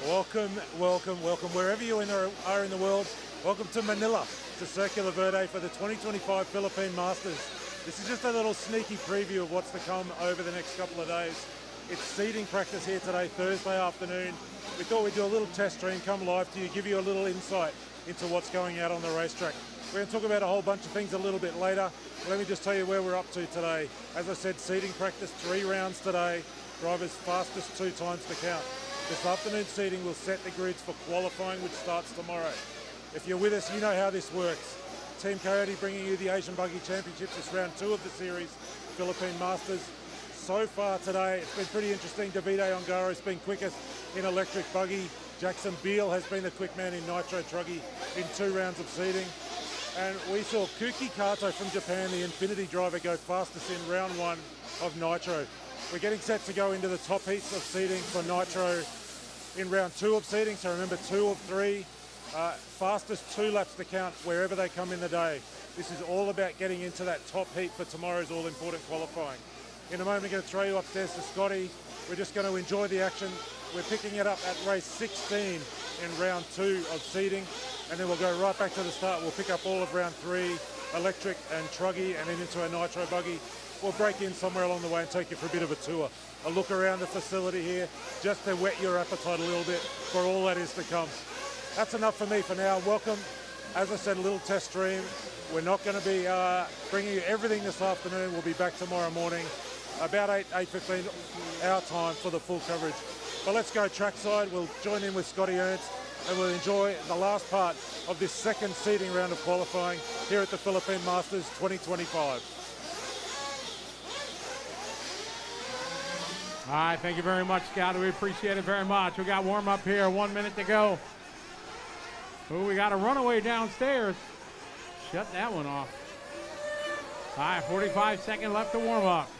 Welcome, welcome, welcome. Wherever you are in the world, welcome to Manila, to Circular Verde for the 2025 Philippine Masters. This is just a little sneaky preview of what's to come over the next couple of days. It's seeding practice here today, Thursday afternoon. We thought we'd do a little test stream, come live to you, give you a little insight into what's going out on the racetrack. We're going to talk about a whole bunch of things a little bit later. Let me just tell you where we're up to today. As I said, seeding practice, 3 rounds today. Drivers fastest 2 times to count. This afternoon seeding will set the grids for qualifying, which starts tomorrow. If you're with us, you know how this works. Team Coyote bringing you the Asian Buggy Championships. It's round 2 of the series, Philippine Masters. So far today, it's been pretty interesting. Davide Ongaro's been quickest in electric buggy. Jackson Beal has been the quick man in nitro truggy in 2 rounds of seeding. And we saw Kuki Kato from Japan, the Infinity driver, go fastest in round 1 of nitro. We're getting set to go into the top heats of seeding for nitro in round 2 of seeding. So remember, 2 of 3, fastest 2 laps to count wherever they come in the day. This is all about getting into that top heat for tomorrow's all-important qualifying. In a moment, I'm going to throw you upstairs to Scotty. We're just going to enjoy the action. We're picking it up at race 16 in round 2 of seeding, and then we'll go right back to the start. We'll pick up all of round 3, electric and truggy, and then into a nitro buggy. We'll break in somewhere along the way and take you for a bit of a tour, a look around the facility here, just to whet your appetite a little bit for all that is to come. That's enough for me for now. Welcome. As I said, a little test stream. We're not going to be bringing you everything this afternoon. We'll be back tomorrow morning, about 8:15 our time for the full coverage. But let's go trackside. We'll join in with Scotty Ernst, and we'll enjoy the last part of this second seeding round of qualifying here at the Philippine Masters 2025. All right, thank you very much, Scout. We appreciate it very much. We got warm up here, 1 minute to go. Oh, we got a runaway downstairs. Shut that one off. All right, 45 seconds left to warm up.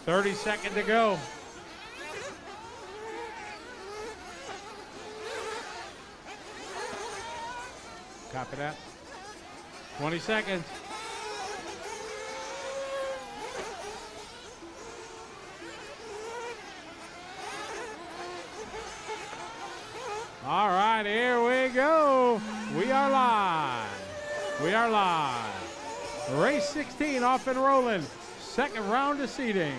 $30 to go. Copy that. 20 seconds. All right, here we go. We are live. We are live. Race 16 off and rolling. Second round of seeding.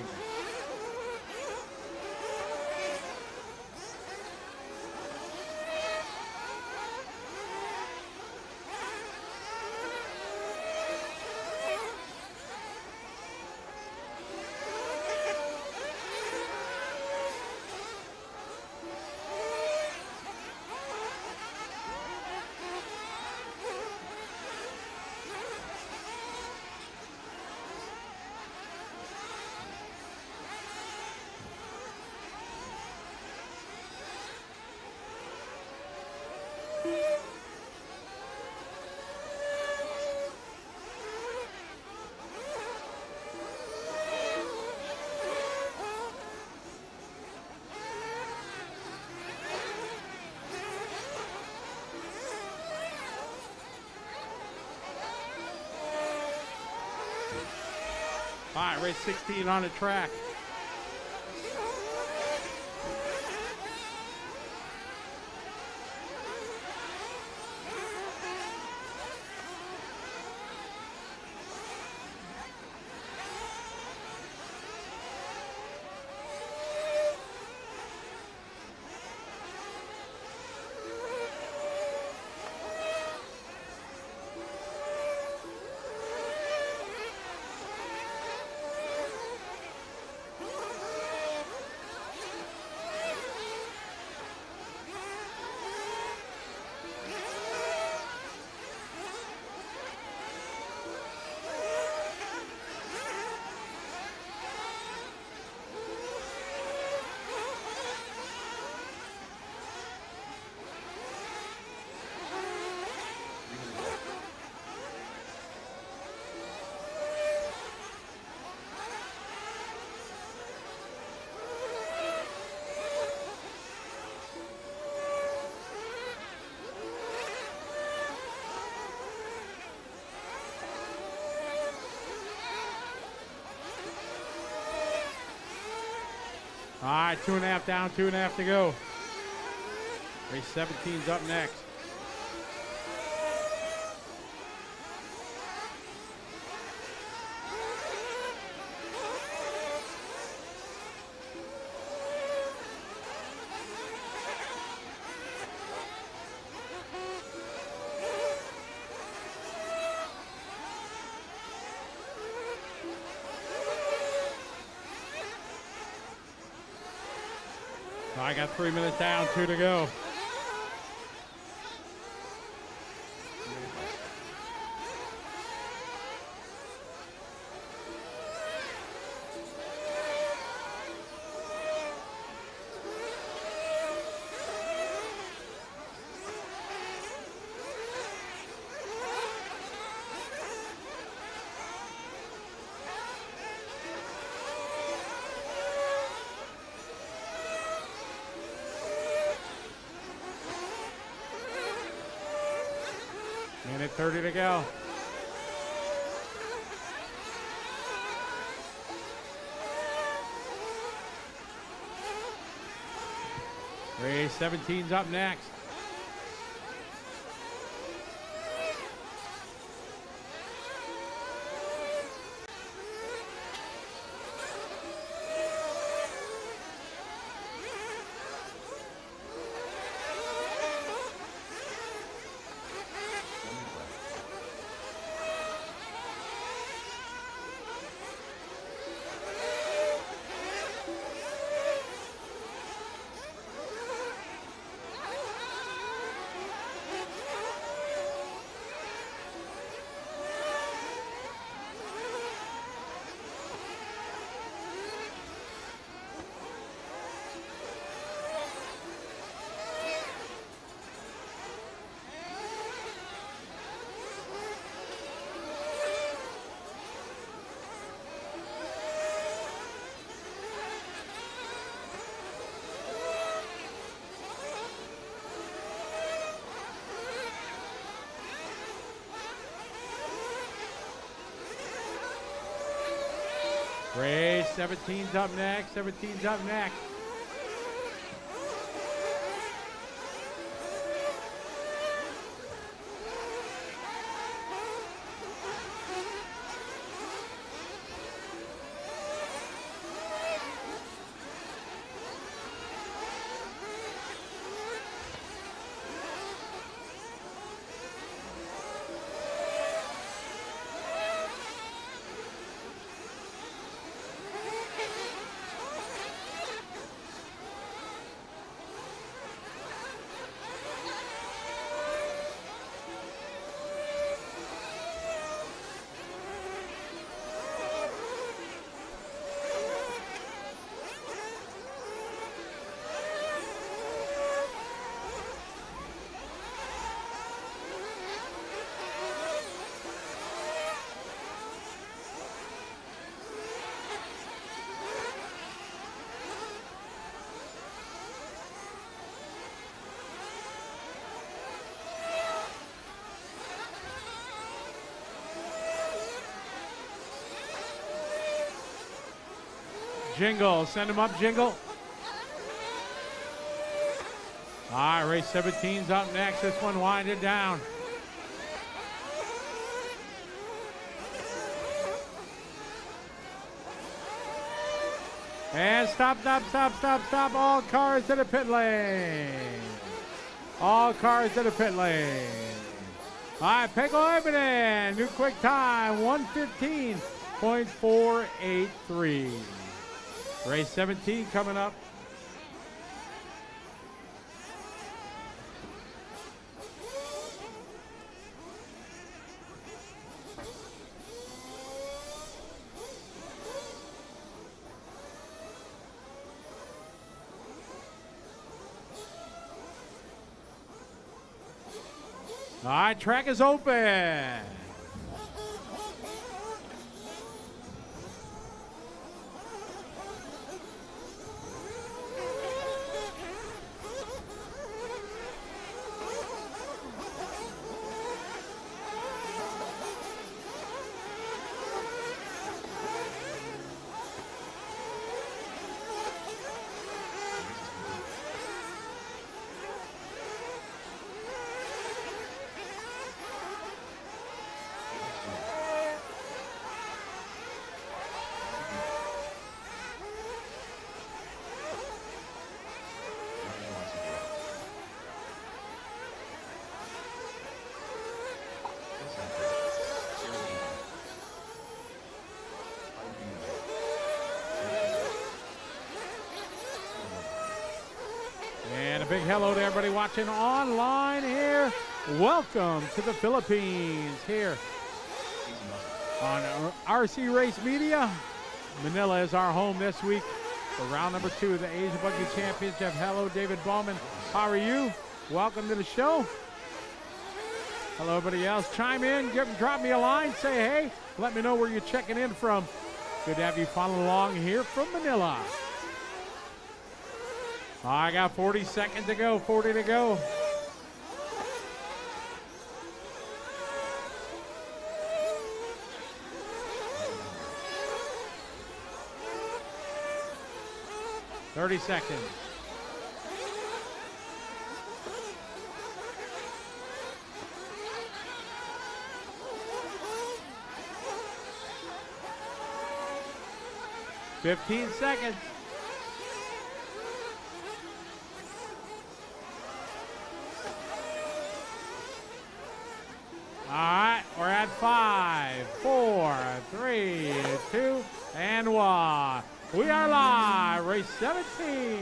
All right, race 16 on the track. All right, 2.5 down, 2.5 to go. Race 17's up next. I got 3 minutes down, 2 to go. Minute 30 to go. Race 17's up next. Race 17's up next. 17's up next. Jingle, send him up, Jingle. All right, race 17's up next. This one winded down. And stop. All cars to the pit lane. All cars to the pit lane. All right, Peko Ivanen, new quick time, 1:15.483. Race 17 coming up. All right, track is open. big hello to everybody watching online here. Welcome to the Philippines here on RC Race Media. Manila is our home this week for round number 2 of the Asia Buggy Championship. Hello, David Bowman. How are you? Welcome to the show. Hello, everybody else. Chime in, drop me a line, say hey. Let me know where you're checking in from. Good to have you following along here from Manila. I got 40 seconds to go, 40 to go. $30 seconds. $15 seconds. All right, we're at 5, 4, 3, 2, and 1. We are live, race 17.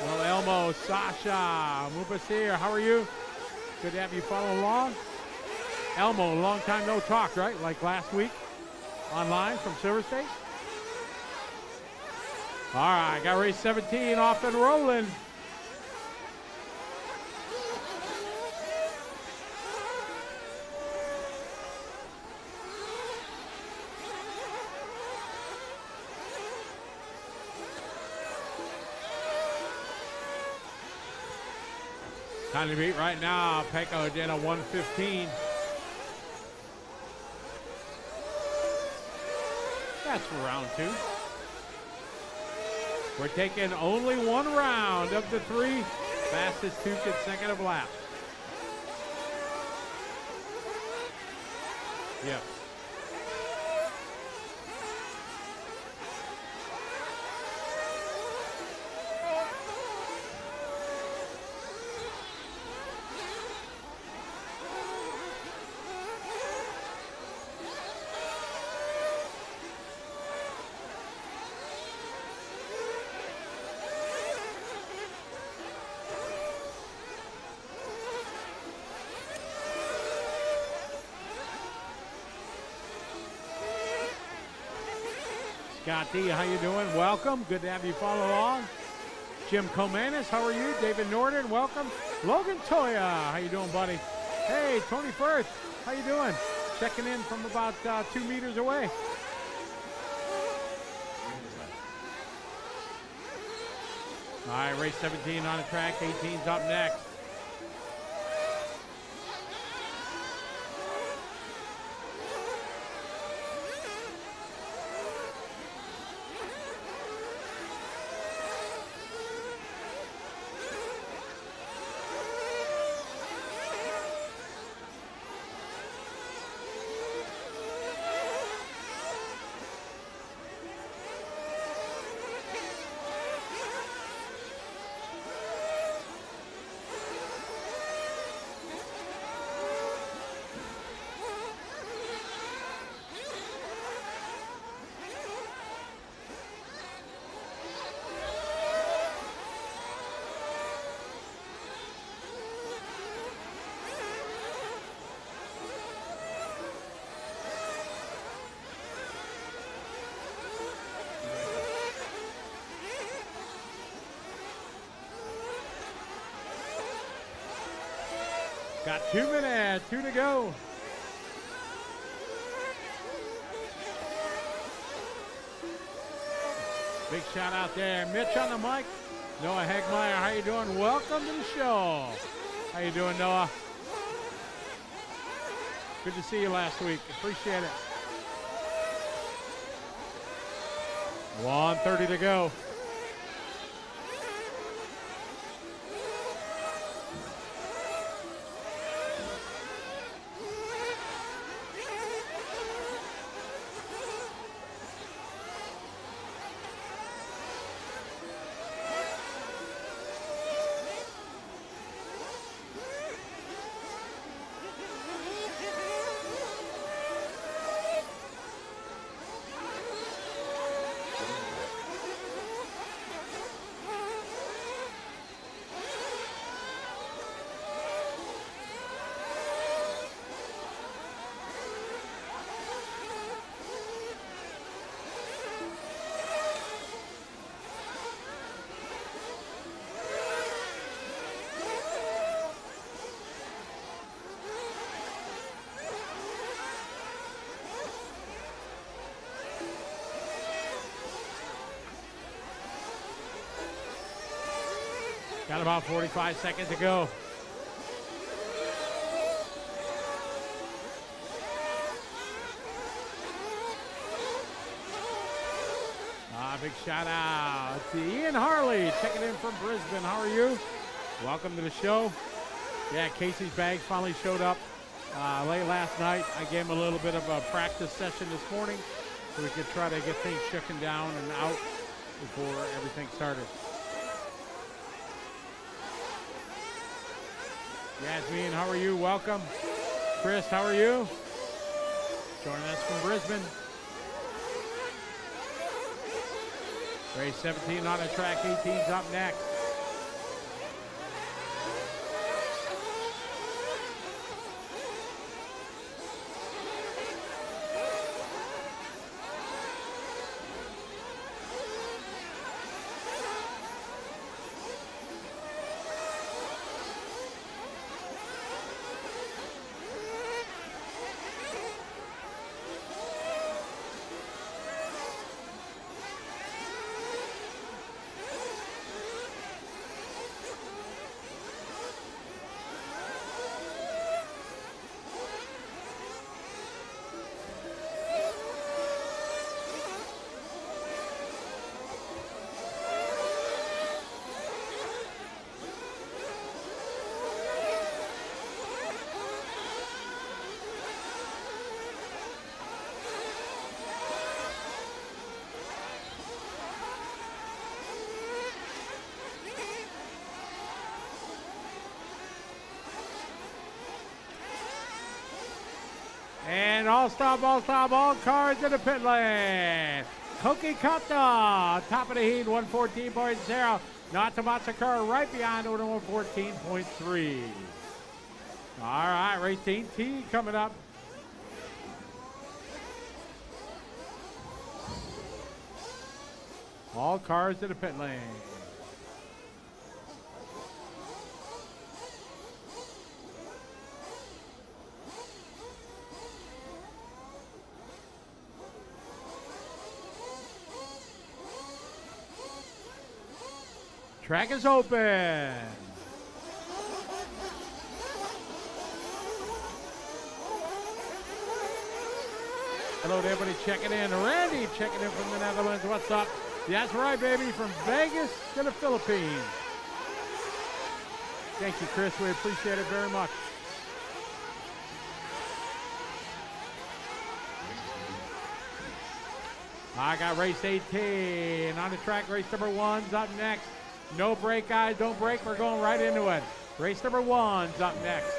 Well, Elmo, Sasha, Muba's here. How are you? Good to have you follow along. Elmo, long time no talk, right? Like last week online from Silver State. All right, got race 17 off and rolling. Time to beat right now, Pecco did a 1:15. That's for round 2. We're taking only one round of the 3 fastest 2 consecutive laps. Yeah. Scott D, how you doing? Welcome. Good to have you follow along. Jim Comanis, how are you? David Norton, welcome. Logan Toya, how you doing, buddy? Hey, Tony Firth, how you doing? Checking in from about 2 meters away. All right, race 17 on the track. 18's up next. Got 2 minutes, 2 to go. Big shout out there. Mitch on the mic. Noah Hegmeyer, how you doing? Welcome to the show. How you doing, Noah? Good to see you last week. Appreciate it. 1:30 to go. Got about 45 seconds to go. Big shout out to Ian Harley checking in from Brisbane. How are you? Welcome to the show. Yeah, Casey's bags finally showed up late last night. I gave him a little bit of a practice session this morning so we could try to get things shooken down and out before everything started. Yasmin, how are you? Welcome. Chris, how are you? Joining us from Brisbane. Race 17 on the track, 18's up next. And all cars in the pit lane. Koki Kata, top of the heat, 114.0. Natamatsu car right behind order 114.3. All right, race 18 coming up. All cars in the pit lane. Track is open. Hello to everybody checking in. Randy checking in from the Netherlands. What's up? That's right, baby. From Vegas to the Philippines. Thank you, Chris. We appreciate it very much. I got race 18 on the track. Race number 1's up next. No break, guys. Don't break. We're going right into it. Race number 1's up next.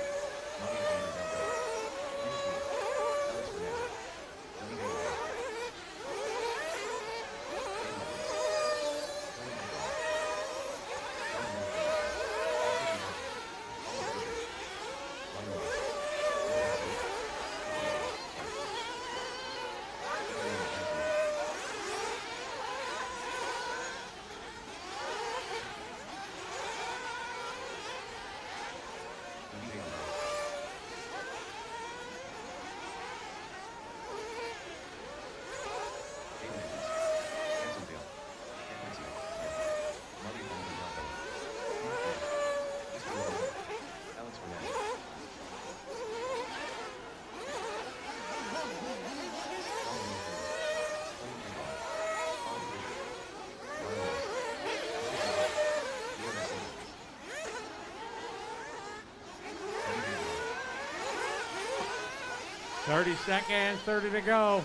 Thirty seconds, 30 to go.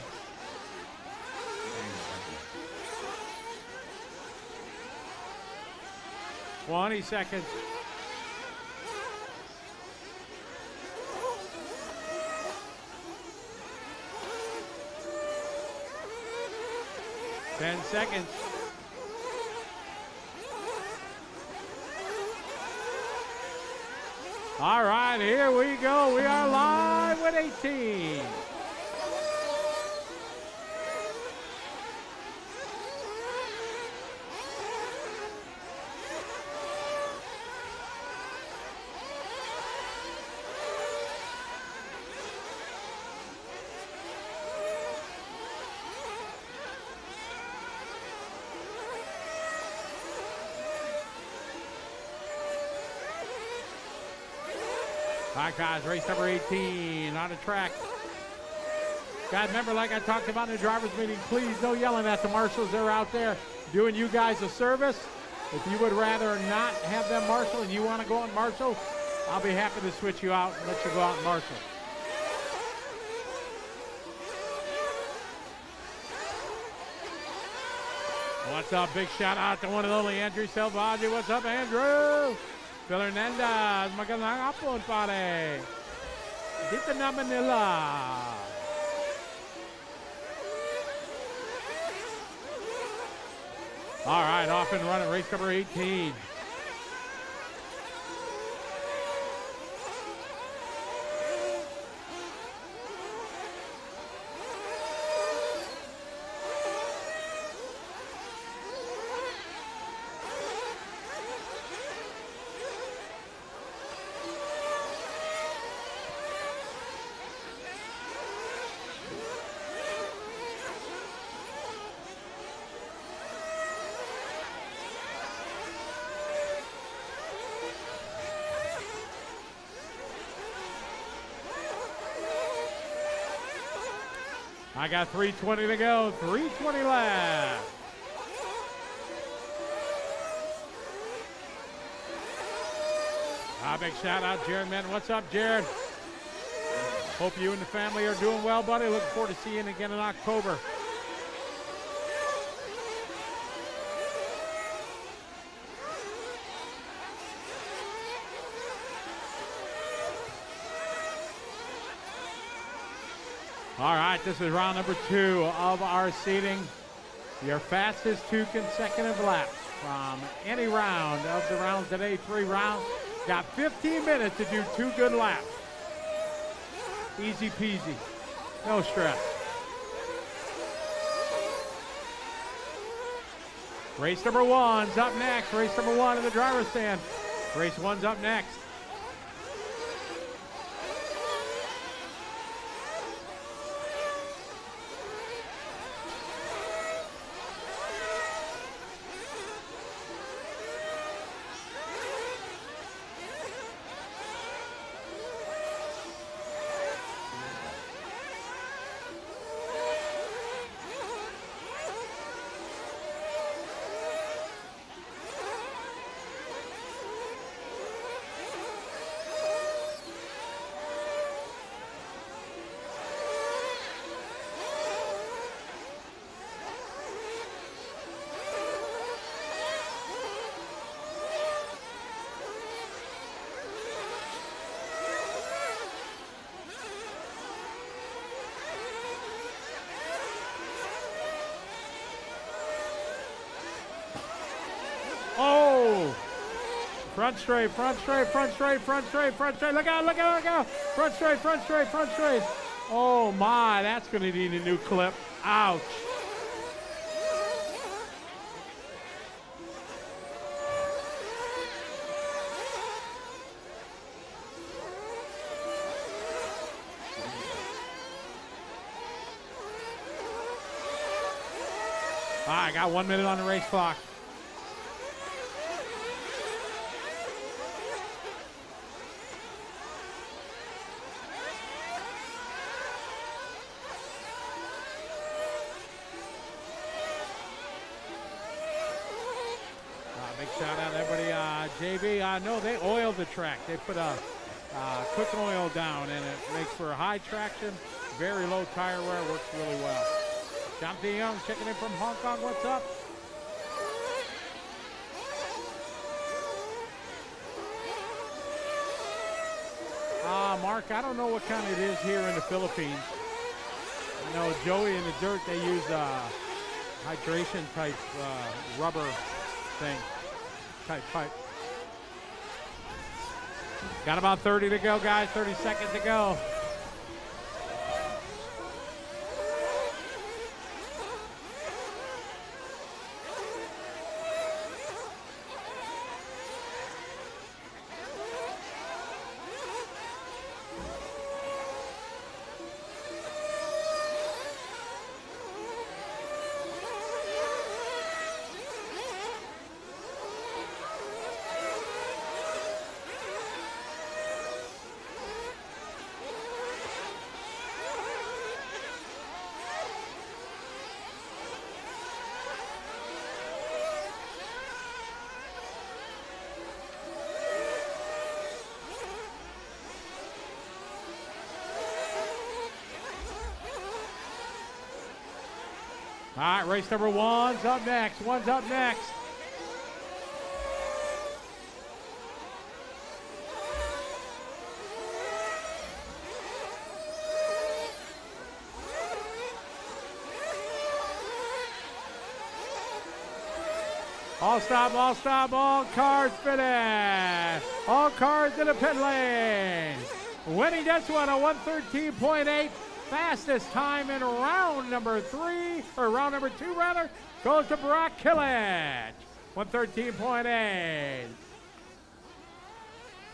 Twenty seconds. 10 seconds. All right, here we go. We are live with 18. All right, guys, race number 18 on the track. Guys, remember, like I talked about in the driver's meeting, please no yelling at the marshals. They're out there doing you guys a service. If you would rather not have them marshal and you want to go on marshal, I'll be happy to switch you out and let you go out and marshal. What's up? Big shout out to one and only Andrew Selvaggi. What's up, Andrew? Phil Hernandez. Magandang hapon, pare. Dito na Manila. All right, off and running, race number 18. I got 3:20 to go, 3:20 left. Big shout out, Jared Mann. What's up, Jared? Hope you and the family are doing well, buddy. Looking forward to seeing you again in October. All right, this is round number 2 of our seating. Your fastest 2 consecutive laps from any round of the rounds today. 3 rounds. Got 15 minutes to do 2 good laps. Easy peasy. No stress. Race number 1's up next. Race number 1 in the driver's stand. Race 1's up next. Oh! Front straight, front straight, front straight, front straight, front straight. Look out, look out, look out. Front straight, front straight, front straight. Oh my, that's going to need a new clip. Ouch. All right, got 1 minute on the race clock. Big shout out to everybody. JB, no, they oiled the track. They put a cook oil down, and it makes for high traction, very low tire wear. Works really well. Jonathan Young checking in from Hong Kong. What's up? Mark, I don't know what kind it is here in the Philippines. I know Joey in the dirt, they use hydration type rubber thing. Type pipe. Got about 30 to go, guys. 30 seconds to go. All right, race number one's up next. One's up next. All stop, all cars finish. All cars in the pit lane. Winning this one, a 1:13.8. Fastest time in round number two rather, goes to Brock Killich. 1:13.8.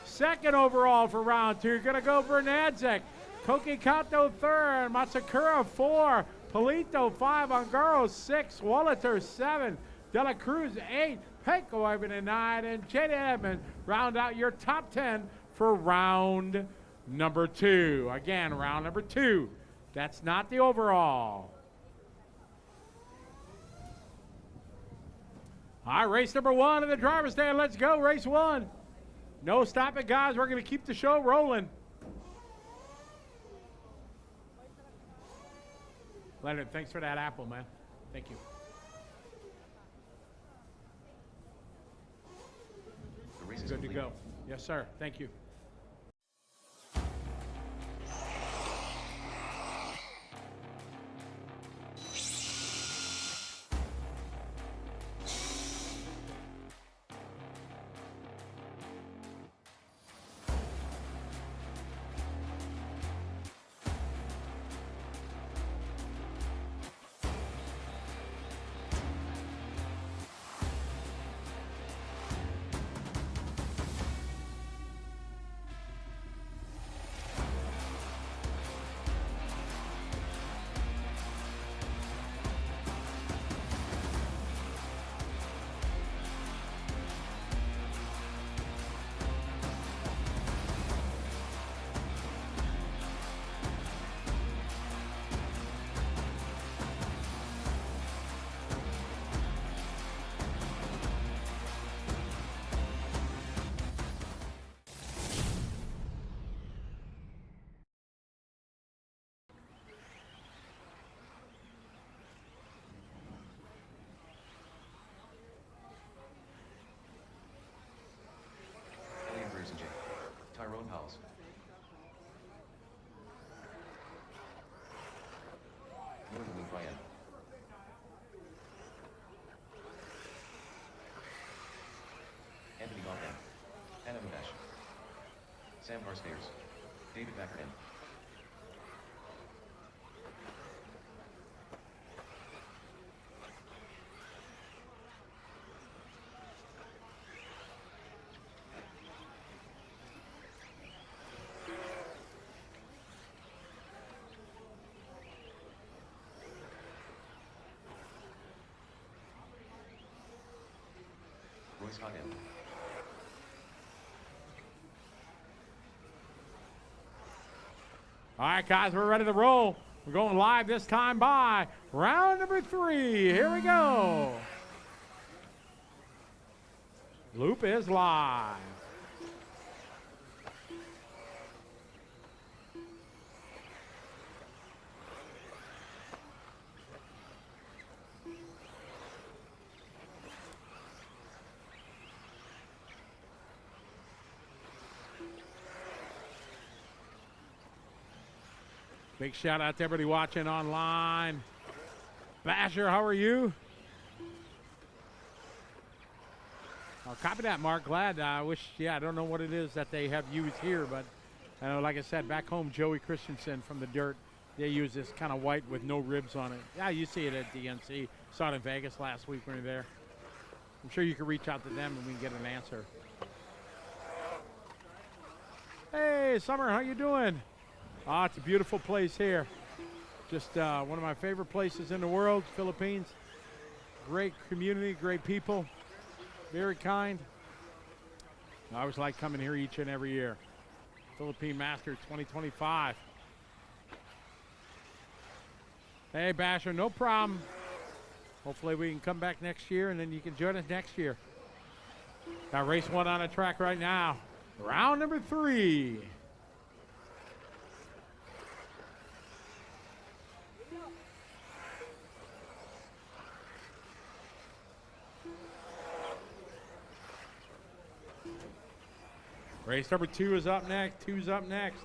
Second overall for round two, gonna go Bernadzik. Koki Kato third, Masakura 4, Polito 5, Ongaro 6, Wallater 7, De La Cruz 8, Penko Ivan 9, and Jada Edmond round out your top 10 for round number two. Again, round number two. That's not the overall. All right, race number one of the driver's stand. Let's go, race one. No stopping, guys. We're going to keep the show rolling. Leonard, thanks for that apple, man. Thank you. Good to go. Yes, sir. Thank you. Tyrone House. Northern Wing Ryan. Anthony Gotham. Hannah Madesh. Sam Carstairs. David Mackerton. Scott in. All right, guys, we're ready to roll. We're going live this time by round number three. Here we go. Loop is live. Big shout out to everybody watching online. Basher, how are you? I'll copy that, Mark. Glad. I wish, I don't know what it is that they have used here, but I know, like I said, back home, Joey Christensen from the Dirt, they use this kind of white with no ribs on it. Yeah, you see it at DNC. Saw it in Vegas last week when you were there. I'm sure you can reach out to them and we can get an answer. Hey, Summer, how you doing? Ah, it's a beautiful place here. Just one of my favorite places in the world, Philippines. Great community, great people, very kind. I always like coming here each and every year. Philippine Masters 2025. Hey, Basher, no problem. Hopefully we can come back next year and then you can join us next year. Got race one on the track right now. Round number three. Race number 2 is up next. 2's up next.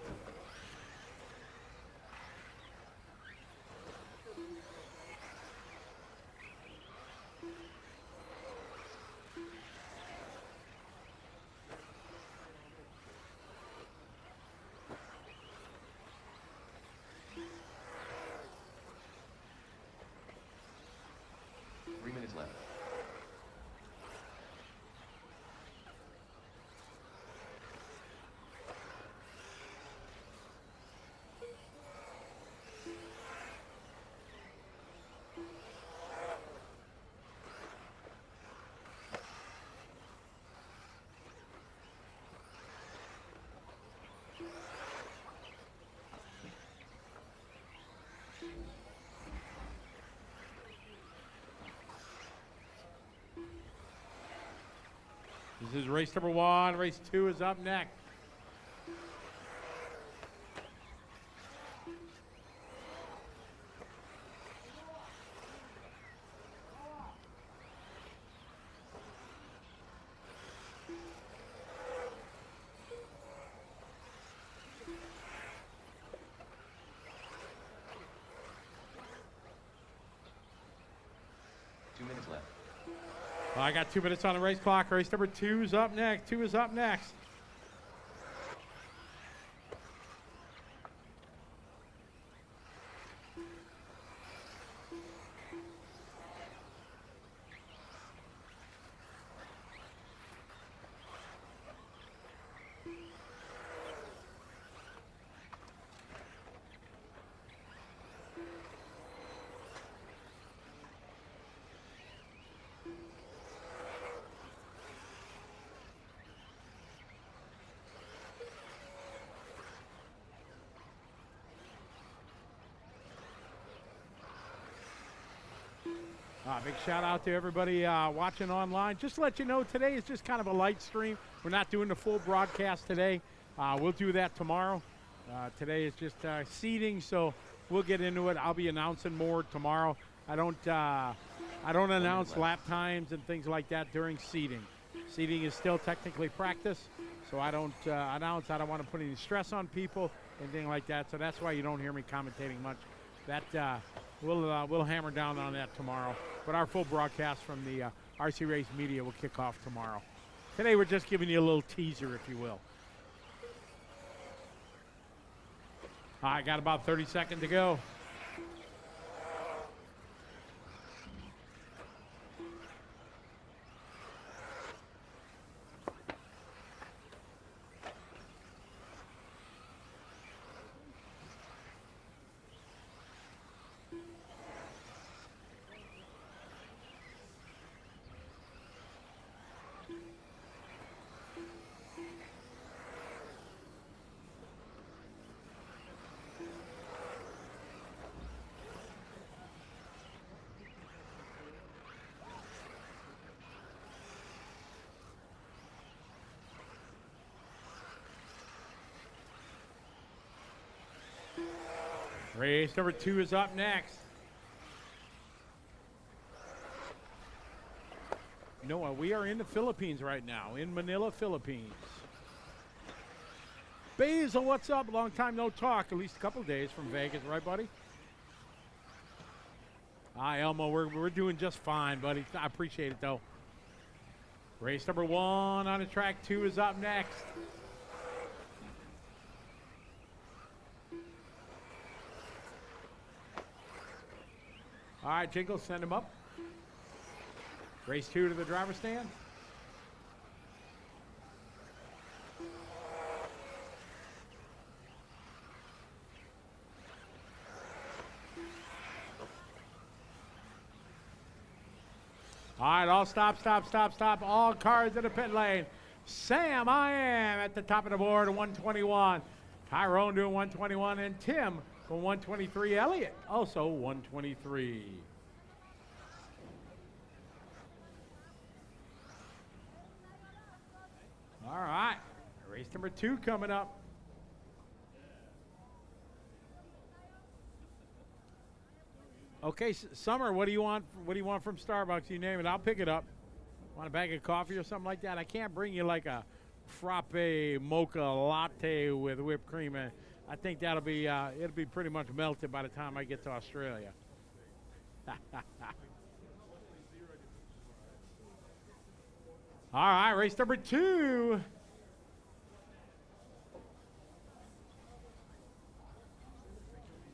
Left. This is race number 1. Race 2 is up next. I got 2 minutes on the race clock. Race number 2 is up next. 2 is up next. Big shout out to everybody watching online. Just to let you know, today is just kind of a light stream. We're not doing the full broadcast today. We'll do that tomorrow. Today is just seating, so we'll get into it. I'll be announcing more tomorrow. I don't announce lap times and things like that during seating. Seating is still technically practice, so I don't announce. I don't want to put any stress on people, anything like that. So that's why you don't hear me commentating much. That we'll hammer down on that tomorrow. But our full broadcast from the RC Race Media will kick off tomorrow. Today we're just giving you a little teaser, if you will. I got about 30 seconds to go. Race number 2 is up next. You know what? We are in the Philippines right now, in Manila, Philippines. Basil, what's up? Long time no talk, at least a couple of days from Vegas, right, buddy? Hi, Elmo. We're doing just fine, buddy. I appreciate it, though. Race number 1 on the track. 2 is up next. All right, Jingle, send him up. Race 2 to the driver's stand. All right, all stop. All cars in the pit lane. Sam, I am at the top of the board, 121. Tyrone doing 121, and Tim from 123. Elliott also 123. All right, race number 2 coming up. Okay, Summer, what do you want? What do you want from Starbucks? You name it, I'll pick it up. Want a bag of coffee or something like that? I can't bring you like a frappe mocha latte with whipped cream. And I think that'll be it'll be pretty much melted by the time I get to Australia. All right, race number 2.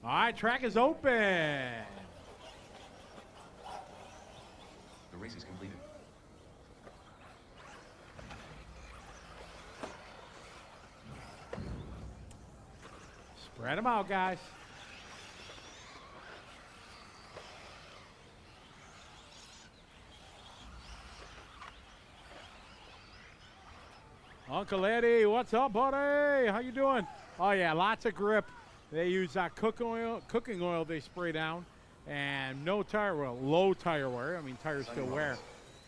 All right, track is open. The race is completed. Spread them out, guys. Uncle Eddie, what's up, buddy? How you doing? Oh yeah, lots of grip. They use cooking oil they spray down, and no tire wear, low tire wear. I mean, tires still wear,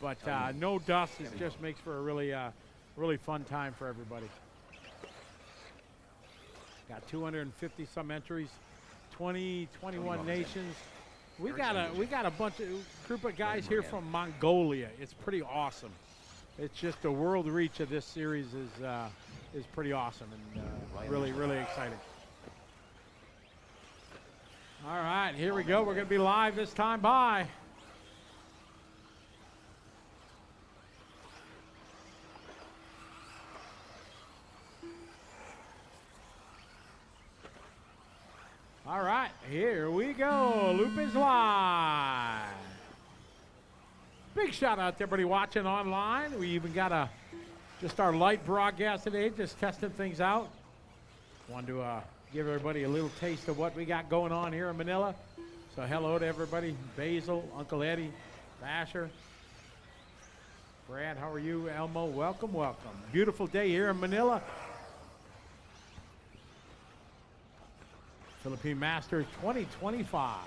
but no dust. It just makes for a really fun time for everybody. Got 250 some entries, 21 nations. We got a bunch of group of guys here from Mongolia. It's pretty awesome. It's just the world reach of this series is pretty awesome and really exciting. All right, here we go. We're going to be live this time. Bye. All right, here we go. Loop is live. Big shout out to everybody watching online. We even got just our light broadcast today, just testing things out. Wanted to give everybody a little taste of what we got going on here in Manila. So hello to everybody. Basil, Uncle Eddie, Basher, Brad, how are you? Elmo, welcome. Beautiful day here in Manila. Philippine Masters 2025.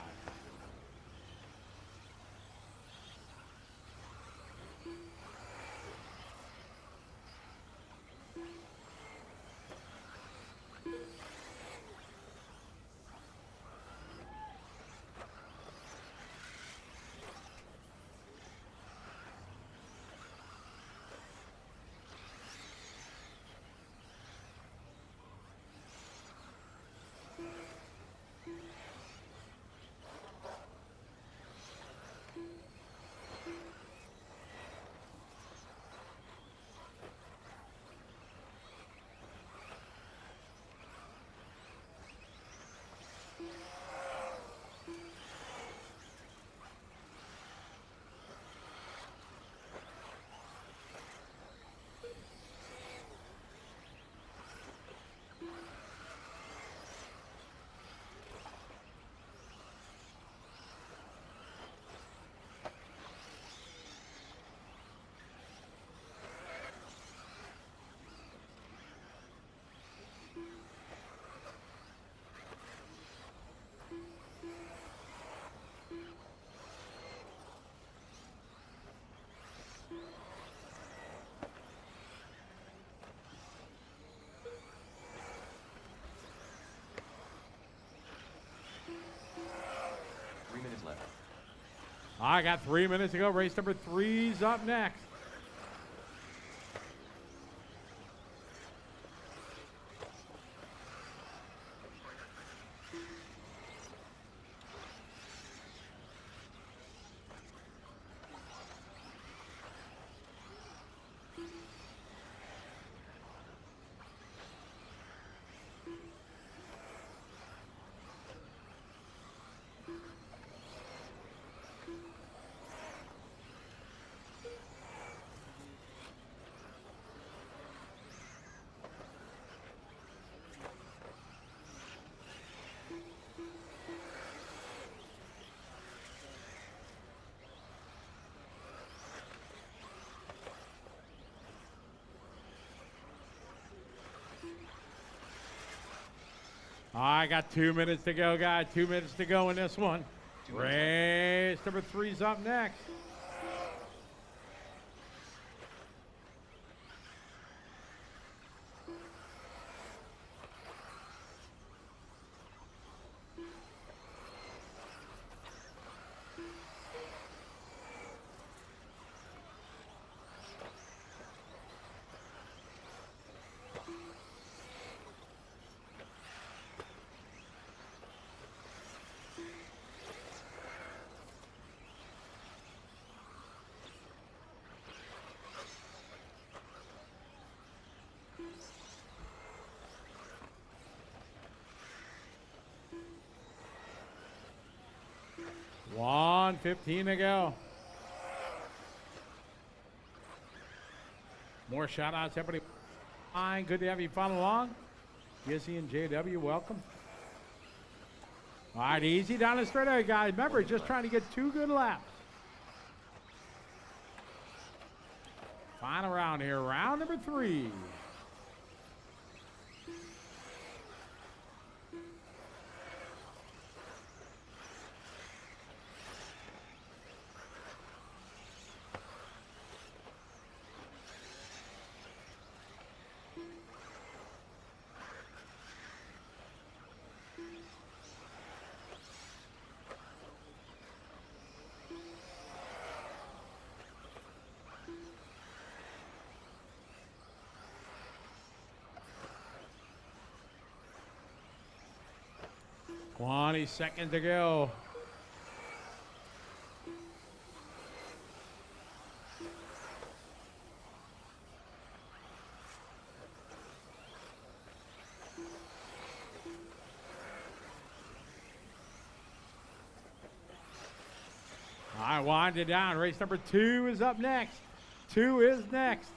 I got 3 minutes to go. Race number 3's up next. I got 2 minutes to go, guys. 2 minutes to go in this one. Race number 3's up next. 1:15 to go. More shout outs, everybody. Fine, good to have you follow along. Gizzy and JW, welcome. All right, easy down the straightaway, guys. Remember, just trying to get 2 good laps. Final round here, round number 3. Seconds to go. All right, wind it down. Race number 2 is up next. 2 is next.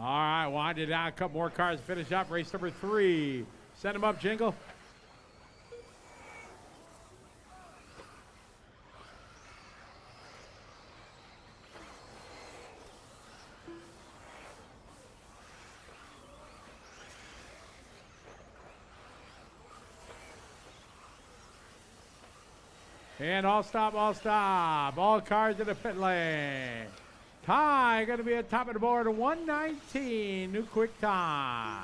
All right, wind it down. A couple more cars to finish up. Race number 3. Set them up, Jingle. And all stop, all stop. All cars in the pit lane. Ty going to be at top of the board, 119, new quick time.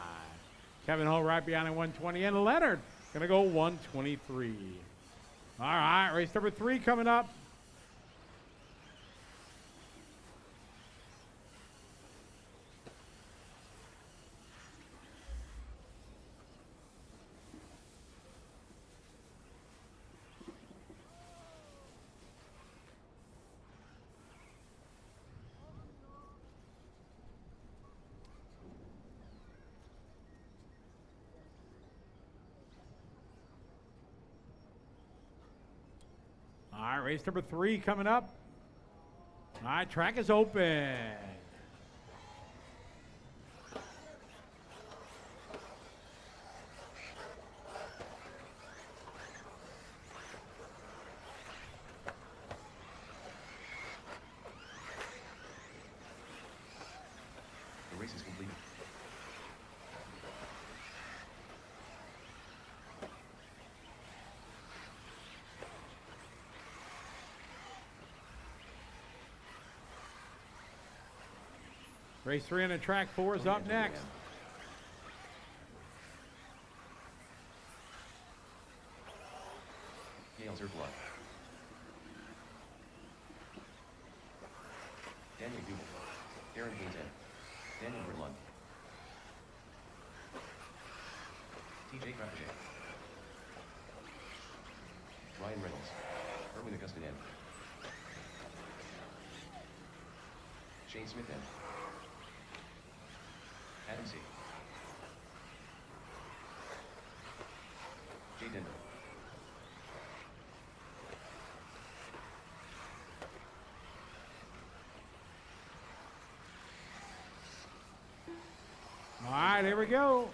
Kevin Hull right behind at 120, and Leonard going to go 123. All right, race number 3 coming up. All right, race number 3 coming up. All right, track is open. The race is complete. Race 3 on the track 4 is up next. Gail Zerblot. Daniel Google. Aaron Hayden. Daniel Berlund. TJ Crapage. Ryan Reynolds. Erwin Augustine. Shane Smith. Adam C. Jay Denver. All right, here we go.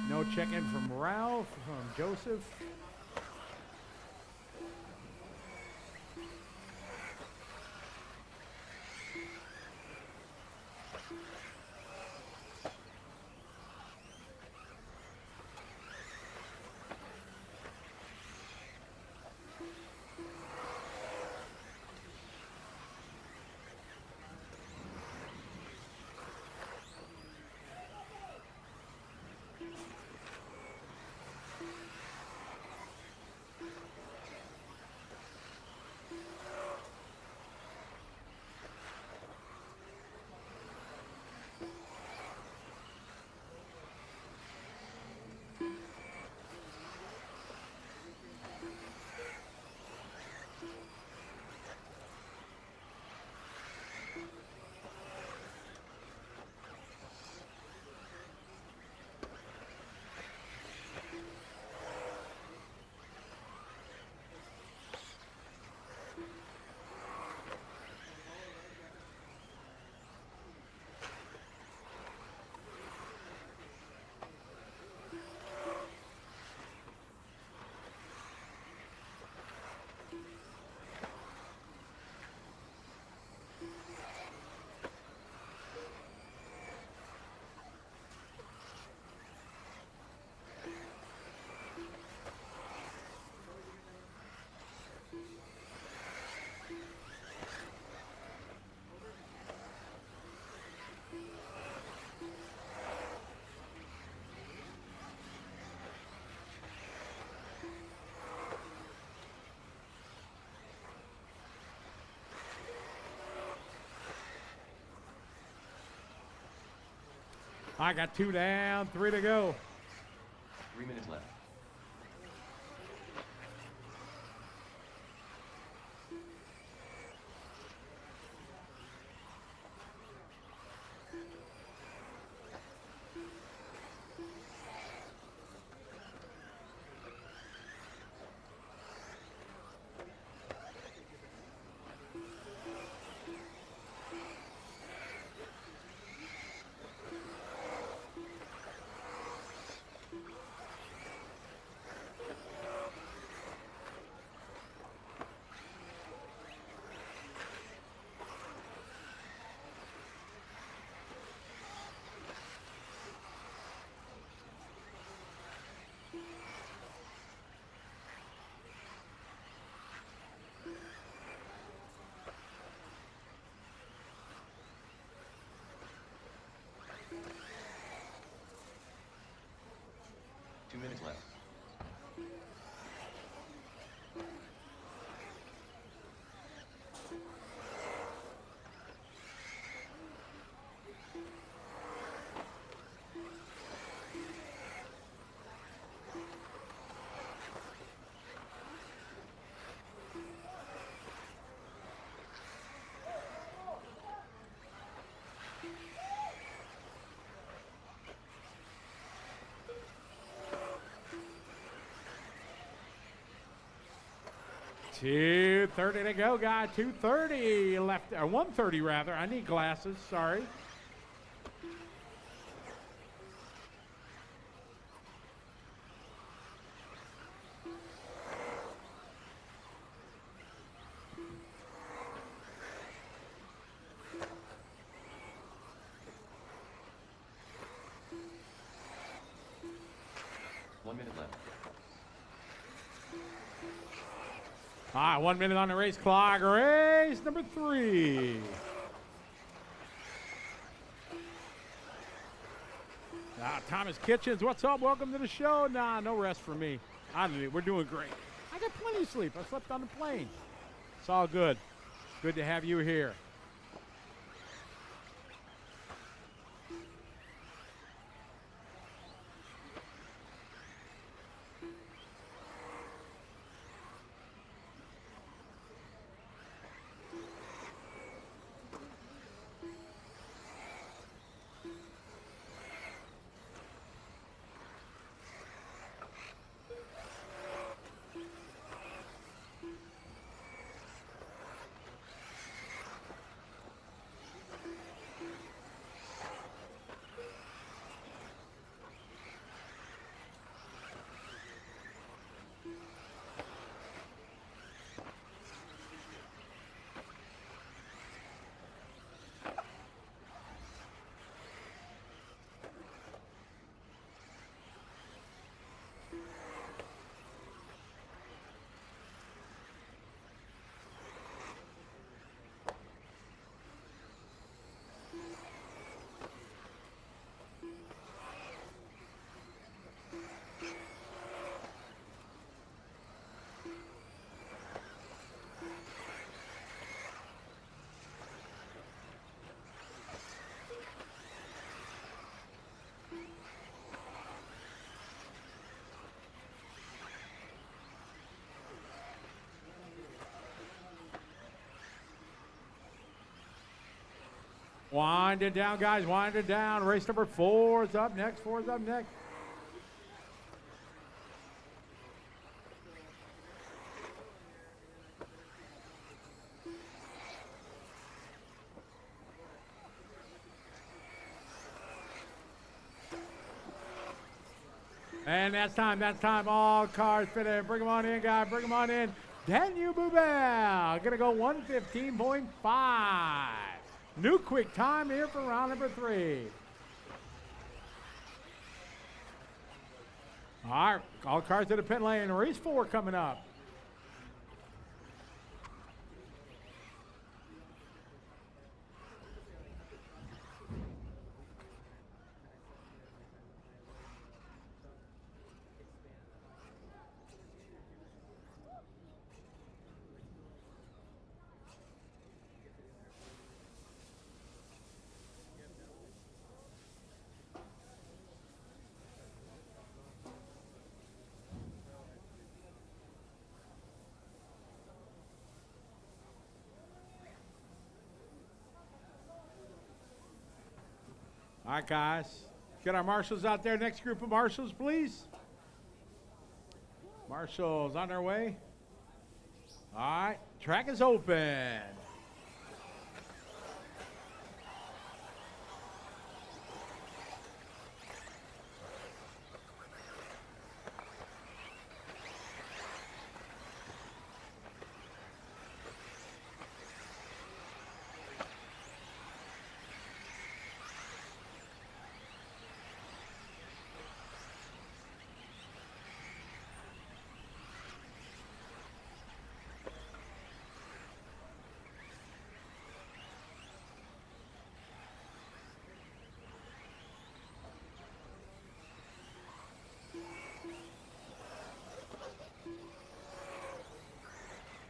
No check-in from Ralph, from Joseph. I got 2 down, 3 to go. 3 minutes left. Two minutes left. $2:30 to go, guys. 2:30 left, or 1:30 rather. I need glasses. Sorry. One minute left. All right, 1 minute on the race clock. Race number 3. Thomas Kitchens, what's up? Welcome to the show. Nah, no rest for me. We're doing great. I got plenty of sleep. I slept on the plane. It's all good. Good to have you here. Wind it down, guys. Wind it down. Race number 4 is up next. 4 is up next. And that's time. That's time. All cars fit in. Bring them on in, guys. Bring them on in. Daniel Bubel. Going to go 1:15.5. New quick time here for round number 3. All right, all cars to the pit lane. Race 4 coming up. All right, guys. Get our marshals out there. Next group of marshals, please. Marshals on their way. All right, track is open.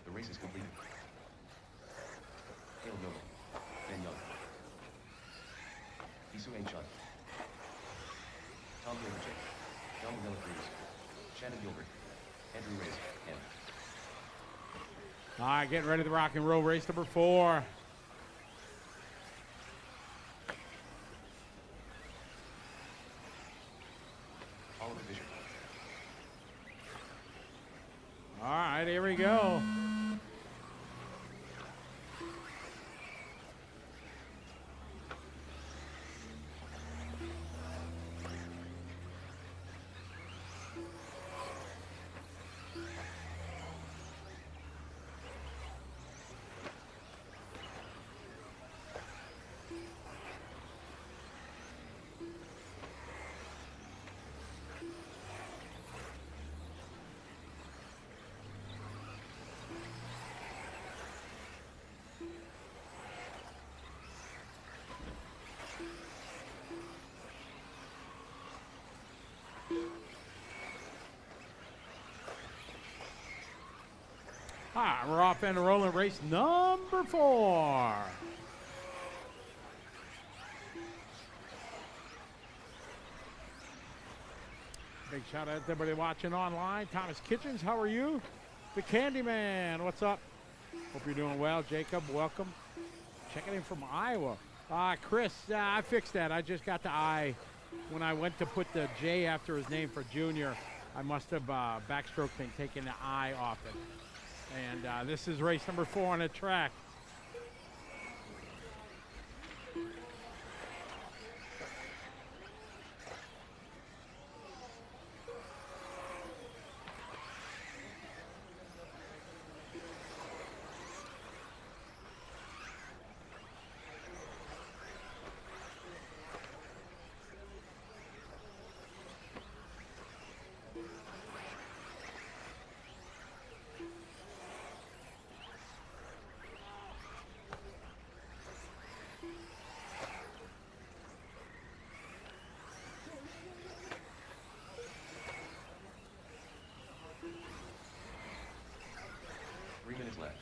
The race is completed. Hale Young. Ben Young. Isu Ain Chun. Tom Gilbert. John Miller Cruz. Shannon Gilbert. Andrew Reyes. And All right, getting ready to rock and roll. Race number 4. Oliver Fisher. All right, here we go. All right, we're off and rolling. Race number 4. Big shout out to everybody watching online. Thomas Kitchens, how are you? The Candyman, what's up? Hope you're doing well. Jacob, welcome. Checking in from Iowa. Chris, I fixed that. I just got the I. When I went to put the J after his name for Junior, I must have backstroked and taken the I off it. And this is race number 4 on the track. Minutes left.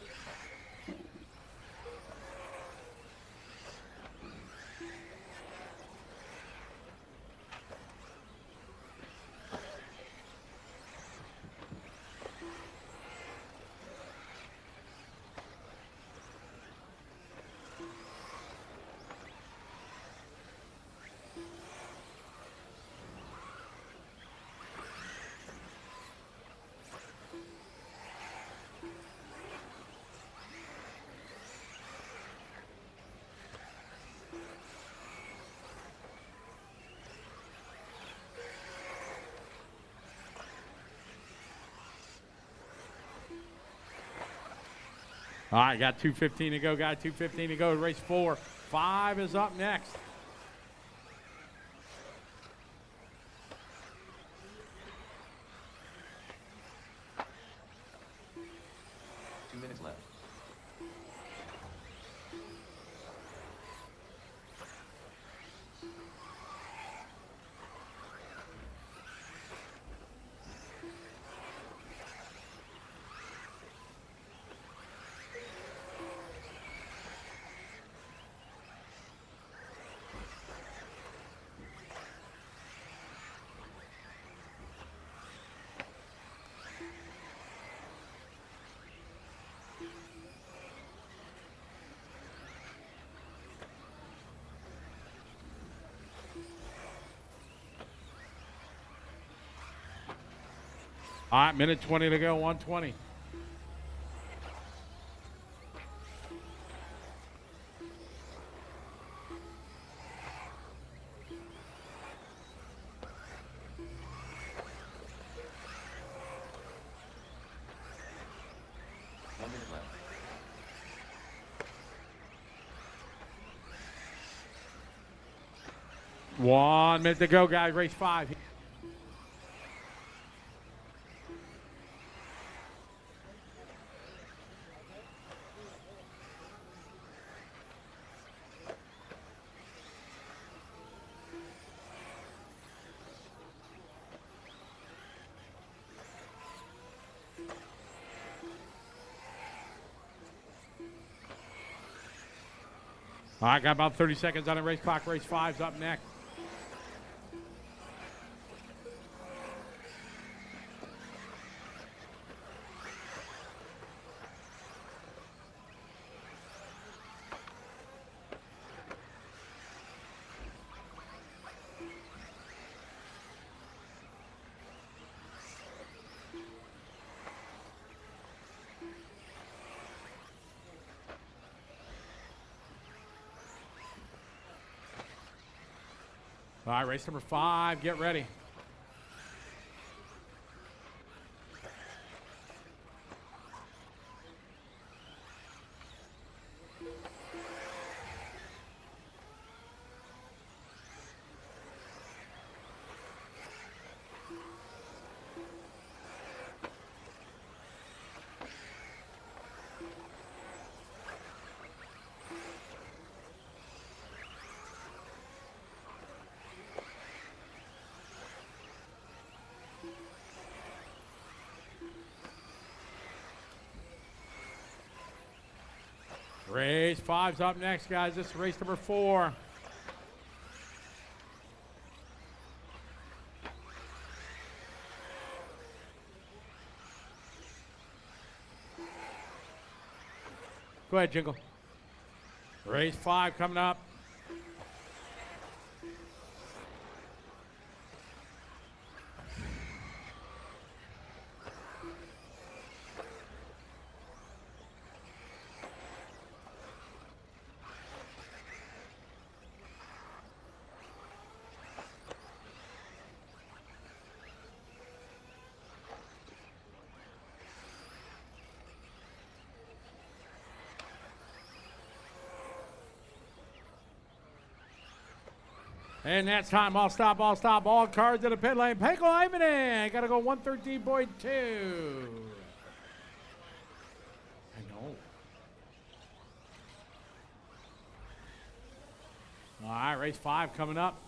All right, got 2:15 to go. Got 2:15 to go. Race 4. 5 is up next. Minutes left. All right, minute 20 to go, 120. Left. 1 minute to go, guys. Race 5. All right, got about 30 seconds on the race clock. Race 5's up next. All right, race number 5. Get ready. Race 5's up next, guys. This is race number 4. Go ahead, Jingle. Race 5 coming up. And that's time. All stop. All cars to the pit lane. Peko Ivanen. Got to go 113.2. I know. All right, race 5 coming up.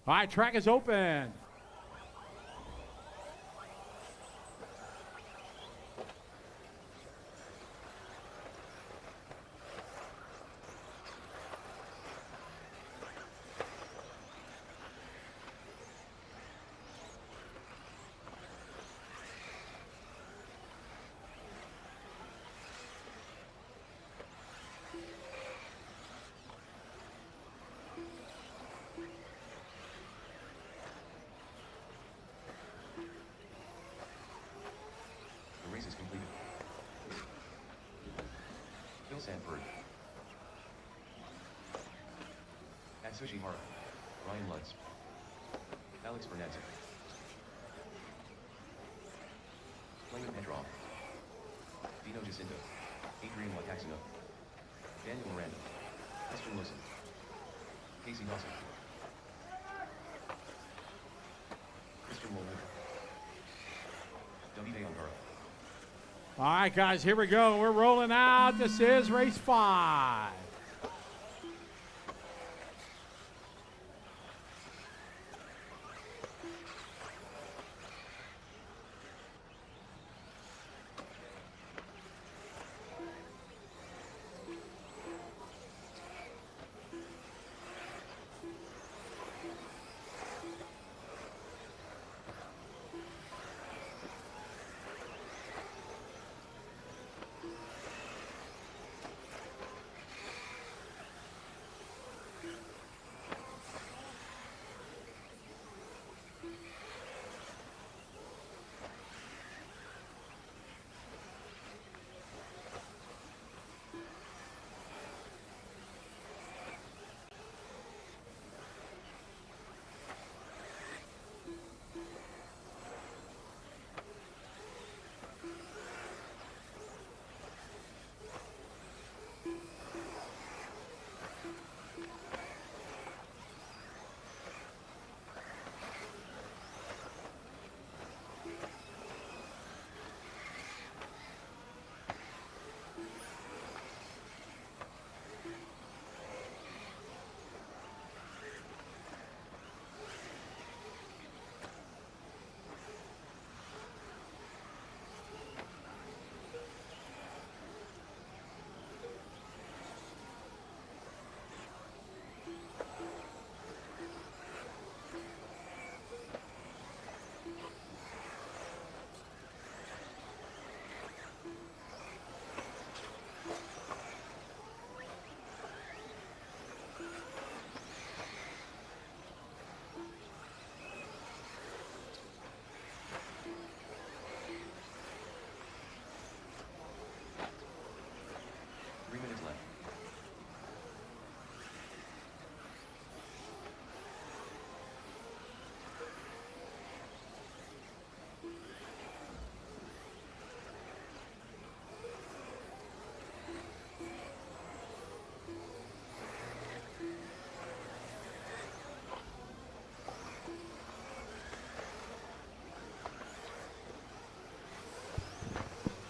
All right, track is open. The race is completed. Phil Sanford. Atsushi Hara. Ryan Lutz. Alex Bernatzik. Clayton Petrov. Dino Jacinto. Adrian Wataxino. Daniel Miranda. Christian Wilson. Casey Dawson. Christian Wolver. Davide Ongara. All right, guys, here we go. We're rolling out. This is race 5.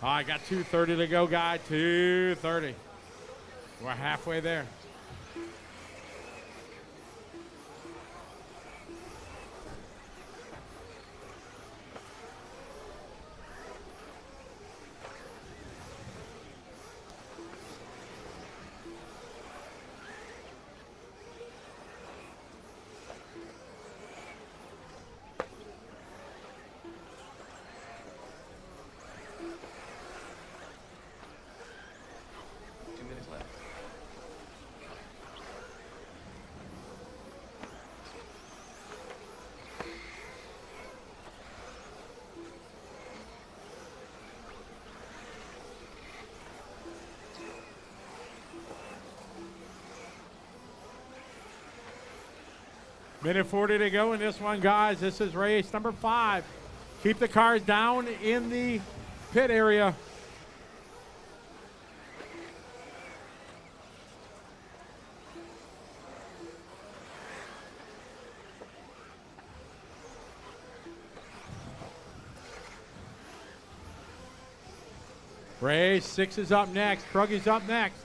All right, got 2:30 to go, guy. 2:30. We're halfway there. Left. Minute 40 to go in this one, guys. This is race number 5. Keep the cars down in the pit area. Race 6 is up next. Buggy's up next.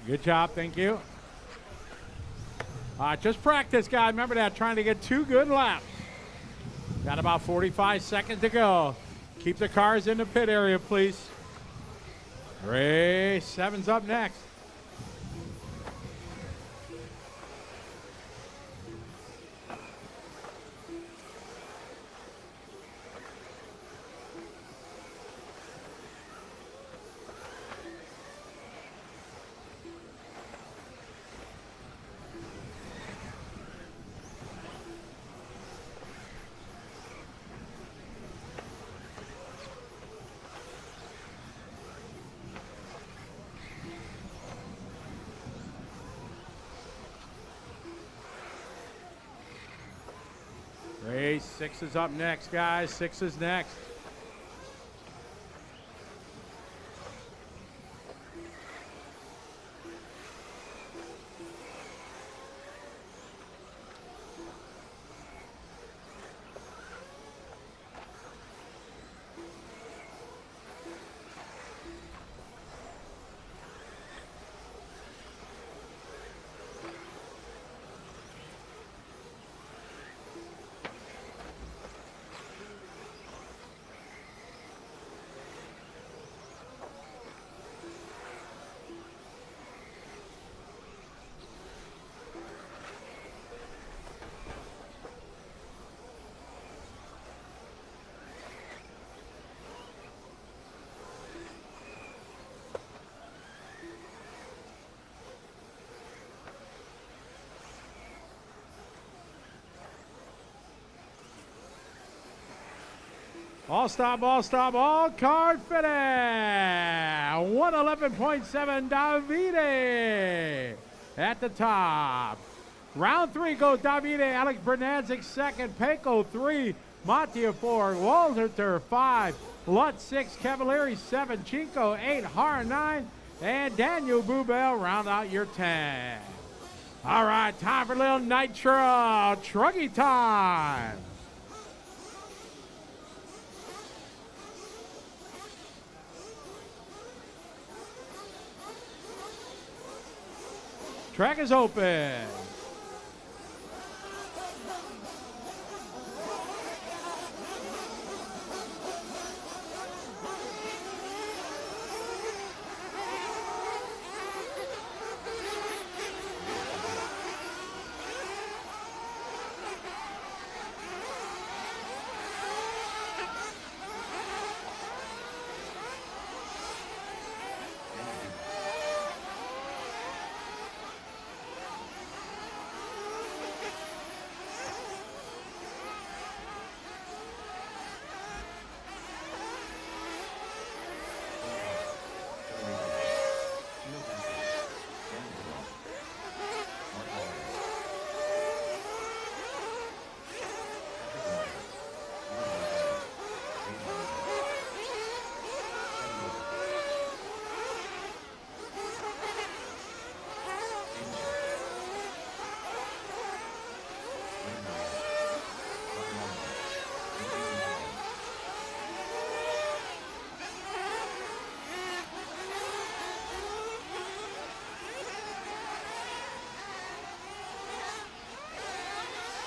Good job, thank you. Just practice, guys. Remember that, trying to get 2 good laps. Got about 45 seconds to go. Keep the cars in the pit area, please. Race 7's up next. Race 6 is up next, guys. 6 is next. All stop, all card finish. 111.7 Davide at the top. Round 3 goes Davide, Alex Bernadzik second, Pecco 3, Mattia 4, Walter 5, Lutz 6, Cavalieri 7, Chinko 8, Har 9, and Daniel Bubel round out your 10. All right, time for a little nitro truggy time. Track is open.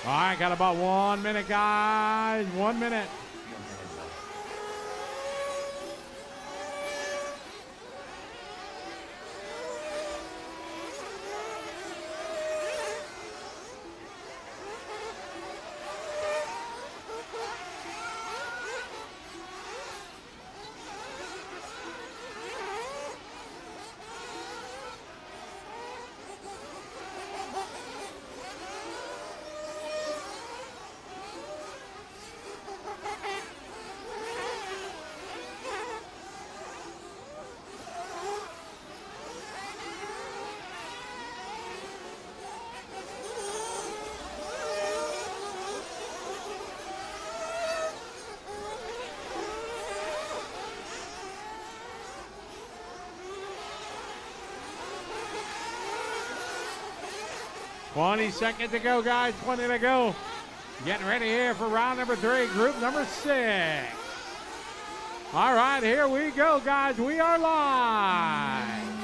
All right, got about 1 minute, guys. 1 minute. 3 on 10 and 1. 20 seconds to go, guys. 20 to go. Getting ready here for round number 3, group number 6. All right, here we go, guys. We are live.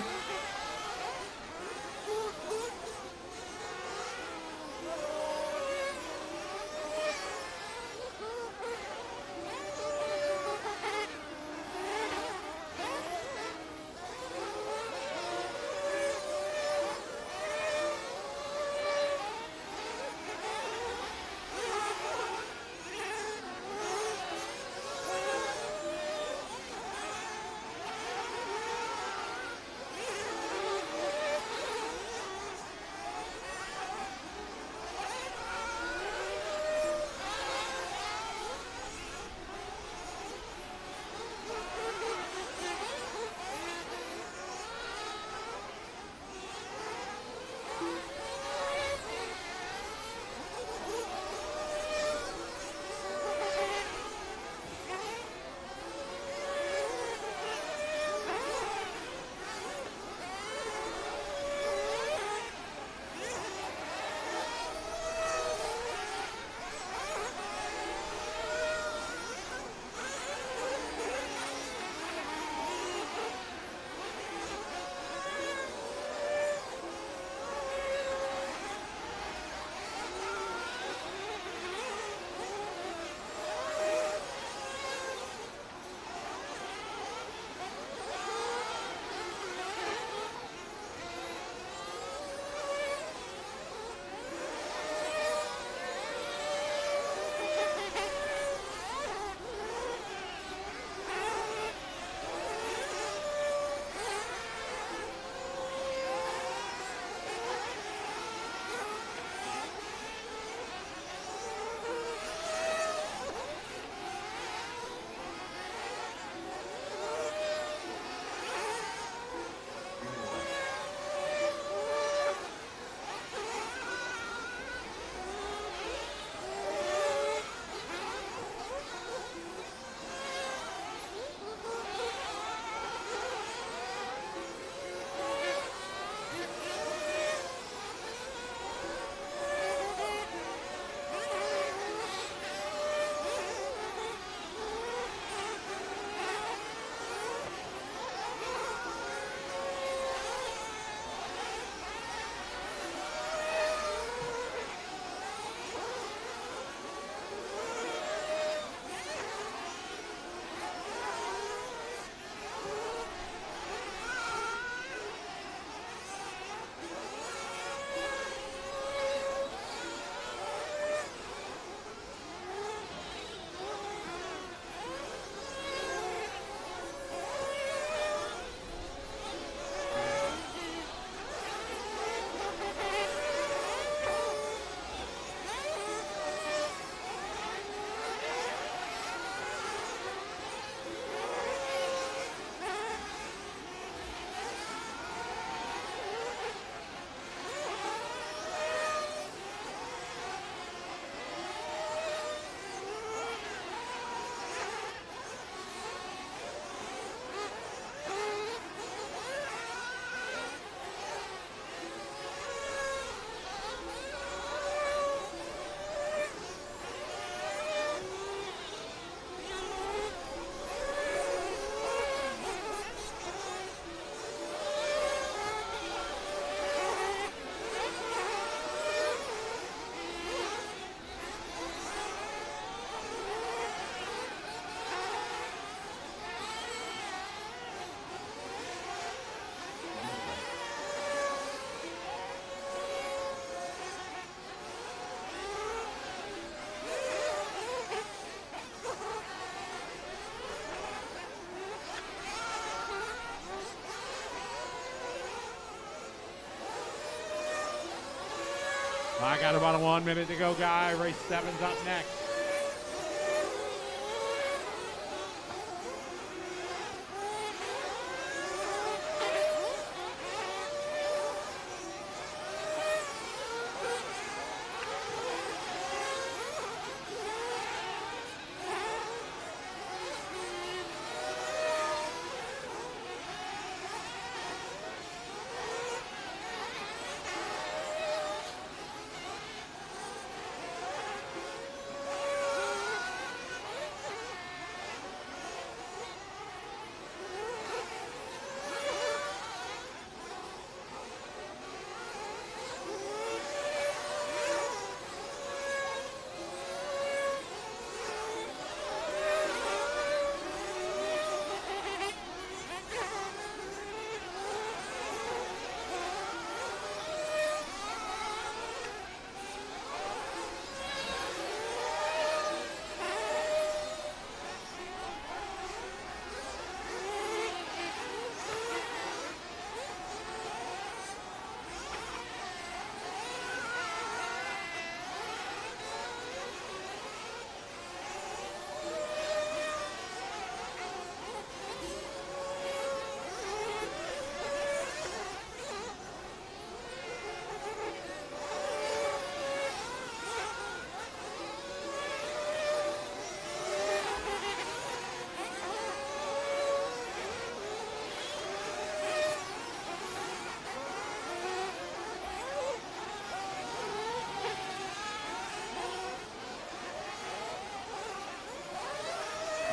I got about 1 minute to go, guy. Race 7's up next.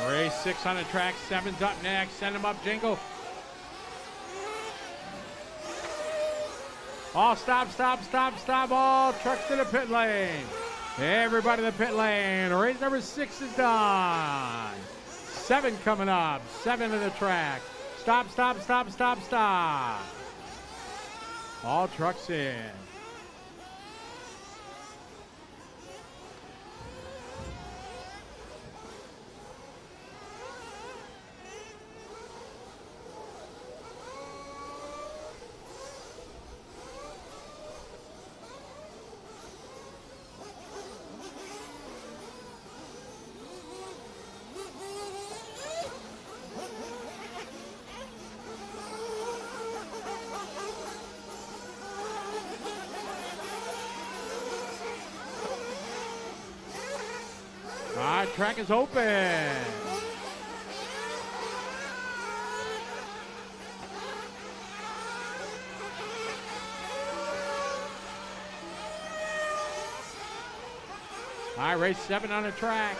Race 6 on the track, 7's up next. Send him up, Jingle. All stop, stop, stop, stop. All trucks to the pit lane. Everybody to the pit lane. Race number 6 is done. 7 coming up. 7 to the track. Stop, stop, stop, stop, stop. All trucks in. All right, track is open. All right, race 7 on the track.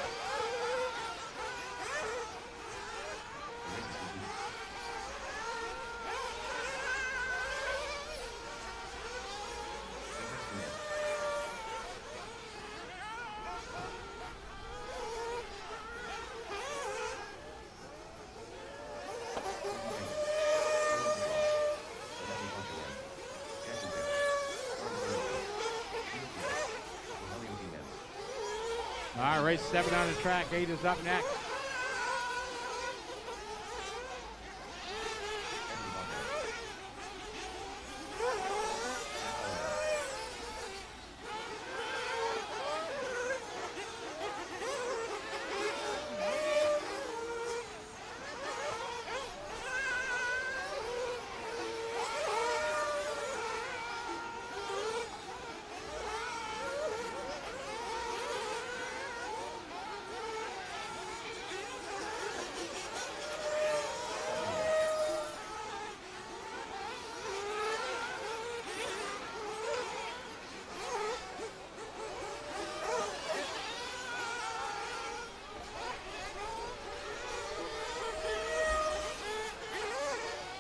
All right, race 7 on the track. 8 is up next.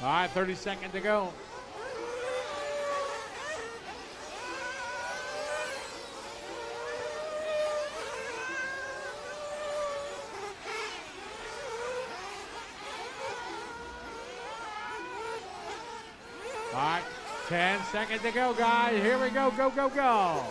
All right, 30 seconds to go. All right, 10 seconds to go, guys. Here we go, go, go, go.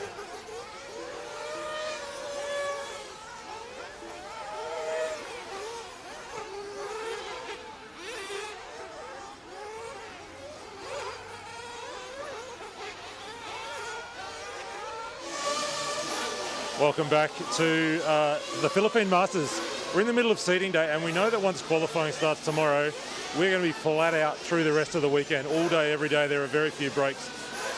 Welcome back to the Philippine Masters. We're in the middle of seeding day, and we know that once qualifying starts tomorrow, we're going to be flat out through the rest of the weekend. All day, every day, there are very few breaks.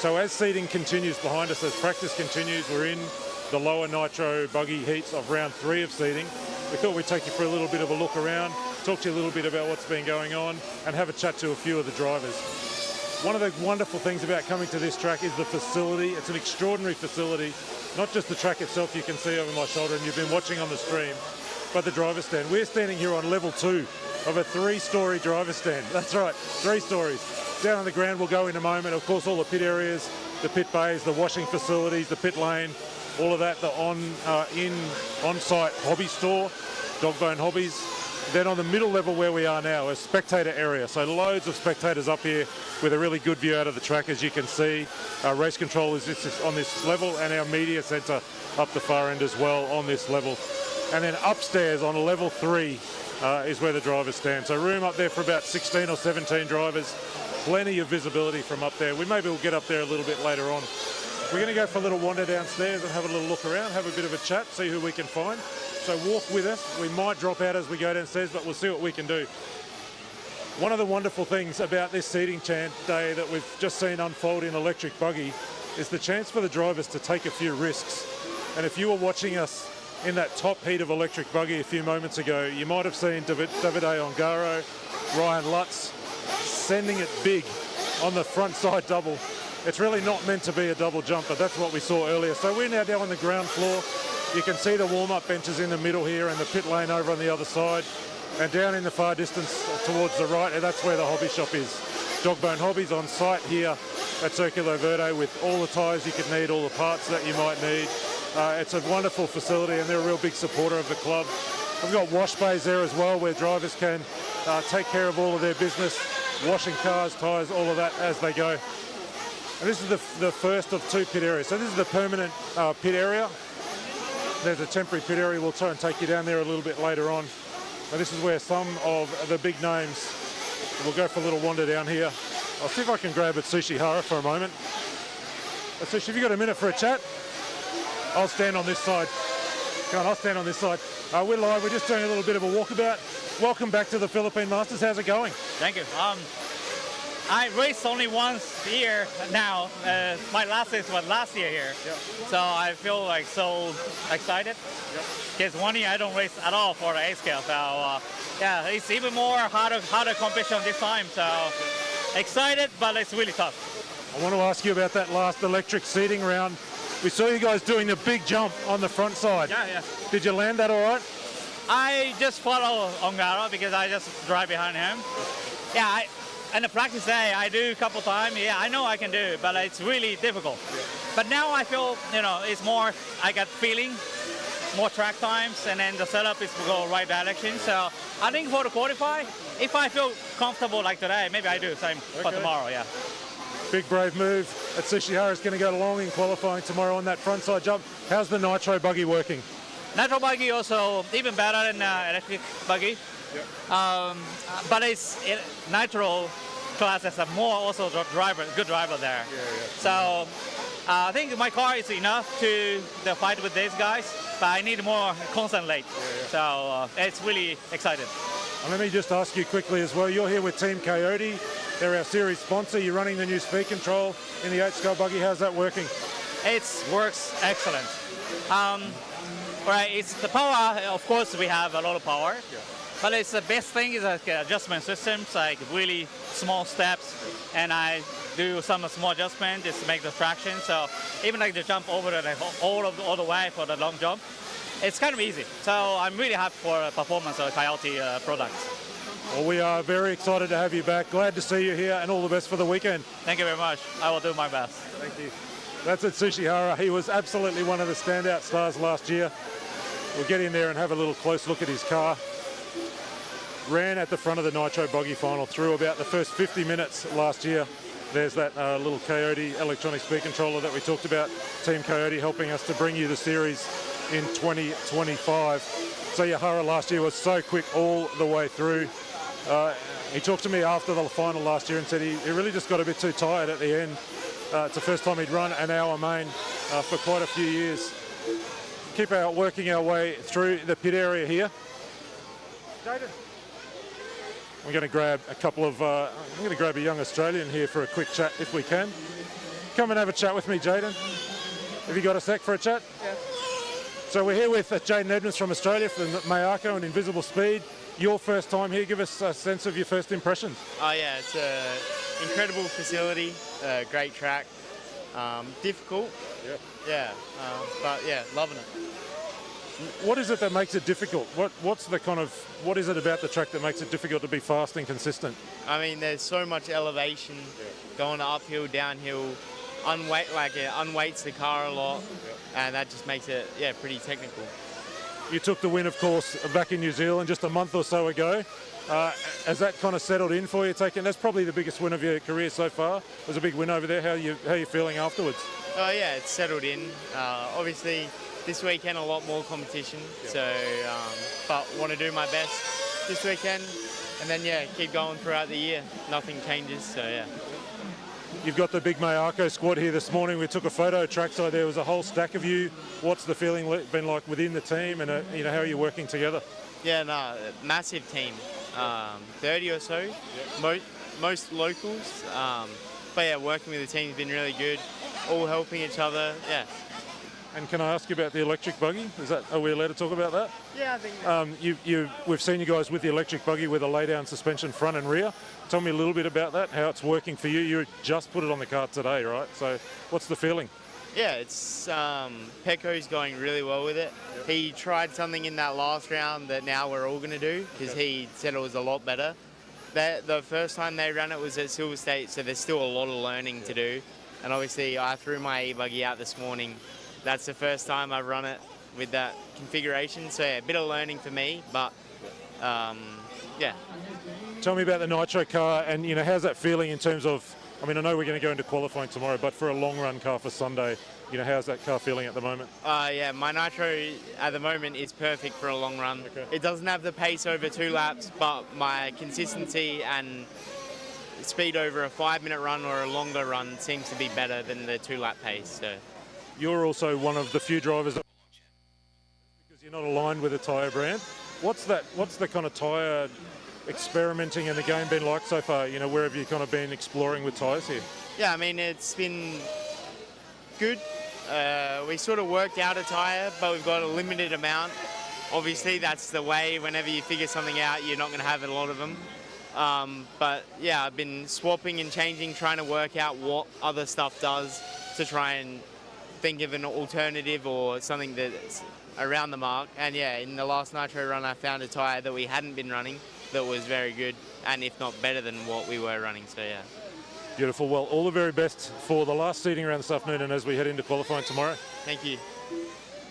So as seeding continues behind us, as practice continues, we're in the lower nitro buggy heats of round 3 of seeding. We thought we'd take you for a little bit of a look around, talk to you a little bit about what's been going on, and have a chat to a few of the drivers. One of the wonderful things about coming to this track is the facility. It's an extraordinary facility. Not just the track itself you can see over my shoulder and you've been watching on the stream, but the driver stand. We're standing here on level 2 of a 3-story driver stand. That's right, 3 stories. Down on the ground we'll go in a moment. Of course, all the pit areas, the pit bays, the washing facilities, the pit lane, all of that, the on-site hobby store, Dogbone Hobbies. Then on the middle level where we are now, a spectator area. So loads of spectators up here with a really good view out of the track, as you can see. Our race control is on this level, and our media centre up the far end as well on this level. And then upstairs on level 3 is where the drivers stand. So room up there for about 16 or 17 drivers. Plenty of visibility from up there. Maybe we'll get up there a little bit later on. We're going to go for a little wander downstairs and have a little look around, have a bit of a chat, see who we can find. So walk with us. We might drop out as we go downstairs, but we'll see what we can do. One of the wonderful things about this seeding day that we've just seen unfold in electric buggy is the chance for the drivers to take a few risks. And if you were watching us in that top heat of electric buggy a few moments ago, you might have seen Davide Ongaro, Ryan Lutz sending it big on the front side double. It's really not meant to be a double jumper. That's what we saw earlier. So we're now down on the ground floor. You can see the warm-up benches in the middle here and the pit lane over on the other side. And down in the far distance towards the right, and that's where the hobby shop is. Dogbone Hobbies on site here at Circulo Verde with all the tyres you could need, all the parts that you might need. It's a wonderful facility and they're a real big supporter of the club. We've got wash bays there as well where drivers can take care of all of their business, washing cars, tyres, all of that as they go. And this is the first of 2 pit areas. So this is the permanent pit area. There's a temporary pit area. We'll try and take you down there a little bit later on. And this is where some of the big names, we'll go for a little wander down here. I'll see if I can grab Atsushi Hara for a moment. Atsushi, have you got a minute for a chat? I'll stand on this side. Come on, I'll stand on this side. We're live. We're just doing a little bit of a walkabout. Welcome back to the Philippine Masters. How's it going? Thank you. I raced only once a year now. My last race was last year here. Yep. So I feel like so excited. Because 1 year I don't race at all for the A scale. So yeah, it's even more harder competition this time. So excited, but it's really tough. I want to ask you about that last electric seating round. We saw you guys doing the big jump on the front side. Yeah. Did you land that all right? I just follow Ongaro because I just drive behind him. Yeah, in the practice day, I do a couple times. Yeah, I know I can do it, but it's really difficult. Yeah. But now I feel, it's more, I got feeling, more track times, and then the setup is to go right direction. So I think for the qualify, if I feel comfortable like today, maybe I do the same for tomorrow, yeah. Big brave move. Atsushi Hara is going to go along in qualifying tomorrow on that front side jump. How's the nitro buggy working? Nitro buggy also even better than electric buggy. Yep. But nitro classes are more also good driver there. Yeah. So I think my car is enough to fight with these guys, but I need more constant late. Yeah. So it's really exciting. And let me just ask you quickly as well. You're here with Team Coyote. They're our series sponsor. You're running the new speed control in the 8-scale buggy. How's that working? It works excellent. Right, it's the power. Of course, we have a lot of power. Yeah. But it's the best thing is like adjustment systems, like really small steps, and I do some small adjustment just to make the traction. So even like the jump over all the way for the long jump, it's kind of easy. So I'm really happy for the performance of Coyote products. Well, we are very excited to have you back. Glad to see you here, and all the best for the weekend. Thank you very much. I will do my best. Thank you. That's Atsushi Hara. He was absolutely one of the standout stars last year. We'll get in there and have a little close look at his car. Ran at the front of the Nitro Buggy final through about the first 50 minutes last year. There's that little Coyote electronic speed controller that we talked about. Team Coyote helping us to bring you the series in 2025. So Hara last year was so quick all the way through. He talked to me after the final last year and said he really just got a bit too tired at the end. It's the first time he'd run an hour main for quite a few years. keep working our way through the pit area here. Jaden. We're going to grab a couple of, I'm going to grab a young Australian here for a quick chat if we can. Come and have a chat with me, Jaden. Have you got a sec for a chat? Yeah. So we're here with Jaden Edmonds from Australia from Mayako and Invisible Speed. Your first time here, give us a sense of your first impressions. Oh yeah, it's an incredible facility, great track, difficult. Yeah, but yeah, loving it. What is it that makes it difficult? What is it about the track that makes it difficult to be fast and consistent? I mean, there's so much elevation, going uphill, downhill, unweights the car a lot, and that just makes it pretty technical. You took the win, of course, back in New Zealand just a month or so ago. Has that kind of settled in for you? That's probably the biggest win of your career so far. It was a big win over there. How are you feeling afterwards? Oh yeah, it's settled in. Obviously, this weekend a lot more competition, so but want to do my best this weekend, and then keep going throughout the year. Nothing changes, so yeah. You've got the big Mayako squad here this morning. We took a photo trackside. There was a whole stack of you. What's the feeling been like within the team, and how are you working together? Yeah, no, massive team. 30 or so, most locals. But yeah, working with the team's been really good. All helping each other. Yeah. And can I ask you about the electric buggy? Are we allowed to talk about that? Yeah, I think. We've seen you guys with the electric buggy with a lay-down suspension front and rear. Tell me a little bit about that, how it's working for you. You just put it on the kart today, right? So what's the feeling? Yeah, it's Pecco's going really well with it. He tried something in that last round that now we're all going to do because he said it was a lot better. The first time they ran it was at Silver State, so there's still a lot of learning to do. And obviously I threw my e-buggy out this morning. That's the first time I've run it with that configuration, so yeah, a bit of learning for me, but yeah. Tell me about the Nitro car, and how's that feeling in terms of, I mean, I know we're going to go into qualifying tomorrow, but for a long run car for Sunday, how's that car feeling at the moment? Yeah, my Nitro at the moment is perfect for a long run. Okay. It doesn't have the pace over 2 laps, but my consistency and speed over a 5-minute run or a longer run seems to be better than the 2-lap pace. So. You're also one of the few drivers because you're not aligned with a tyre brand. What's the kind of tyre experimenting in the game been like so far? Where have you kind of been exploring with tyres here? Yeah, I mean, it's been good. We sort of worked out a tyre, but we've got a limited amount. Obviously, that's the way. Whenever you figure something out, you're not going to have a lot of them. But yeah, I've been swapping and changing, trying to work out what other stuff does to try and think of an alternative or something that's around the mark. And yeah, in the last Nitro run, I found a tyre that we hadn't been running that was very good, and if not better than what we were running, so yeah. Beautiful. Well, all the very best for the last seating round this afternoon and as we head into qualifying tomorrow. Thank you.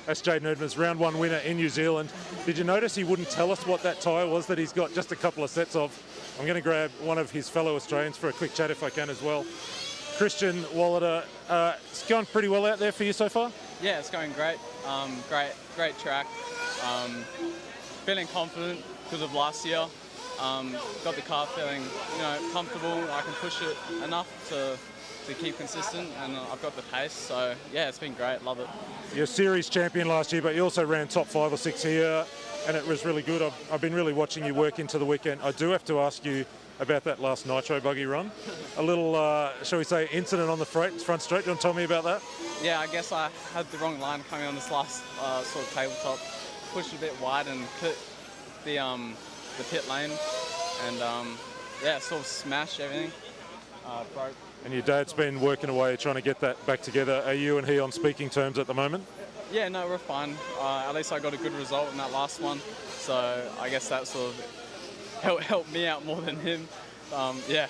That's Jaden Edmonds, round 1 winner in New Zealand. Did you notice he wouldn't tell us what that tyre was that he's got just a couple of sets of? I'm going to grab one of his fellow Australians for a quick chat if I can as well. Christian Wallader, it's going pretty well out there for you so far? Yeah, it's going great. Great track. Feeling confident because of last year. Got the car feeling, comfortable. I can push it enough to keep consistent, and I've got the pace. So yeah, it's been great. Love it. You're series champion last year, but you also ran top 5 or 6 here, and it was really good. I've been really watching you work into the weekend. I do have to ask you about that last Nitro buggy run. A little, shall we say, incident on the front straight. Do you want to tell me about that? Yeah, I guess I had the wrong line coming on this last sort of tabletop. Pushed a bit wide and hit the pit lane, and sort of smashed everything. Broke. And your dad's been working away trying to get that back together. Are you and he on speaking terms at the moment? Yeah, no, we're fine. At least I got a good result in that last one, so I guess that sort of helped me out more than him. Yeah.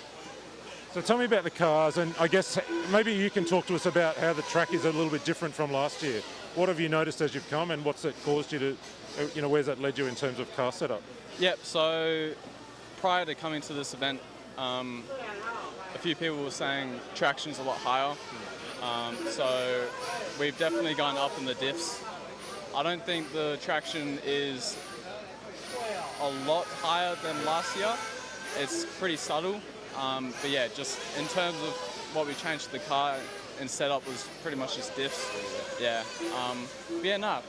So tell me about the cars, and I guess maybe you can talk to us about how the track is a little bit different from last year. What have you noticed as you've come, and what's it caused you to, where's that led you in terms of car setup? Yep, so prior to coming to this event, a few people were saying traction's a lot higher. So we've definitely gone up in the diffs. I don't think the traction is a lot higher than last year. It's pretty subtle. But yeah, just in terms of what we changed to the car and setup was pretty much just diffs. Yeah. But yeah, no,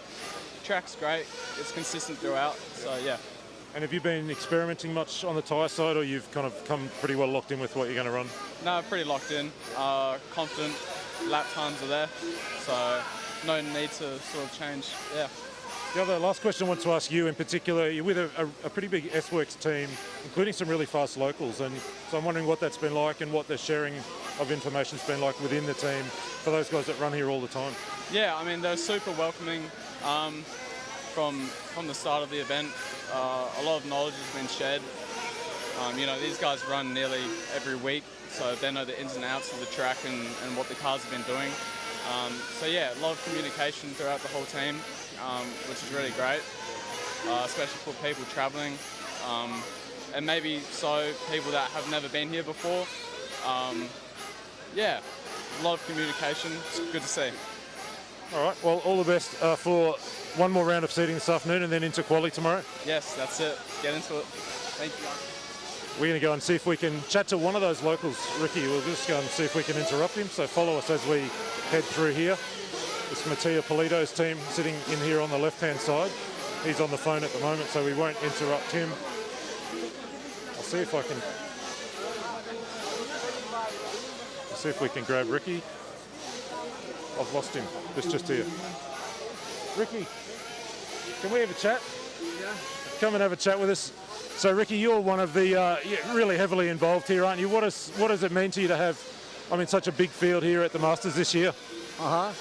track's great. It's consistent throughout. So yeah. And have you been experimenting much on the tyre side, or you've kind of come pretty well locked in with what you're going to run? No, pretty locked in. Confident. Lap times are there. So no need to sort of change. Yeah. The other last question I want to ask you in particular, you're with a pretty big S-Works team, including some really fast locals, and so I'm wondering what that's been like and what the sharing of information's been like within the team for those guys that run here all the time. Yeah, I mean, they're super welcoming from the start of the event. A lot of knowledge has been shared. You know, these guys run nearly every week, so they know the ins and outs of the track and what the cars have been doing. So yeah, a lot of communication throughout the whole team, which is really great, especially for people traveling, and maybe so people that have never been here before. Yeah, a lot of communication. It's good to see. All right, well, all the best for one more round of seating this afternoon and then into quali tomorrow. Yes, that's it. Get into it. Thank you. We're going to go and see if we can chat to one of those locals, Ricky. We'll just go and see if we can interrupt him. So follow us as we head through here. It's Mattia Polito's team sitting in here on the left-hand side. He's on the phone at the moment, so we won't interrupt him. I'll see if I can... see if we can grab Ricky. I've lost him. Just here. Ricky, can we have a chat? Yeah. Come and have a chat with us. So Ricky, you're one of the you're really heavily involved here, aren't you? What does it mean to you to have, I mean, such a big field here at the Masters this year? I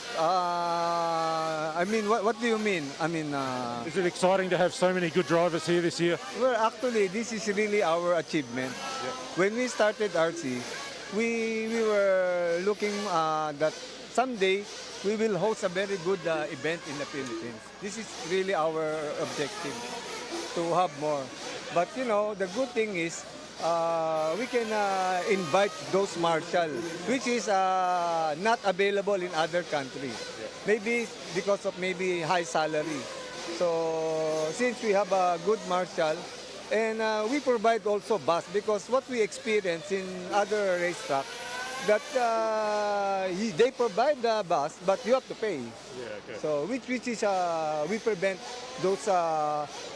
mean, what do you mean? I mean, is it exciting to have so many good drivers here this year? well, actually, this is really our achievement. Yeah. When we started RC, we were looking that someday we will host a very good event in the Philippines. This is really our objective, to have more. But you know, the good thing is we can invite those marshal, which is not available in other countries. Yeah. Maybe because of maybe high salary. So since we have a good marshal, and we provide also bus, because what we experience in other racetrack, that they provide the bus, but you have to pay. Yeah, okay. So which is we prevent those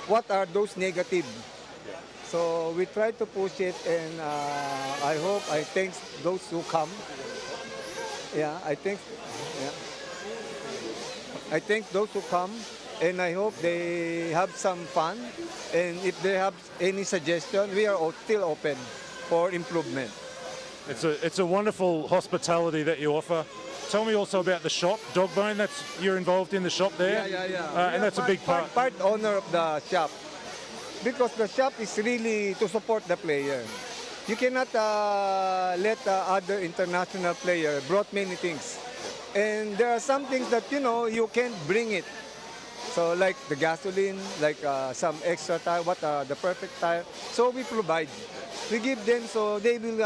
what are those negative. Yeah. So we try to push it, and I thank those who come. Yeah, I thank those who come, and I hope they have some fun. And if they have any suggestion, we are still open for improvement. It's a wonderful hospitality that you offer. Tell me also about the shop, Dogbone. You're involved in the shop there. Yeah. And that's a big part. Part owner of the shop, because the shop is really to support the player. You cannot let other international player brought many things, and there are some things that you know you can't bring it. So like the gasoline, like some extra tire, the perfect tire. So we provide. We give them so they will,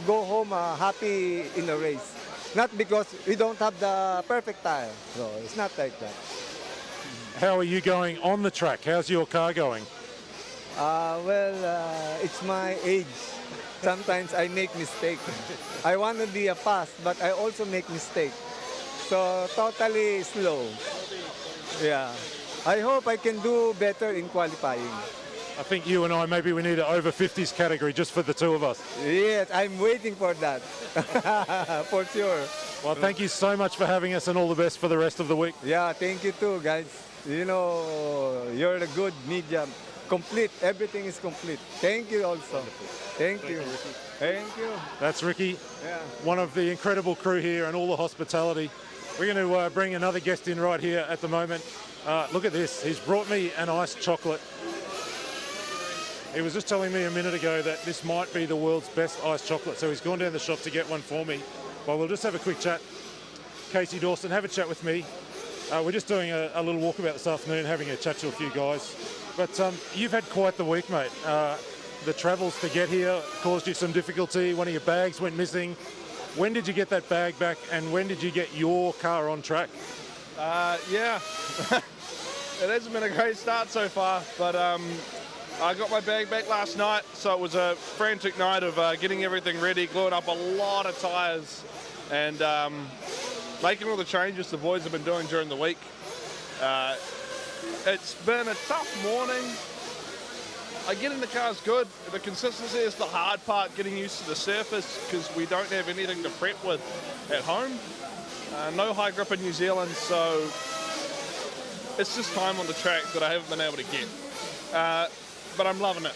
go home happy in the race. Not because we don't have the perfect tire. So it's not like that. How are you going on the track? How's your car going? It's my age. Sometimes I make mistakes. I want to be a fast, but I also make mistakes. So totally slow. Yeah. I hope I can do better in qualifying. I think you and I, maybe we need an over 50s category just for the two of us. Yes, I'm waiting for that. For sure. Well, thank you so much for having us, and all the best for the rest of the week. Yeah, thank you too, guys. You know, you're a good media. Complete. Everything is complete. Thank you also. Thank you. Thank you. That's Ricky, Yeah. one of the incredible crew here and all the hospitality. We're going to bring another guest in right here at the moment. Look at this. He's brought me an iced chocolate. He was just telling me a minute ago that this might be the world's best iced chocolate, so he's gone down the shop to get one for me. Well, we'll just have a quick chat. Casey Dawson, have a chat with me. We're just doing a little walkabout this afternoon, having a chat to a few guys. But you've had quite the week, mate. The travels to get here caused you some difficulty. One of your bags went missing. When did you get that bag back, and when did you get your car on track? Yeah, it hasn't been a great start so far, but I got my bag back last night, so it was a frantic night of getting everything ready, gluing up a lot of tyres, and making all the changes the boys have been doing during the week. It's been a tough morning. I get in the car's good. The consistency is the hard part, getting used to the surface because we don't have anything to prep with at home. No high grip in New Zealand, so it's just time on the track that I haven't been able to get. But I'm loving it.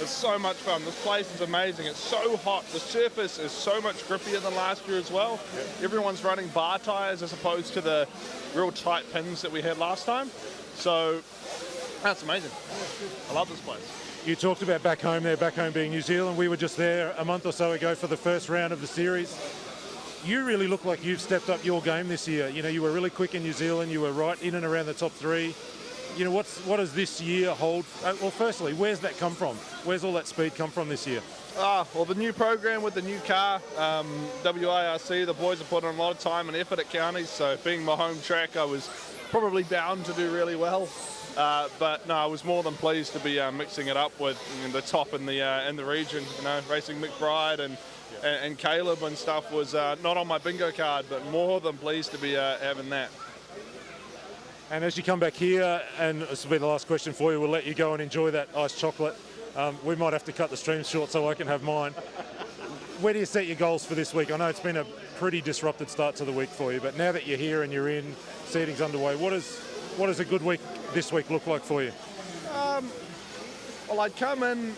It's so much fun. This place is amazing. It's so hot. The surface is so much grippier than last year as well. Everyone's running bar tires as opposed to the real tight pins that we had last time. So that's amazing. I love this place. You talked about back home being New Zealand. We were just there a month or so ago for the first round of the series. You really look like you've stepped up your game this year. You know, you were really quick in New Zealand. You were right in and around the top 3. You know, what does this year hold? Well, firstly, where's that come from? Where's all that speed come from this year? Well, the new program with the new car, WIRC, the boys have put in a lot of time and effort at counties, so being my home track, I was probably bound to do really well. But no, I was more than pleased to be mixing it up with the top in the region. You know, racing McBride and Caleb and stuff was not on my bingo card, but more than pleased to be having that. And as you come back here, and this will be the last question for you, we'll let you go and enjoy that iced chocolate. We might have to cut the stream short so I can have mine. Where do you set your goals for this week? I know it's been a pretty disrupted start to the week for you, but now that you're here and you're in, seating's underway, what does a good week this week look like for you? Well, I'd come in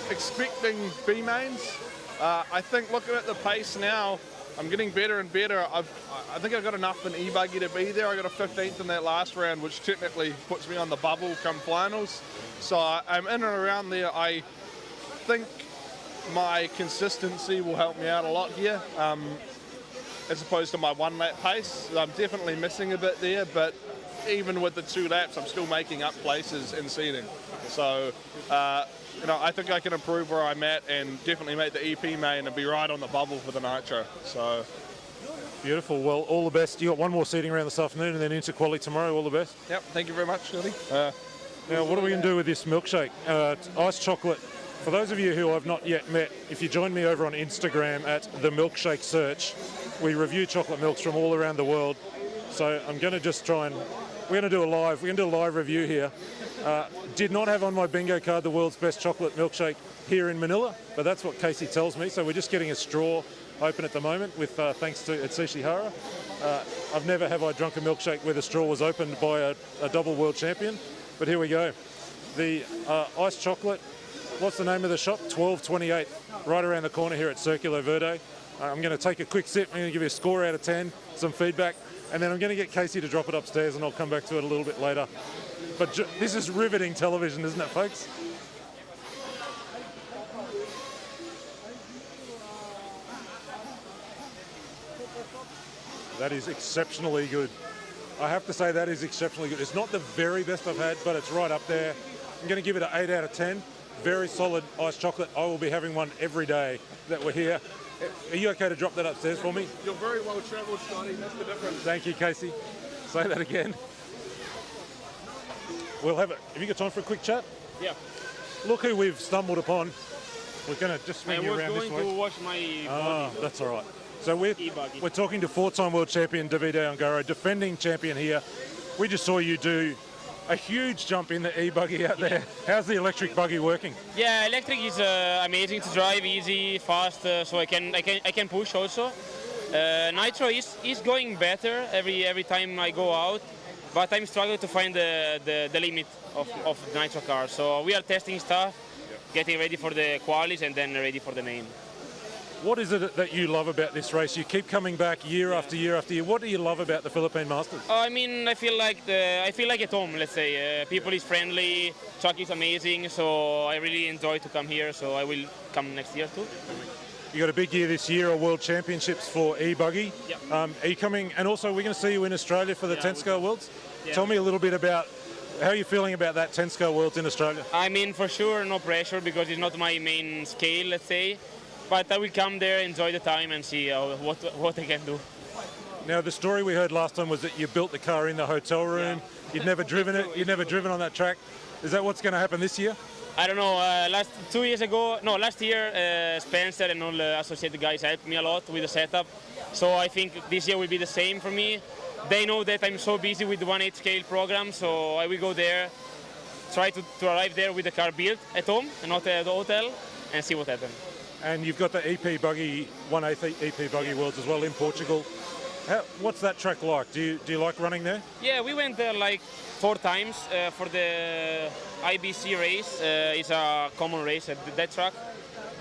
expecting B mains. I think looking at the pace now, I'm getting better and better. I think I've got enough in e-buggy to be there. I got a 15th in that last round, which technically puts me on the bubble come finals. So I'm in and around there. I think my consistency will help me out a lot here, as opposed to my 1 lap pace. I'm definitely missing a bit there, but even with the 2 laps, I'm still making up places in seating. So, you know, I think I can improve where I'm at and definitely make the EP main and be right on the bubble for the Nitro. So, beautiful. Well, all the best. You got one more seating round this afternoon and then into quali tomorrow. All the best. Yep. Thank you very much, Scotty. Now, what are we going to do with this milkshake? Iced chocolate. For those of you who I've not yet met, if you join me over on Instagram at The Milkshake Search, we review chocolate milks from all around the world. So I'm going to just try and we're going to do a live review here. Did not have on my bingo card the world's best chocolate milkshake here in Manila, but that's what Casey tells me. So we're just getting a straw open at the moment with thanks to Atsushi Hara. I've never have I drunk a milkshake where the straw was opened by a double world champion, but here we go. The iced chocolate, what's the name of the shop? 1228, right around the corner here at Circulo Verde. I'm going to take a quick sip. I'm going to give you a score out of 10, some feedback, and then I'm going to get Casey to drop it upstairs and I'll come back to it a little bit later. But this is riveting television, isn't it, folks? That is exceptionally good. I have to say that is exceptionally good. It's not the very best I've had, but it's right up there. I'm going to give it an 8 out of 10. Very solid iced chocolate. I will be having one every day that we're here. Are you okay to drop that upstairs for me? You're very well travelled, Scotty. That's the difference. Thank you, Casey. Say that again. We'll have it. Have you got time for a quick chat? Yeah. Look who we've stumbled upon. We're going to just swing you around this way. I was going to wash my body. That's all right. So we're talking to 4-time world champion Davide Ongaro, defending champion here. We just saw you do a huge jump in the e-buggy out there. How's the electric buggy working? Yeah, electric is amazing to drive, easy, fast, so I can push also. Nitro is going better every time I go out, but I'm struggling to find the limit of the Nitro car. So we are testing stuff, getting ready for the qualies and then ready for the main. What is it that you love about this race? You keep coming back year after year after year. What do you love about the Philippine Masters? I mean, I feel like at home. Let's say people is friendly, track is amazing, so I really enjoy to come here. So I will come next year too. You got a big year this year, World Championships for e-buggy. Yep. Are you coming? And also, we're going to see you in Australia for the 10-scale Worlds. Yeah. Tell me a little bit about how you're feeling about that 10-scale Worlds in Australia. I mean, for sure, no pressure because it's not my main scale. Let's say. But I will come there, enjoy the time, and see what I can do. Now, the story we heard last time was that you built the car in the hotel room. Yeah. You'd never driven it. You'd never driven on that track. Is that what's going to happen this year? I don't know. Last year, Spencer and all the associated guys helped me a lot with the setup. So I think this year will be the same for me. they know that I'm so busy with the 1/8 scale program, so I will go there, try to arrive there with the car built at home and not at the hotel, and see what happens. And you've got the EP Buggy, 1/8 EP Buggy Worlds as well in Portugal. What's that track like? Do you like running there? Yeah, we went there like 4 times for the IBC race. It's a common race at that track.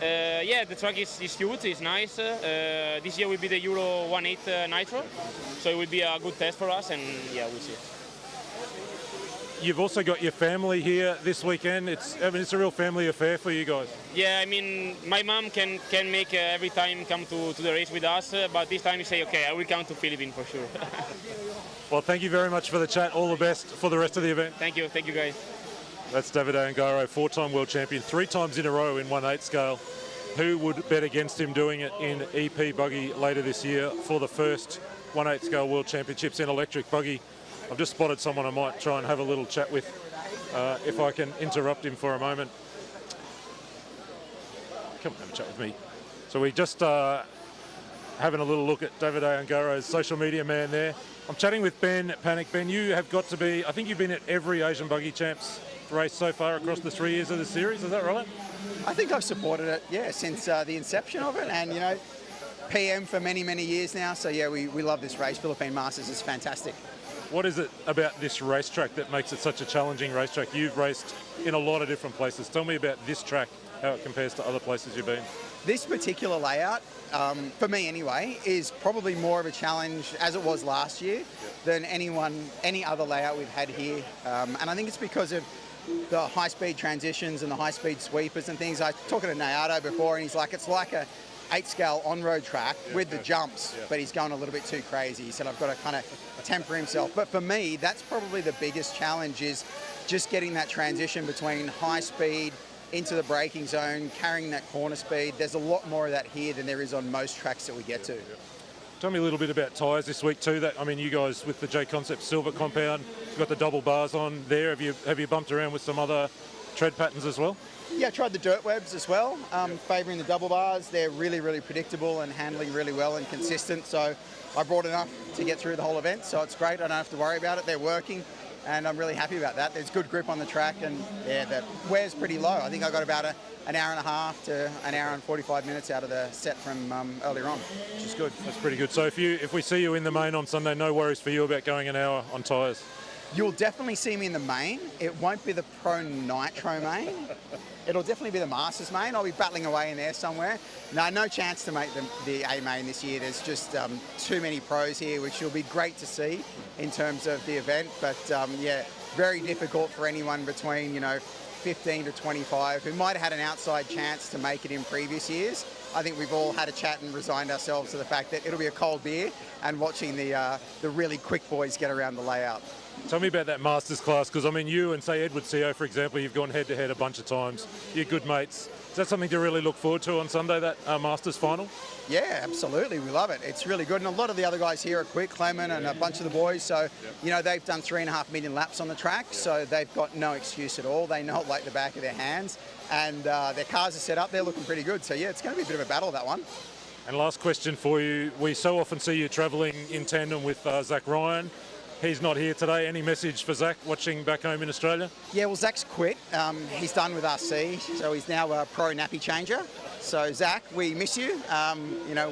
Yeah, the track is huge, it's nice. This year will be the Euro 1/8 Nitro, so it will be a good test for us, and yeah, we'll see. You've also got your family here this weekend. It's a real family affair for you guys. Yeah, I mean, my mom can make every time come to the race with us, but this time you say, okay, I will come to Philippine for sure. Well, thank you very much for the chat. All the best for the rest of the event. Thank you guys. That's Davide Ungaro, 4-time world champion, 3 times in a row in 1/8 scale. Who would bet against him doing it in EP Buggy later this year for the first 1/8 scale world championships in electric buggy? I've just spotted someone I might try and have a little chat with if I can interrupt him for a moment. Come and have a chat with me. So we just having a little look at Davide Ungaro's social media man there. I'm chatting with Ben Panic. Ben, you have got to be, I think you've been at every Asian Buggy Champs race so far across the 3 years of the series, is that right? I think I've supported it, yeah, since the inception of it, and, you know, PM for many, many years now. So, yeah, we love this race. Philippine Masters is fantastic. What is it about this racetrack that makes it such a challenging racetrack? You've raced in a lot of different places. Tell me about this track, how it compares to other places you've been. This particular layout, for me anyway, is probably more of a challenge, as it was last year, than any other layout we've had here. And I think it's because of the high-speed transitions and the high-speed sweepers and things. I was talking to Nayato before, and he's like, it's like a 8-scale on-road track with the jumps, but he's going a little bit too crazy. He said, I've got to kind of temper himself. But for me, that's probably the biggest challenge, is just getting that transition between high speed into the braking zone, carrying that corner speed. There's a lot more of that here than there is on most tracks that we get to. Tell me a little bit about tyres this week too. That, I mean, you guys with the J Concept Silver compound, you've got the double bars on there. Have you bumped around with some other tread patterns as well? Yeah, I tried the dirt webs as well, favouring the double bars. They're really, really predictable and handling really well and consistent. So I brought enough to get through the whole event. So it's great. I don't have to worry about it. They're working, and I'm really happy about that. There's good grip on the track, and yeah, the wear's pretty low. I think I got about an hour and a half to an hour and 45 minutes out of the set from earlier on, which is good. That's pretty good. So if we see you in the main on Sunday, no worries for you about going an hour on tyres? You'll definitely see me in the main. It won't be the Pro Nitro main. It'll definitely be the Masters main. I'll be battling away in there somewhere. No chance to make the A main this year. There's just too many pros here, which will be great to see in terms of the event. But yeah, very difficult for anyone between 15 to 25 who might have had an outside chance to make it in previous years. I think we've all had a chat and resigned ourselves to the fact that it'll be a cold beer and watching the really quick boys get around the layout. Tell me about that Masters class, because I mean, you and say Edward Seo, for example, you've gone head-to-head a bunch of times. You're good mates. Is that something to really look forward to on Sunday, that Masters final? Yeah, absolutely. We love it. It's really good. And a lot of the other guys here are quick, Clement and a bunch of the boys. So, they've done 3.5 million laps on the track. So they've got no excuse at all. They know it like the back of their hands. And their cars are set up. They're looking pretty good. So, yeah, it's going to be a bit of a battle, that one. And last question for you. We so often see you travelling in tandem with Zach Ryan. He's not here today. Any message for Zach watching back home in Australia? Yeah, well, Zach's quit. He's done with RC, so he's now a pro nappy changer. So, Zach, we miss you.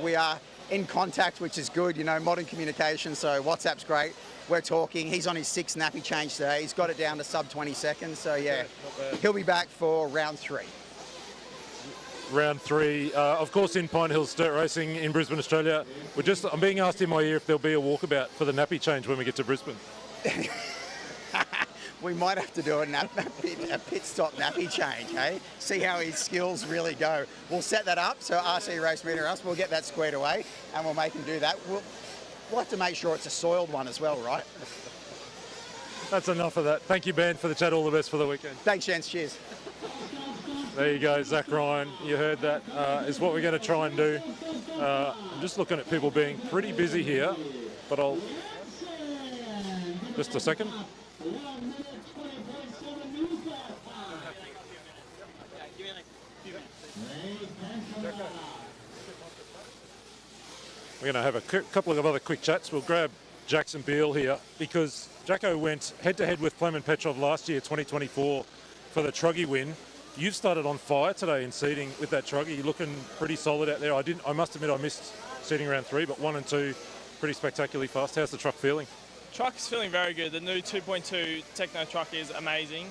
We are in contact, which is good. Modern communication, so WhatsApp's great. We're talking. He's on his 6th nappy change today. He's got it down to sub 20 seconds. So, yeah, he'll be back for round 3. Round 3, of course, in Pine Hills Dirt Racing in Brisbane, Australia. I'm being asked in my ear if there'll be a walkabout for the nappy change when we get to Brisbane. We might have to do a pit stop nappy change, hey? See how his skills really go. We'll set that up, so RC Race Meter us, we'll get that squared away, and we'll make him do that. We'll have to make sure it's a soiled one as well, right? That's enough of that. Thank you, Ben, for the chat. All the best for the weekend. Thanks, gents. Cheers. There you go, Zach Ryan. You heard that. Is what we're going to try and do. I'm just looking at people being pretty busy here, but I'll... Just a second. We're going to have a couple of other quick chats. We'll grab Jackson Beale here, because Jacko went head-to-head with Clement Petrov last year, 2024, for the Truggy win. You've started on fire today in seeding with that Truggy. You're looking pretty solid out there. I must admit I missed seeding round 3, but 1 and 2 pretty spectacularly fast. How's the truck feeling? Truck is feeling very good. The new 2.2 Techno truck is amazing.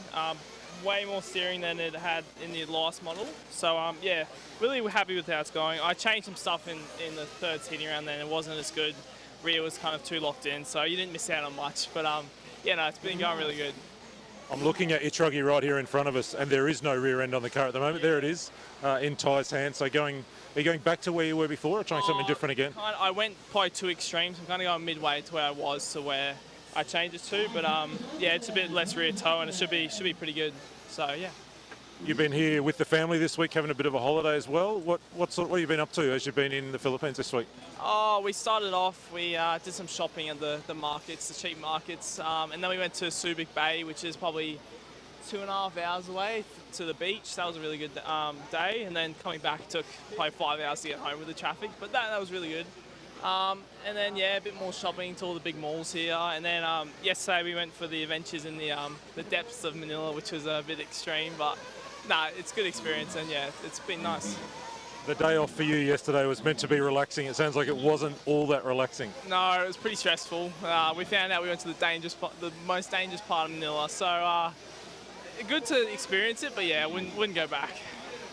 Way more steering than it had in the last model. So yeah, really happy with how it's going. I changed some stuff in the third seating round then. It wasn't as good. Rear was kind of too locked in, so you didn't miss out on much. But yeah, no, it's been going really good. I'm looking at your Truggy right here in front of us, and there is no rear end on the car at the moment. There it is, in Ty's hand. So are you going back to where you were before, or trying something different again? I went probably too extreme, so I'm kind of going midway to where I was to where I changed it to. But yeah, it's a bit less rear toe, and it should be pretty good. So yeah. You've been here with the family this week, having a bit of a holiday as well. What have you been up to as you've been in the Philippines this week? Oh, we started off, we did some shopping at the markets, the cheap markets, and then we went to Subic Bay, which is probably 2.5 hours away to the beach. That was a really good day, and then coming back took probably 5 hours to get home with the traffic, but that was really good. And then yeah, a bit more shopping to all the big malls here, and then yesterday we went for the adventures in the depths of Manila, which was a bit extreme, but nah, it's a good experience, and yeah, it's been nice. The day off for you yesterday was meant to be relaxing. It sounds like it wasn't all that relaxing. No, it was pretty stressful. We found out we went to the most dangerous part of Manila, so good to experience it, but yeah, wouldn't go back.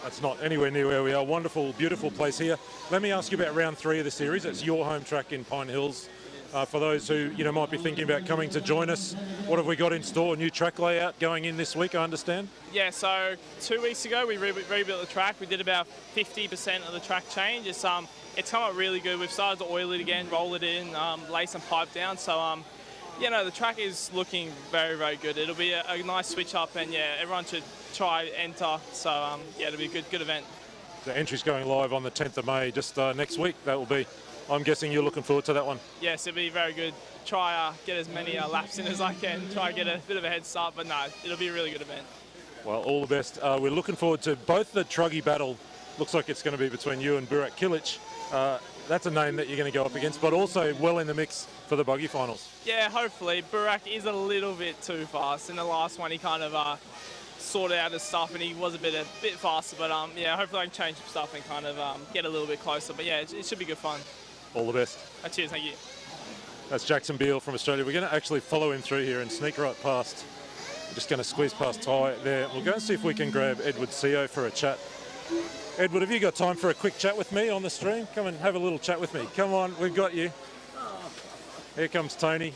That's not anywhere near where we are. Wonderful, beautiful place here. Let me ask you about round 3 of the series. It's your home track in Pine Hills. For those who might be thinking about coming to join us, what have we got in store? A new track layout going in this week, I understand? Yeah, so 2 weeks ago we rebuilt the track. We did about 50% of the track change. It's come out really good. We've started to oil it again, roll it in, lay some pipe down. So the track is looking very, very good. It'll be a nice switch up, and yeah, everyone should try enter. So yeah, it'll be a good event. The entry's going live on the 10th of May, just next week. That will be. I'm guessing you're looking forward to that one. Yes, it'll be very good. Try get as many laps in as I can. Try get a bit of a head start, but no, it'll be a really good event. Well, all the best. We're looking forward to both the Truggy battle. Looks like it's going to be between you and Burak Kilic. That's a name that you're going to go up against, but also well in the mix for the Buggy finals. Yeah, hopefully. Burak is a little bit too fast. In the last one, he kind of sorted out his stuff, and he was a bit faster. But yeah, hopefully I can change some stuff and kind of get a little bit closer. But yeah, it should be good fun. All the best. Cheers, thank you. That's Jackson Beale from Australia. We're going to actually follow him through here and sneak right past. We're just going to squeeze past Ty there. We'll go and see if we can grab Edward Seo for a chat. Edward, have you got time for a quick chat with me on the stream? Come and have a little chat with me. Come on, we've got you. Here comes Tony.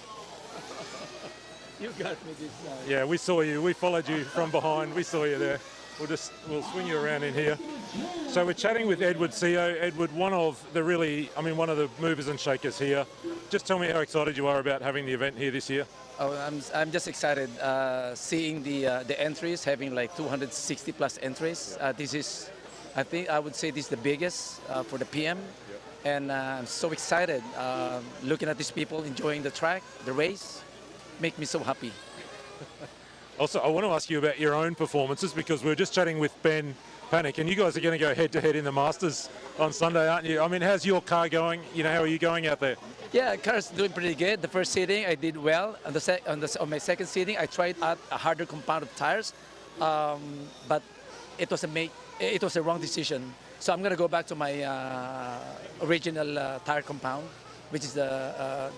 You got me this time. Yeah, we saw you. We followed you from behind. We saw you there. We'll swing you around in here. So we're chatting with Edward Seo. Edward, one of the movers and shakers here. Just tell me how excited you are about having the event here this year. Oh, I'm just excited seeing the entries, having like 260 plus entries. This is, I would say this is the biggest for the PM. Yep. And I'm so excited looking at these people enjoying the track, the race, make me so happy. Also, I want to ask you about your own performances, because we were just chatting with Ben Panic, and you guys are going to go head-to-head in the Masters on Sunday, aren't you? I mean, how's your car going? How are you going out there? Yeah, car's doing pretty good. The first seating, I did well. On my second seating, I tried out a harder compound of tires, but it was a wrong decision. So I'm going to go back to my original tire compound, which is the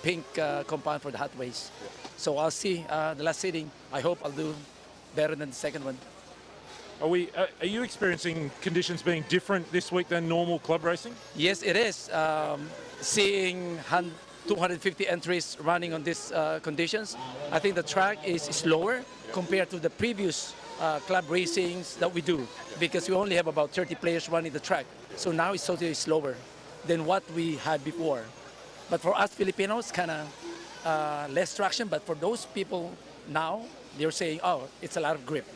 pink compound for the hot race. So I'll see the last seating. I hope I'll do better than the second one. Are you experiencing conditions being different this week than normal club racing? Yes, it is. Seeing 250 entries running on these conditions, I think the track is slower compared to the previous club racings that we do, because we only have about 30 players running the track. So now it's totally slower than what we had before. But for us Filipinos, kind of less traction. But for those people now, they're saying, oh, it's a lot of grip.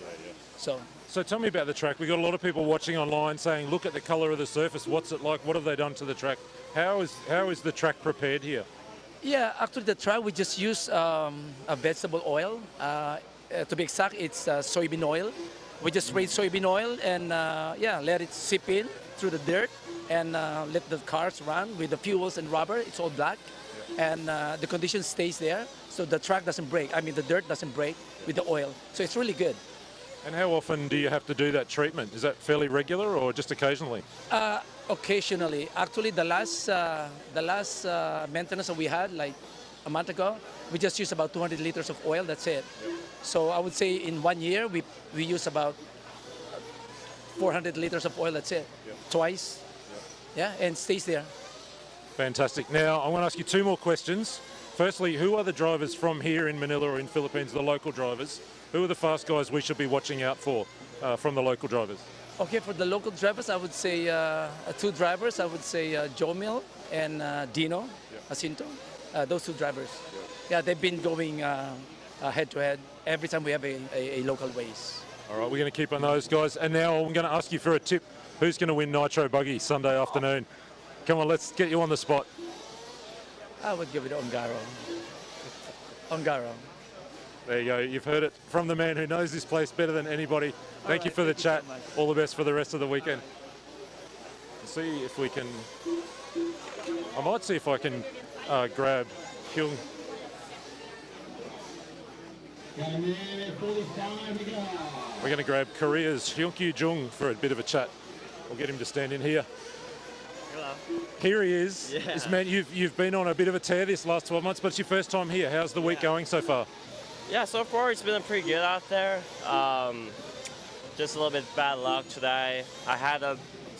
So tell me about the track. We've got a lot of people watching online saying, look at the colour of the surface. What's it like? What have they done to the track? How is the track prepared here? Yeah, actually the track, we just use a vegetable oil. To be exact, it's soybean oil. We just spray soybean oil and let it seep in through the dirt and let the cars run with the fuels and rubber. It's all black. and the condition stays there, so the track doesn't break. I mean, the dirt doesn't break with the oil. So it's really good. And how often do you have to do that treatment? Is that fairly regular or just occasionally? Occasionally. Actually, the last maintenance that we had, like a month ago, we just used about 200 liters of oil. That's it. So I would say in 1 year we use about 400 liters of oil. That's it. Twice. Yeah, and stays there. Fantastic. Now, I want to ask you two more questions. Firstly, who are the drivers from here in Manila or in Philippines, the local drivers? Who are the fast guys we should be watching out for from the local drivers? Okay, for the local drivers, I would say two drivers. I would say Jomil and Dino Jacinto. Those two drivers. Yeah, they've been going head-to-head every time we have a local race. All right, we're going to keep on those guys. And now I'm going to ask you for a tip. Who's going to win Nitro Buggy Sunday afternoon? Come on, let's get you on the spot. I would give it Ongaro. Ongaro. There you go. You've heard it from the man who knows this place better than anybody. Thank you for the chat. All the best for the rest of the weekend. See if we can... I might see if I can grab Hyung. We're going to grab Korea's Hyunkyu Jung for a bit of a chat. We'll get him to stand in here. Hello. Here he is. Yeah. This man, you've been on a bit of a tear this last 12 months, but it's your first time here. How's the week going so far? Yeah, so far it's been pretty good out there. Just a little bit bad luck today. I had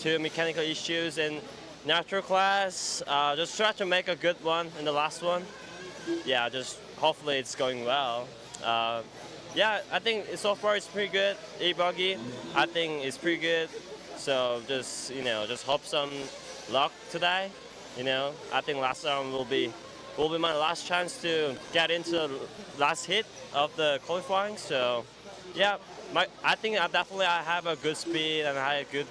two mechanical issues in natural class. Just tried to make a good one in the last one. Yeah, just hopefully it's going well. Yeah, I think so far it's pretty good. E-Buggy, I think it's pretty good. So just, just hope some luck today. I think last round will be my last chance to get into the last hit of the qualifying. So yeah, I think I have a good speed and I have a good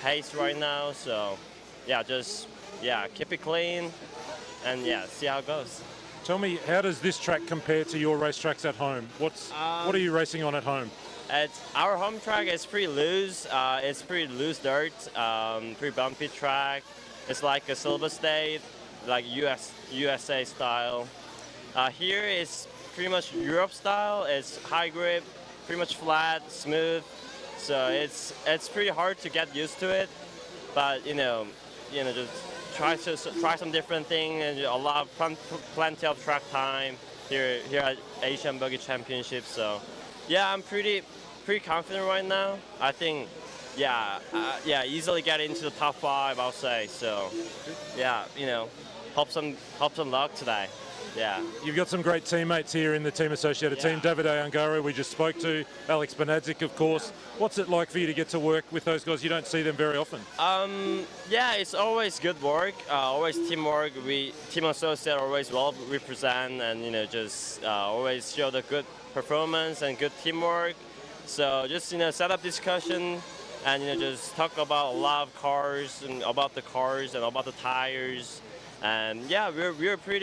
pace right now. So yeah, just keep it clean and see how it goes. Tell me, how does this track compare to your racetracks at home? What are you racing on at home? Our home track is pretty loose. It's pretty loose dirt, pretty bumpy track. It's like a Silver State, like USA style. Here is pretty much Europe style. It's high grip, pretty much flat, smooth. So it's pretty hard to get used to it. But just try some different things and plenty of track time here at Asian Buggy Championship. So yeah, I'm pretty confident right now. I think easily get into the top 5, I'll say. So yeah, hope some luck today. Yeah. You've got some great teammates here in the team associated team. Davide Ungaro, we just spoke to. Alex Benadzik, of course. What's it like for you to get to work with those guys? You don't see them very often. Yeah, it's always good work, always teamwork. Team associate always well represent and, just always show the good performance and good teamwork. So just, set up discussion and, just talk about a lot of cars and about the cars and about the tires. And yeah, we're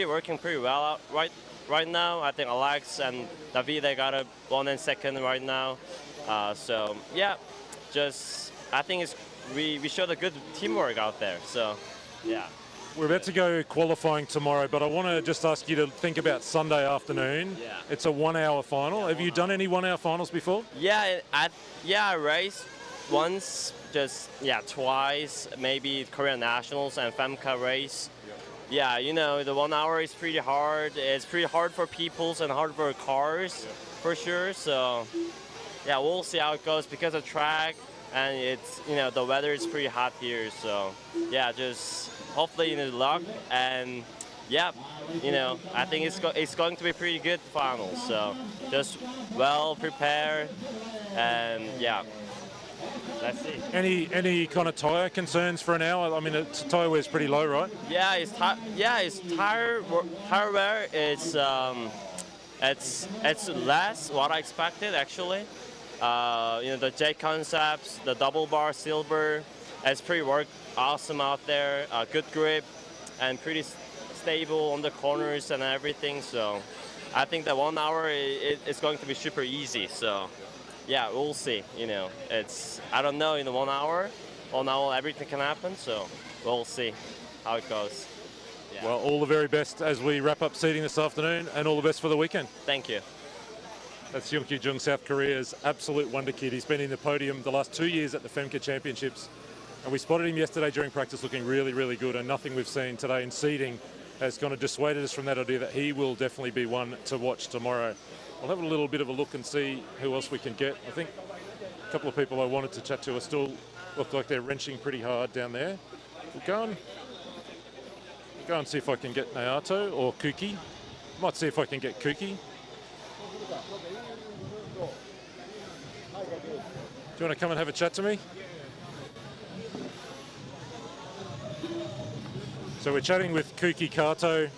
working pretty well right now. I think Alex and Davide got a 1 and 2nd right now. So yeah, I think we showed a good teamwork out there. So yeah. We're about to go qualifying tomorrow, but I want to just ask you to think about Sunday afternoon. Yeah. It's a 1-hour final. Have you done any 1-hour finals before? Yeah, I raced once, twice, maybe Korean Nationals and FEMCA race. Yeah, the 1 hour is pretty hard. It's pretty hard for peoples and hard for cars, for sure. So, yeah, we'll see how it goes because of track and it's, the weather is pretty hot here. So, yeah, just hopefully luck and yeah, I think it's going to be pretty good final. So, just well prepared and yeah. Let's see. Any kind of tire concerns for an hour? I mean, tire wear is pretty low, right? Yeah, it's tire wear. It's less what I expected actually. The J concepts, the double bar silver, it's pretty awesome out there. Good grip and pretty stable on the corners and everything. So I think that 1 hour it's going to be super easy. So. Yeah, we'll see. I don't know. In 1 hour, everything can happen. So we'll see how it goes. Yeah. Well, all the very best as we wrap up seeding this afternoon, and all the best for the weekend. Thank you. That's Young Ki-jung, South Korea's absolute wonder kid. He's been in the podium the last 2 years at the FEMCA Championships, and we spotted him yesterday during practice looking really, really good, and nothing we've seen today in seeding has kind of dissuaded us from that idea that he will definitely be one to watch tomorrow. I'll have a little bit of a look and see who else we can get. I think a couple of people I wanted to chat to are still look like they're wrenching pretty hard down there. We'll go and see if I can get Naoto or Kuki. Might see if I can get Kuki. Do you want to come and have a chat to me? So we're chatting with Kuki Kato.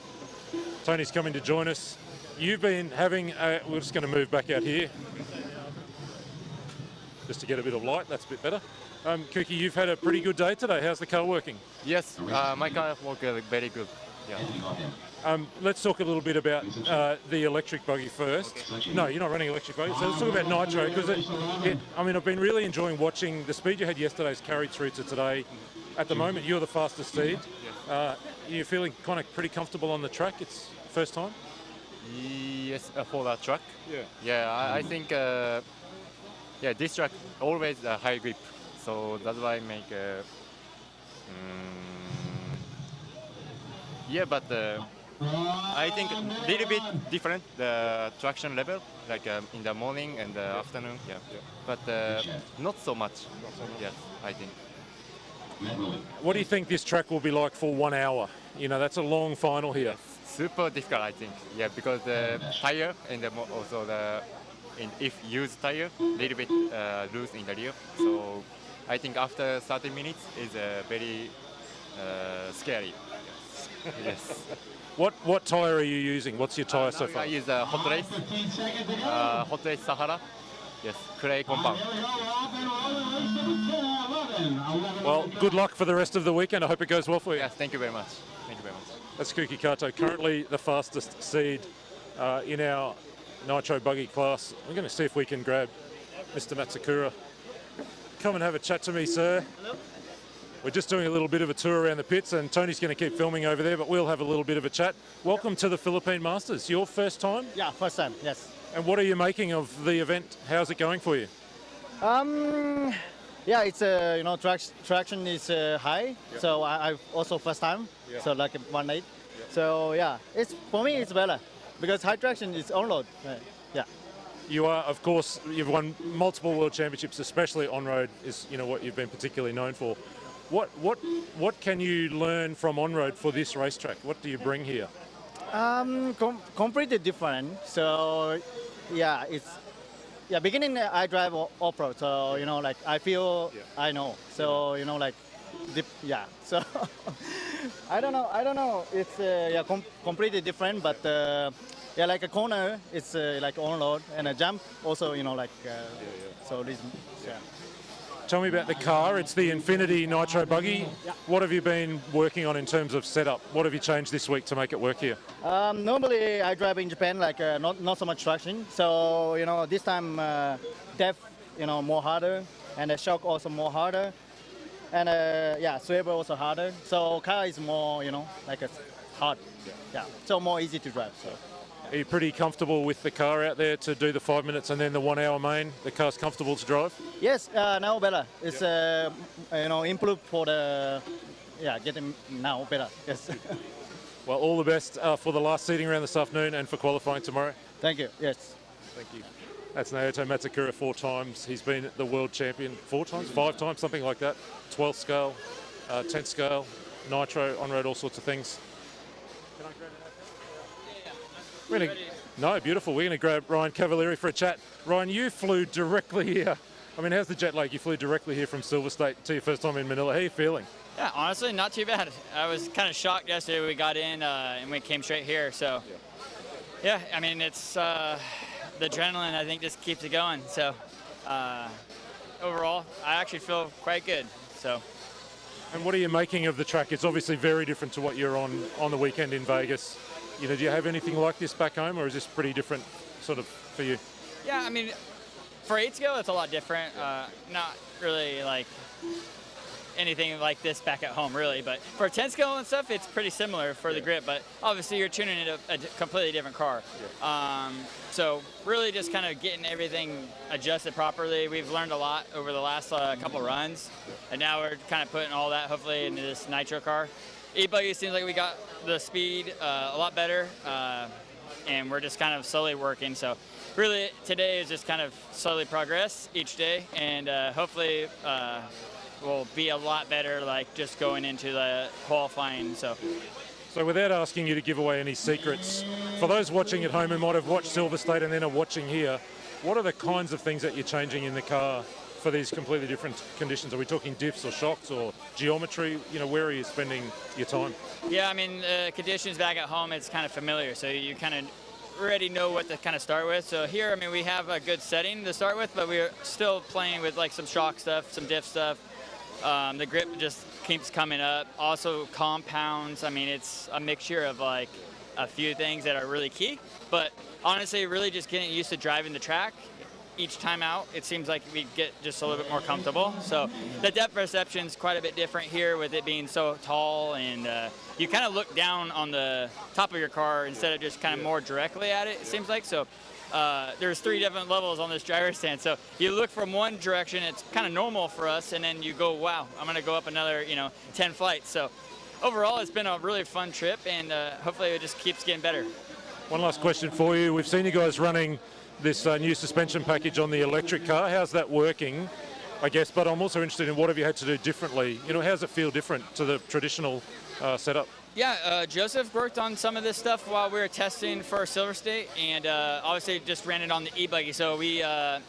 Tony's coming to join us. You've been having we're just going to move back out here just to get a bit of light. That's a bit better. Kuki, you've had a pretty good day today. How's the car working? Yes, my car works very good. Yeah. Let's talk a little bit about the electric buggy first. No, you're not running electric buggy. So let's talk about Nitro, because I mean, I've been really enjoying watching the speed you had yesterday's carried through to today. At the moment, you're the fastest seed. You're feeling kind of pretty comfortable on the track. It's first time. Yes, for that track. Yeah. Yeah, I think this track always a high grip, so that's why I make. Yeah, but I think a little bit different the traction level, like in the morning and the afternoon. Yeah. But not so much. Yes, I think. What do you think this track will be like for 1 hour? You know, that's a long final here. Super difficult, I think. Yeah, because the tire and also if use tire, little bit loose in the rear. So I think after 30 minutes is very scary. Yes. What tire are you using? What's your tire so far? I use Hot Race Sahara. Yes, clay compound. Well, good luck for the rest of the weekend. I hope it goes well for you. Yes, thank you very much. Thank you very much. That's Kuki Kato, currently the fastest seed in our Nitro Buggy class. We're going to see if we can grab Mr. Matsukura. Come and have a chat to me, sir. Hello. We're just doing a little bit of a tour around the pits, and Tony's going to keep filming over there, but we'll have a little bit of a chat. Welcome to the Philippine Masters. Your first time? Yeah, first time, yes. And what are you making of the event? How's it going for you? Yeah, it's traction is high, so I also first time, so like 1.8. So yeah, for me it's better because high traction is on road. Yeah. You are, of course, you've won multiple world championships, especially on road is what you've been particularly known for. What can you learn from on road for this racetrack? What do you bring here? Completely different. So yeah, beginning I drive off-road, so like I feel I know. So so I don't know. It's completely different, but like a corner, it's like on road, and a jump also, so this. Yeah. Tell me about the car. It's the Infinity Nitro Buggy. Yeah. What have you been working on in terms of setup? What have you changed this week to make it work here? Normally I drive in Japan, like not so much traction. So this time depth more harder, and the shock also more harder, and swivel also harder. So car is more like a hard, so more easy to drive. So. Are you pretty comfortable with the car out there to do the 5 minutes and then the 1 hour main? The car's comfortable to drive? Yes, now better. It's improved for the getting now better. Yes. Well, all the best for the last seating round this afternoon and for qualifying tomorrow. Thank you. Yes. Thank you. That's Naoto Matsukura 4 times. He's been the world champion 4 times, 5 times, something like that. 12th scale, 10th scale, nitro, on road, all sorts of things. Can I grab No, beautiful. We're going to grab Ryan Cavalieri for a chat. Ryan, you flew directly here. I mean, how's the jet lag? You flew directly here from Silver State to your first time in Manila. How are you feeling? Yeah, honestly, not too bad. I was kind of shocked yesterday we got in and we came straight here. So, yeah, I mean, it's the adrenaline, I think, just keeps it going. So, overall, I actually feel quite good. So. And what are you making of the track? It's obviously very different to what you're on the weekend in Vegas. Do you have anything like this back home, or is this pretty different sort of for you? Yeah, I mean, for 8 scale, it's a lot different. Not really like anything like this back at home, really. But for 10 scale and stuff, it's pretty similar for the grip. But obviously, you're tuning in a completely different car. So really just kind of getting everything adjusted properly. We've learned a lot over the last couple runs. And now we're kind of putting all that, hopefully, into this nitro car. E-Buggy seems like we got the speed a lot better. And we're just kind of slowly working. So really, today is just kind of slowly progress each day. And hopefully, will be a lot better, like just going into the qualifying. So without asking you to give away any secrets, for those watching at home who might have watched Silver State and then are watching here, what are the kinds of things that you're changing in the car for these completely different conditions? Are we talking diffs or shocks or geometry? You know, where are you spending your time? yeah, I mean, conditions back at home, it's kind of familiar. So you kind of already know what to kind of start with. So here, I mean, we have a good setting to start with, but we're still playing with like some shock stuff, some diff stuff. The grip just keeps coming up. Also compounds. I mean, it's a mixture of like a few things that are really key. But honestly, really just getting used to driving the track. Each time out, it seems like we get just a little bit more comfortable. So the depth perception is quite a bit different here with it being so tall, and you kind of look down on the top of your car instead of just kind of more directly at it, it seems like. So there's 3 different levels on this driver stand. So you look from one direction, it's kind of normal for us, and then you go, wow, I'm going to go up another, 10 flights. So overall, it's been a really fun trip, and hopefully it just keeps getting better. One last question for you. We've seen you guys running this new suspension package on the electric car. How's that working, I guess? But I'm also interested in what have you had to do differently? How does it feel different to the traditional setup? Yeah, Joseph worked on some of this stuff while we were testing for Silver State, and obviously just ran it on the e-buggy. So we, had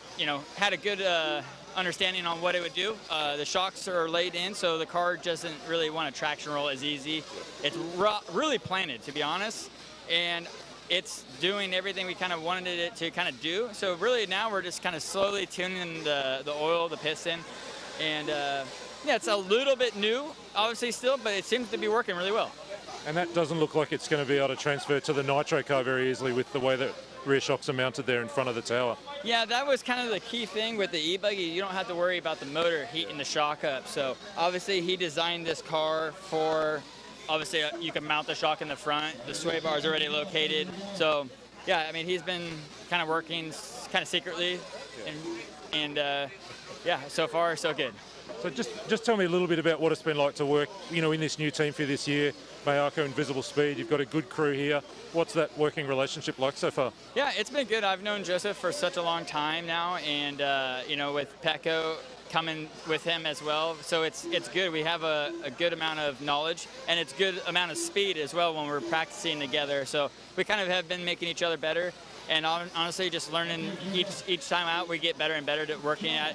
a good understanding on what it would do. The shocks are laid in, so the car doesn't really want to traction roll as easy. It's really planted, to be honest, and it's doing everything we kind of wanted it to kind of do. So really now we're just kind of slowly tuning the oil, the piston, and it's a little bit new, obviously still, but it seems to be working really well. And that doesn't look like it's going to be able to transfer to the nitro car very easily with the way that rear shocks are mounted there in front of the tower. Yeah, that was kind of the key thing with the e-buggy. You don't have to worry about the motor heating the shock up. So obviously he designed this car for, obviously you can mount the shock in the front. The sway bar is already located. So yeah, I mean, he's been kind of working kind of secretly, and so far so good. So just tell me a little bit about what it's been like to work, in this new team for this year. Mayako and Visible Speed, you've got a good crew here. What's that working relationship like so far? Yeah, it's been good. I've known Joseph for such a long time now, and with Pecco coming with him as well, so it's good. We have a good amount of knowledge, and it's good amount of speed as well when we're practicing together. So we kind of have been making each other better, and honestly, just learning each time out, we get better and better at working at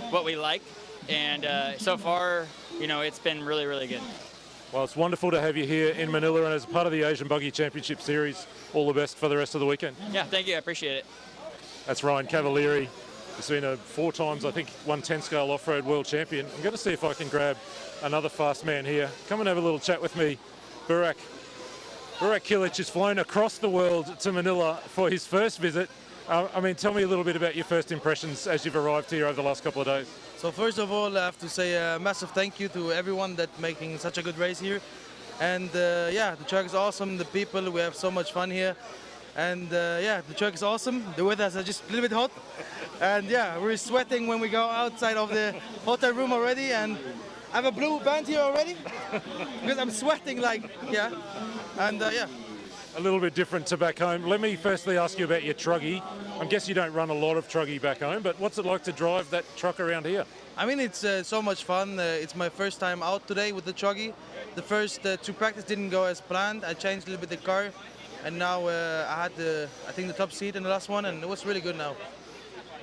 what we like. And so far, it's been really, really good. Well, it's wonderful to have you here in Manila, and as part of the Asian Buggy Championship Series, all the best for the rest of the weekend. Yeah, thank you. I appreciate it. That's Ryan Cavalieri. He's been a 4 times, I think, 110 scale off-road world champion. I'm going to see if I can grab another fast man here. Come and have a little chat with me. Burak Kilic has flown across the world to Manila for his first visit. Tell me a little bit about your first impressions as you've arrived here over the last couple of days. So first of all, I have to say a massive thank you to everyone that making such a good race here. And the track is awesome. The people, we have so much fun here. And the track is awesome. The weather is just a little bit hot. And we're sweating when we go outside of the hotel room already. And I have a blue band here already because I'm sweating A little bit different to back home. Let me firstly ask you about your truggy. I guess you don't run a lot of truggy back home, but what's it like to drive that truck around here? I mean, it's so much fun. It's my first time out today with the truggy. The first 2 practice didn't go as planned. I changed a little bit the car, and now I had the top seat in the last one, and it was really good now.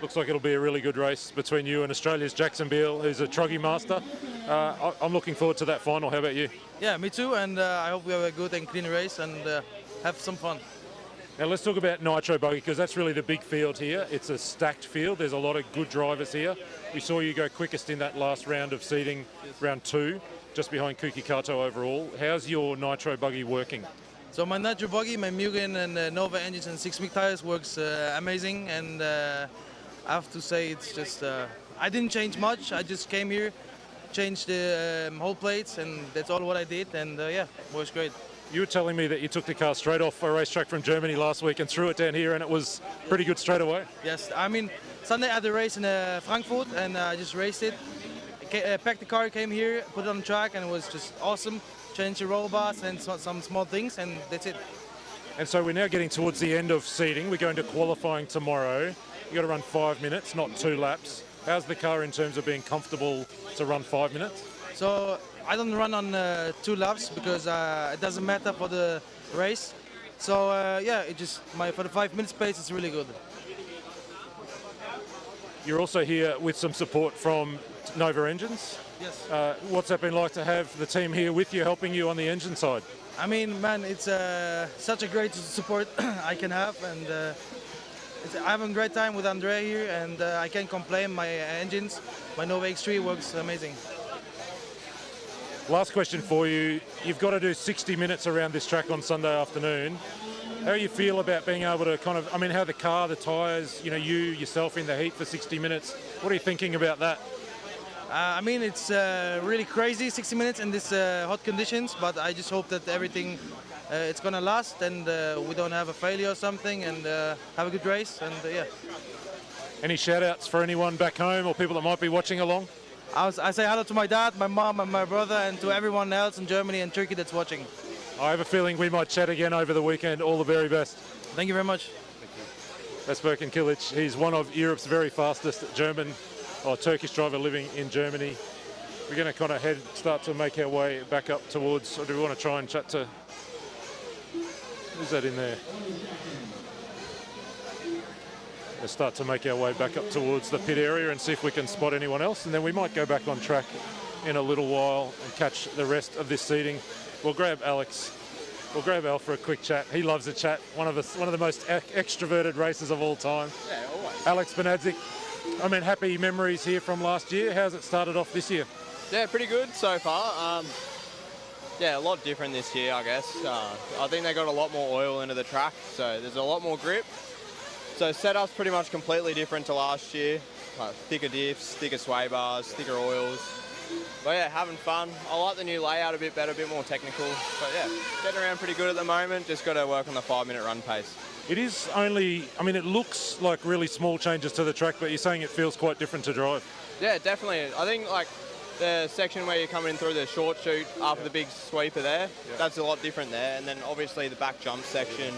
Looks like it'll be a really good race between you and Australia's Jackson Beale, who's a truggy master. I'm looking forward to that final. How about you? Yeah, me too, and I hope we have a good and clean race and have some fun. Now let's talk about Nitro Buggy, because that's really the big field here. It's a stacked field. There's a lot of good drivers here. We saw you go quickest in that last round of seeding, round 2, just behind Kuki Kato overall. How's your Nitro Buggy working? So my Nitro Buggy, my Mugen and Nova engines and 6 MIG tires works amazing, and I have to say it's just, I didn't change much. I just came here changed the whole plates, and that's all what I did. And yeah, it was great. You were telling me that you took the car straight off a racetrack from Germany last week and threw it down here, and it was pretty good straight away. Yes, I mean, Sunday I had the race in Frankfurt, and I just raced it. Packed the car, came here, put it on the track, and it was just awesome. Changed the roll bars and some small things, and that's it. And so we're now getting towards the end of seeding. We're going to qualifying tomorrow. You got to run 5 minutes, not 2 laps. How's the car in terms of being comfortable to run 5 minutes? So I don't run on 2 laps because it doesn't matter for the race. So yeah, it just for the 5 minutes pace, it's really good. You're also here with some support from Nova Engines. Yes. What's that been like to have the team here with you, helping you on the engine side? I mean, man, it's such a great support I can have, and I'm having a great time with Andre here, and I can't complain. My engines, my Nova X3 works amazing. Last question for you. You've got to do 60 minutes around this track on Sunday afternoon. How do you feel about being able to kind of, I mean, how the car, the tyres, you know, you yourself in the heat for 60 minutes? What are you thinking about that? I mean, it's really crazy, 60 minutes in these hot conditions, but I just hope that everything it's gonna last, and we don't have a failure or something, and have a good race, and yeah. Any shout outs for anyone back home or people that might be watching along? I say hello to my dad, my mom, and my brother, and to everyone else in Germany and Turkey that's watching. I have a feeling we might chat again over the weekend. All the very best. Thank you very much. That's Berkan Kilic. He's one of Europe's very fastest German or Turkish driver living in Germany. We're going to kind of start to make our way back up towards, or do we want to try and chat to, who's that in there? We'll start to make our way back up towards the pit area and see if we can spot anyone else, and then we might go back on track in a little while and catch the rest of this seating. We'll grab Alex. We'll grab Al for a quick chat. He loves a chat. One of the most extroverted racers of all time. Yeah, always. Alex Benadzik. I mean, happy memories here from last year. How's it started off this year? Yeah, pretty good so far. Yeah, a lot different this year, I guess. I think they got a lot more oil into the track, so there's a lot more grip. So setup's pretty much completely different to last year. Like thicker diffs, thicker sway bars, thicker oils. But yeah, having fun. I like the new layout a bit better, a bit more technical. But yeah, getting around pretty good at the moment. Just got to work on the 5 minute run pace. It is only, I mean, it looks like really small changes to the track, but you're saying it feels quite different to drive. Yeah, definitely. I think like the section where you're coming in through the short chute after the big sweeper there, that's a lot different there. And then obviously the back jump section.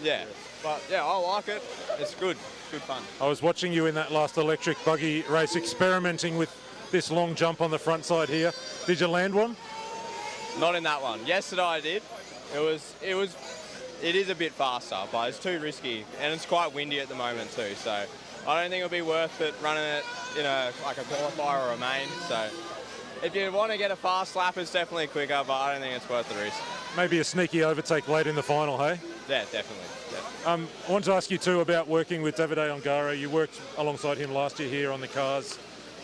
Yeah, but yeah, I like it. It's good. Good fun. I was watching you in that last electric buggy race, experimenting with this long jump on the front side here. Did you land one? Not in that one. Yesterday I did. It is a bit faster, but it's too risky, and it's quite windy at the moment too. So I don't think it'll be worth it running it in like a qualifier or a main. So if you want to get a fast lap, it's definitely quicker, but I don't think it's worth the risk. Maybe a sneaky overtake late in the final, hey? Yeah, definitely. I wanted to ask you too about working with Davide Ongaro. You worked alongside him last year here on the cars.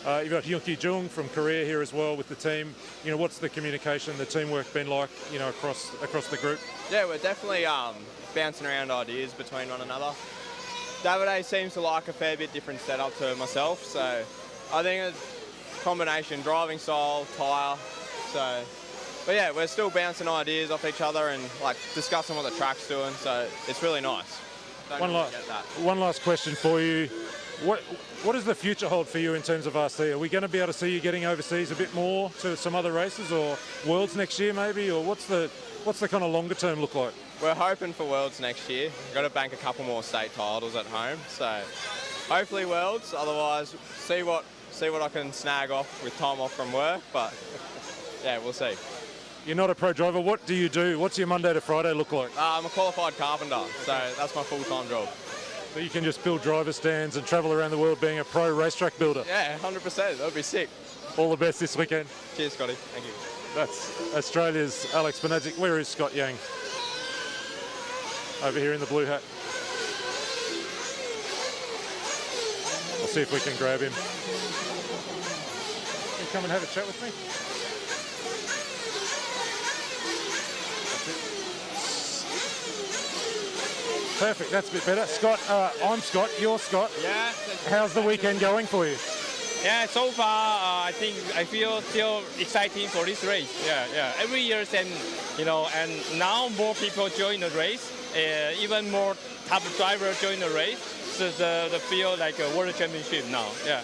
You've got Hyunki Jung from Korea here as well with the team. You know, what's the communication, the teamwork been like, you know, across the group? Yeah, we're definitely bouncing around ideas between one another. Davide seems to like a fair bit different setup to myself, so I think a combination, driving style, tyre, so. But yeah, we're still bouncing ideas off each other and like discussing what the track's doing, so it's really nice. One last question for you. What does the future hold for you in terms of RC? Are we going to be able to see you getting overseas a bit more to some other races, or Worlds next year maybe, or what's the kind of longer term look like? We're hoping for Worlds next year. We've got to bank a couple more state titles at home, so hopefully Worlds. Otherwise, see what I can snag off with time off from work. But yeah, we'll see. You're not a pro driver. What do you do? What's your Monday to Friday look like? I'm a qualified carpenter, so that's my full-time job. So you can just build driver stands and travel around the world being a pro racetrack builder? Yeah, 100%. That would be sick. All the best this weekend. Cheers, Scotty. Thank you. That's Australia's Alex Benadzik. Where is Scott Yang? Over here in the blue hat. I'll see if we can grab him. Can you come and have a chat with me? Perfect, that's a bit better. Scott, I'm Scott, you're Scott. Yeah. How's the weekend going for you? Yeah, so far I think I feel still exciting for this race. Yeah. Every year, and now more people join the race. Even more top drivers join the race. So the feel like a world championship now. Yeah.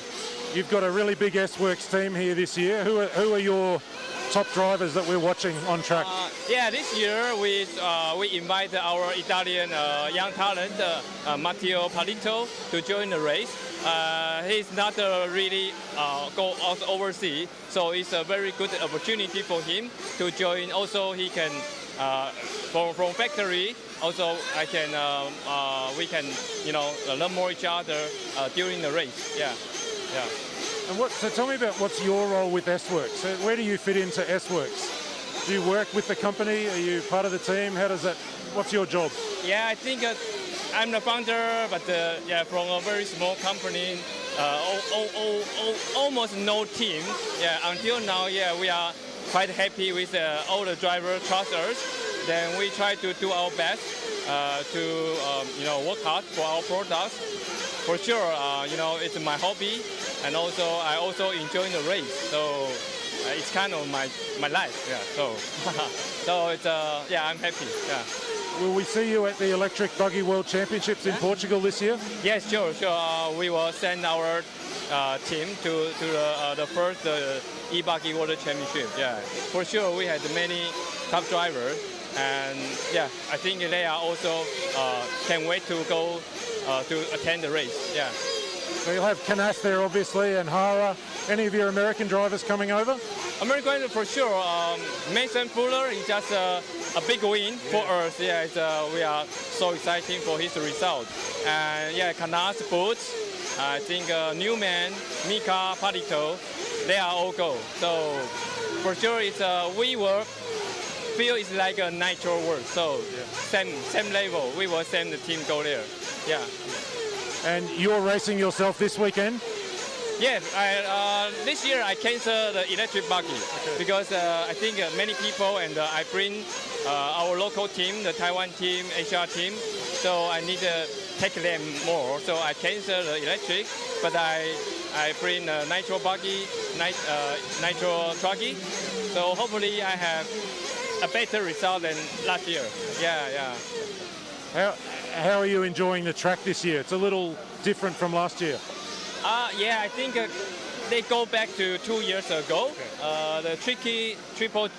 You've got a really big S-Works team here this year. Who are your top drivers that we're watching on track? This year we invite our Italian young talent, Matteo Palito, to join the race. He's not really go overseas, so it's a very good opportunity for him to join. Also, he can from factory. Also, we can learn more each other during the race. Yeah. And so tell me about what's your role with S-Works. So where do you fit into S-Works? Do you work with the company? Are you part of the team? What's your job? Yeah, I think I'm the founder, but from a very small company, almost no team. Yeah, until now, we are quite happy with all the drivers trust us. Then we try to do our best to work hard for our products. For sure, it's my hobby, and also I also enjoy the race. So it's kind of my life. Yeah. So it's I'm happy. Yeah. Will we see you at the Electric Buggy World Championships in Portugal this year? Yes, sure. We will send our team to the first e-buggy World Championship. Yeah, for sure. We had many top drivers, and I think they are also can't wait to go to attend the race. Yeah. So you'll have Canas there, obviously, and Hara. Any of your American drivers coming over? American for sure. Mason Fuller is just a big win for us. Yeah, we are so excited for his result. And Canas Boots, I think Newman, Mika, Palito, they are all go. So for sure, we work. Feel it's like a nitro work. So same level. We will send the team go there. Yeah. And you're racing yourself this weekend? Yes, this year I canceled the electric buggy because I think many people and I bring our local team, the Taiwan team, Asia team, so I need to take them more. So I canceled the electric, but I bring nitro buggy, nitro trucky. So hopefully I have a better result than last year. Yeah. How are you enjoying the track this year? It's a little different from last year. I think they go back to 2 years ago. The tricky triple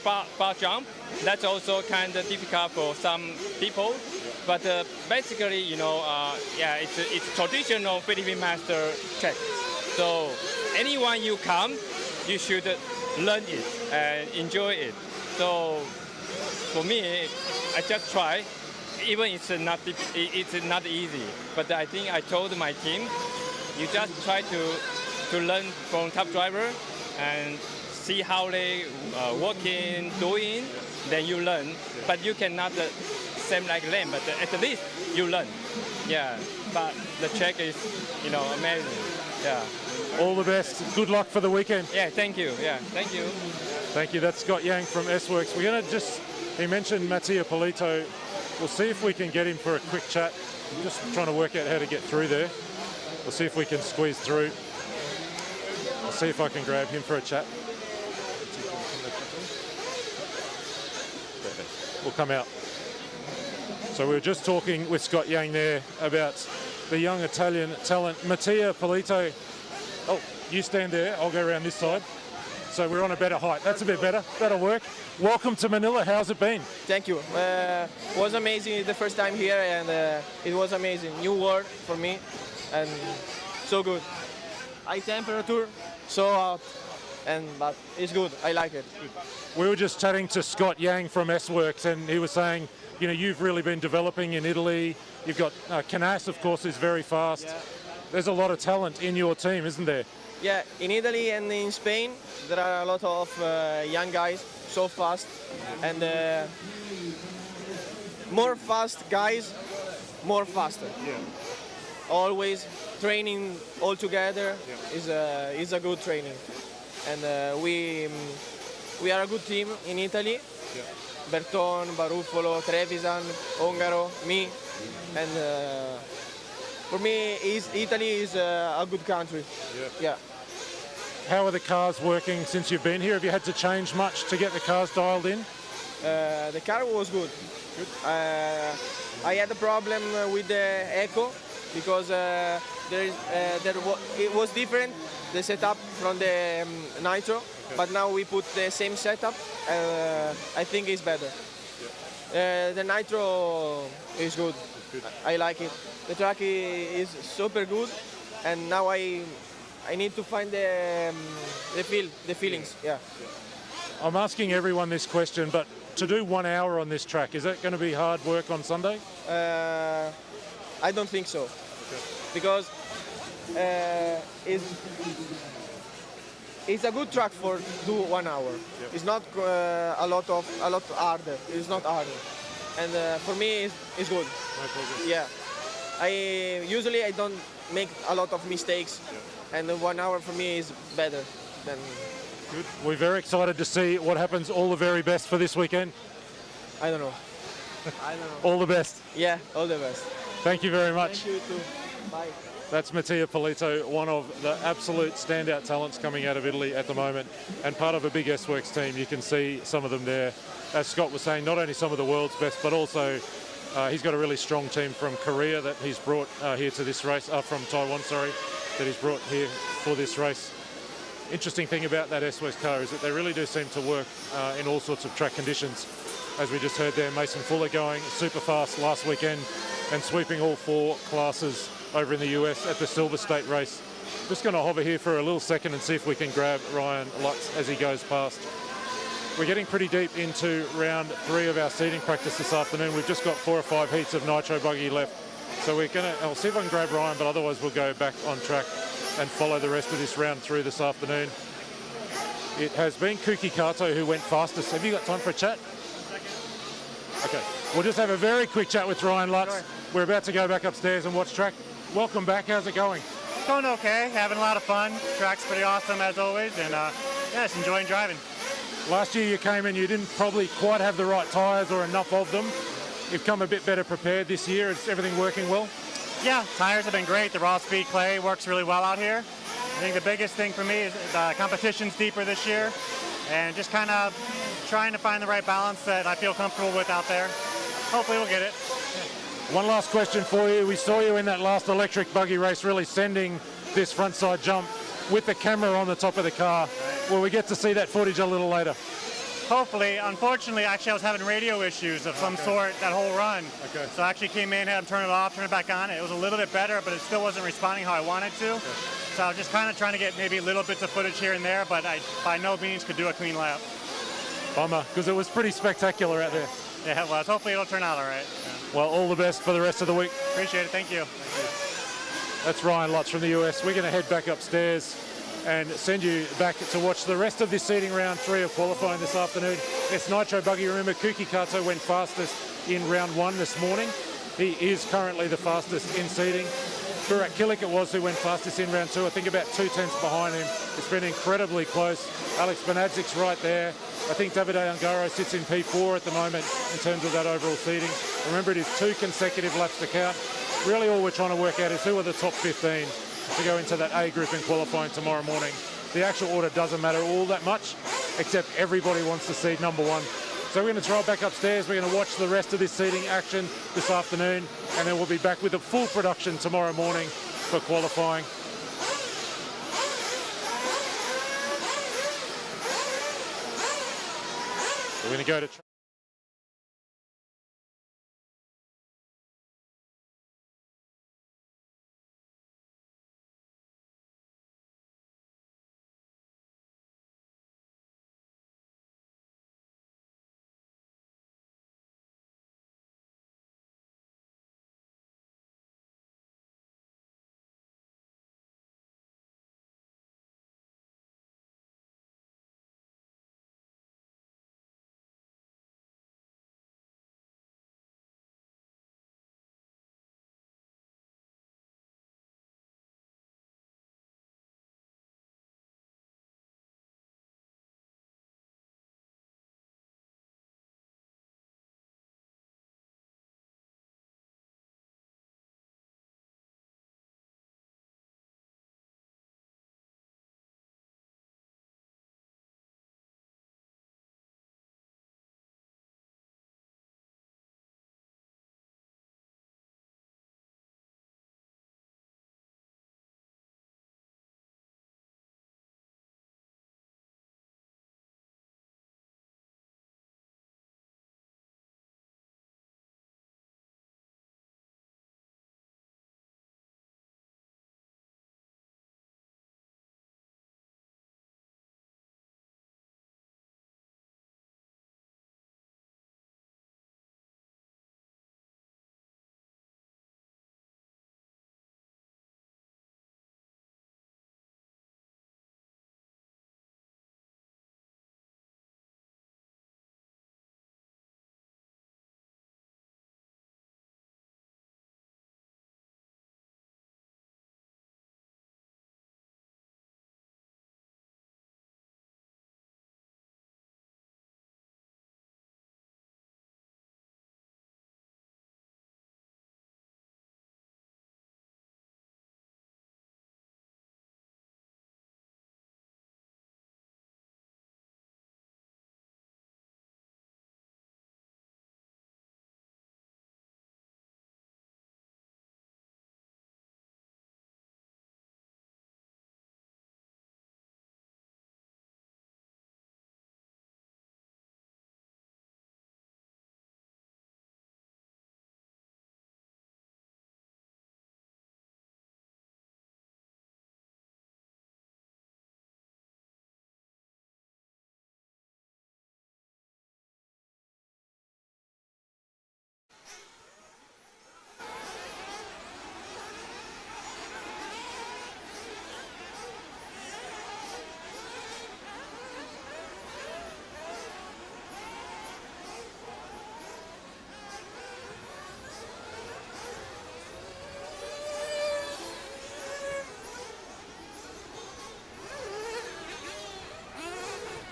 bar jump, that's also kind of difficult for some people. But basically, it's traditional Philippine master track. So anyone you come, you should learn it and enjoy it. So for me, I just try. Even it's not easy, but I think I told my team, you just try to learn from top driver and see how they working, doing, then you learn. But you cannot same like them, but at least you learn. Yeah, but the track is amazing. Yeah. All the best. Good luck for the weekend. Yeah, thank you. Yeah, thank you. Thank you. That's Scott Yang from S-Works. We're going to he mentioned Matteo Polito. We'll see if we can get him for a quick chat. I'm just trying to work out how to get through there. We'll see if we can squeeze through. I'll see if I can grab him for a chat. We'll come out. So we were just talking with Scott Yang there about the young Italian talent, Matteo Polito. Oh, you stand there. I'll go around this side. So we're on a better height. That's a bit better. That'll work. Welcome to Manila. How's it been? Thank you. It was amazing the first time here, and it was amazing. New world for me, and so good. High temperature, so hot, but it's good. I like it. We were just chatting to Scott Yang from S-Works, and he was saying, you've really been developing in Italy. You've got Canas, of course, is very fast. Yeah. There's a lot of talent in your team, isn't there? Yeah, in Italy and in Spain, there are a lot of young guys, so fast, and more fast guys, more faster. Yeah. Always training all together is a good training, and we are a good team in Italy. Yeah. Berton, Baruffolo, Trevisan, Ongaro, me, and for me, Italy is a good country. Yeah. how are the cars working since you've been here? Have you had to change much to get the cars dialed in? The car was good. I had a problem with the echo because it was different, the setup from the Nitro, but now we put the same setup. I think it's better. The Nitro is good. I like it. The track is super good, and now I need to find the feelings. Yeah. I'm asking everyone this question, but to do 1 hour on this track, is that going to be hard work on Sunday? I don't think so, because it's a good track for do 1 hour. It's not a lot harder. It's not harder, and for me it's good. Yeah, I don't make a lot of mistakes, and 1 hour for me is better than. Good. We're very excited to see what happens. All the very best for this weekend. I don't know. All the best. Yeah, all the best. Thank you very much. Thank you too. Bye. That's Mattia Polito, one of the absolute standout talents coming out of Italy at the moment, and part of a big S-Works team. You can see some of them there. As Scott was saying, not only some of the world's best, but also he's got a really strong team from Korea that he's brought here to this race, from Taiwan, sorry, that he's brought here for this race. Interesting thing about that S-Works car is that they really do seem to work in all sorts of track conditions. As we just heard there, Mason Fuller going super fast last weekend and sweeping all 4 classes over in the US at the Silver State race. Just going to hover here for a little second and see if we can grab Ryan Lutz as he goes past. We're getting pretty deep into round 3 of our seating practice this afternoon. We've just got 4 or 5 heats of Nitro Buggy left. So I'll see if I can grab Ryan, but otherwise we'll go back on track and follow the rest of this round through this afternoon. It has been Kuki Kato who went fastest. Have you got time for a chat? Okay, we'll just have a very quick chat with Ryan Lutz. Sure. We're about to go back upstairs and watch track. Welcome back, how's it going? Going okay, having a lot of fun. Track's pretty awesome as always, and yeah, just enjoying driving. Last year you came in, you didn't probably quite have the right tyres or enough of them. You've come a bit better prepared this year. Is everything working well? Yeah, tires have been great. The raw speed clay works really well out here. I think the biggest thing for me is the competition's deeper this year, and just kind of trying to find the right balance that I feel comfortable with out there. Hopefully we'll get it. One last question for you. We saw you in that last electric buggy race really sending this front side jump with the camera on the top of the car. Right. Will we get to see that footage a little later? Hopefully. Unfortunately, actually I was having radio issues of some sort that whole run. Okay. So I actually came in, had them turn it off, turn it back on. It was a little bit better, but it still wasn't responding how I wanted to. Okay. So I was just kind of trying to get maybe little bits of footage here and there, but I by no means could do a clean lap. Bummer, because it was pretty spectacular out there. Yeah, it was. Hopefully it'll turn out all right. Yeah. Well, all the best for the rest of the week. Appreciate it. Thank you. That's Ryan Lutz from the US. We're going to head back upstairs and send you back to watch the rest of this seeding round 3 of qualifying this afternoon. It's Nitro Buggy. Remember, Kuki Kato went fastest in round 1 this morning. He is currently the fastest in seeding. Burak Kilik it was who went fastest in round 2. I think about 2 tenths behind him. It's been incredibly close. Alex Benadzic's right there. I think Davide Ungaro sits in P4 at the moment in terms of that overall seeding. Remember, it is 2 consecutive laps to count. Really all we're trying to work out is who are the top 15 to go into that A group in qualifying tomorrow morning. The actual order doesn't matter all that much, except everybody wants to seed number 1. So we're going to drive back upstairs. We're going to watch the rest of this seeding action this afternoon, and then we'll be back with a full production tomorrow morning for qualifying. We're going to go to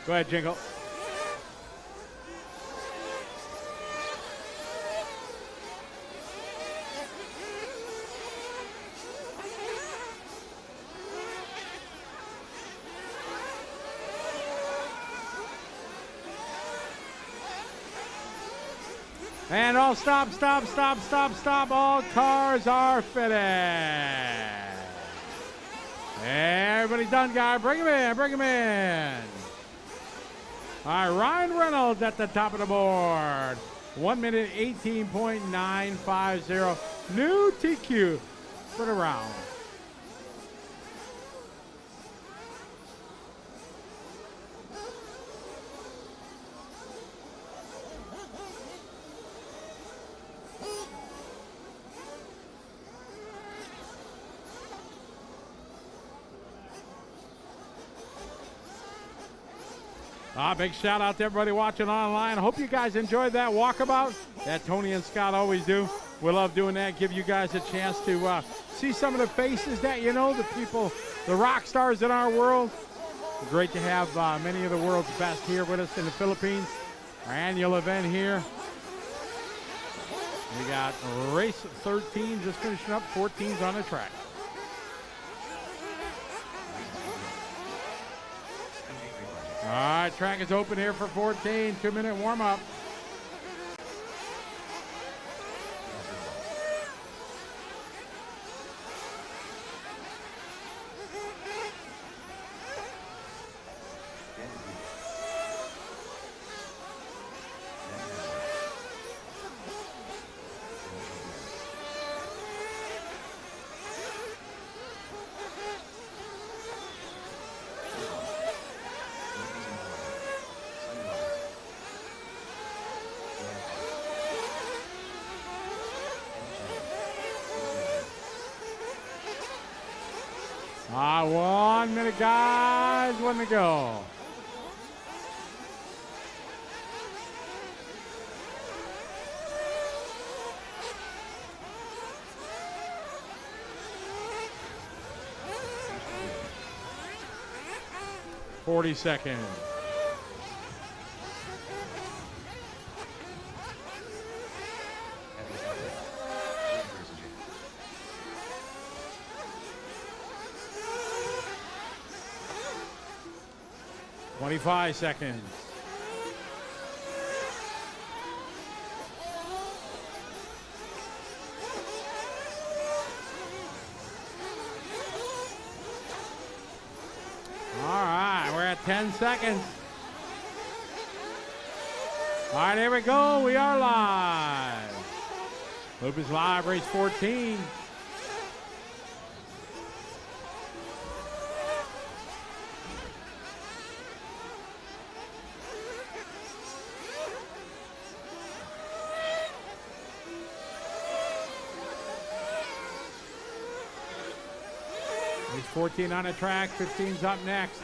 Go ahead, Jingle. And all stop. All cars are finished. Everybody's done, guy. Bring him in. All right, Ryan Reynolds at the top of the board. 1 minute 18.950. New TQ for the round. Big shout out to everybody watching online. I hope you guys enjoyed that walkabout that Tony and Scott always do. We love doing that. Give you guys a chance to see some of the faces that you know, the people, the rock stars in our world. Great to have many of the world's best here with us in the Philippines. Our annual event here. We got race 13 just finishing up, 14's on the track. All right, track is open here for 14. 2-minute warm-up. Ah, 1 minute, guys. 1 to go. Forty seconds. Five seconds. All right, we're at 10 seconds. All right, here we go. We are live. Loop is live, race 14. Race 14 on the track, 15's up next.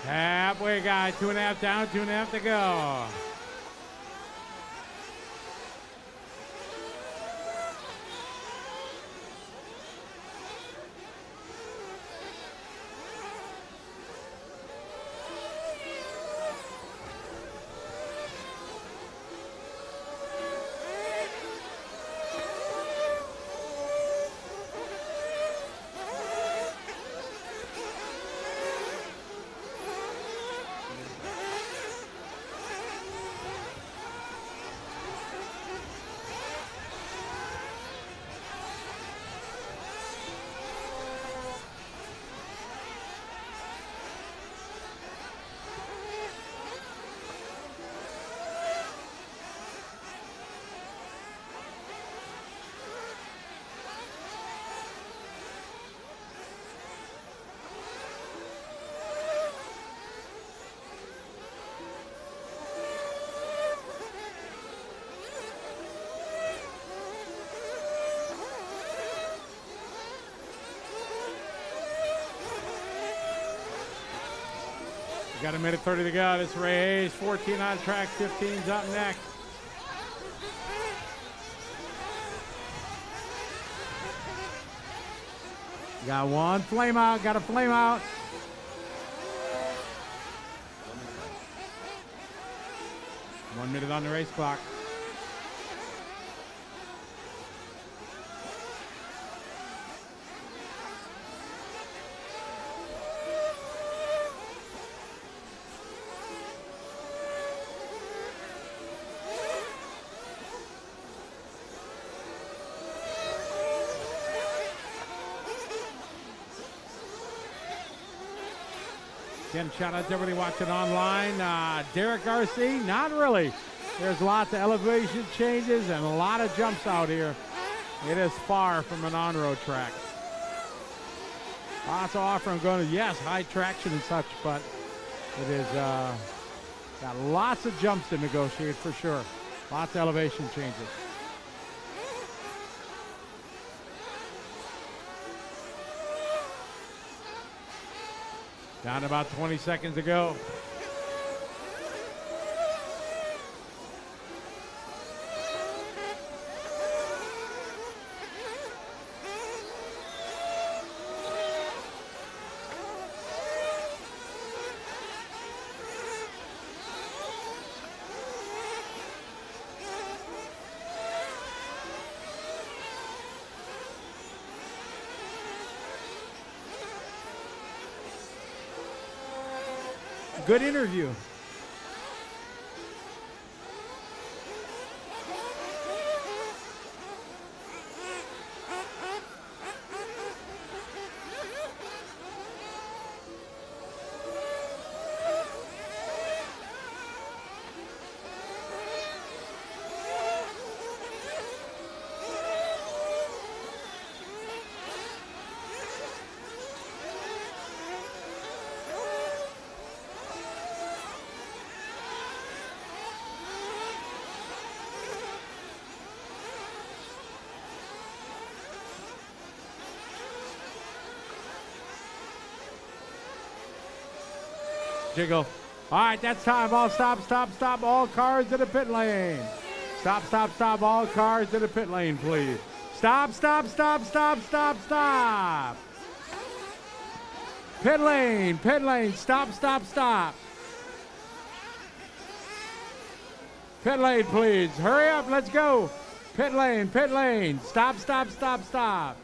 Halfway, guy. 2.5 down, 2.5 to go. Got a minute 30 to go. This is Ray Hayes, 14 on track, 15's up next. Got one flame out, got a flame out. One minute on the race clock. Again, shout out to everybody watching online. Derek RC, not really. There's lots of elevation changes and a lot of jumps out here. It is far from an on-road track. Lots of off-road going to, yes, high traction and such, but it is got lots of jumps to negotiate for sure. Lots of elevation changes. Down to about 20 seconds to go. Good interview. Jiggle. All right, that's time. All stop, stop, stop. All cars to the pit lane. Stop, stop, stop. All cars to the pit lane, please. Stop, stop, stop, stop, stop, stop. Pit lane, stop, stop, stop. Pit lane, please. Hurry up, let's go. Pit lane. Stop, stop, stop, stop.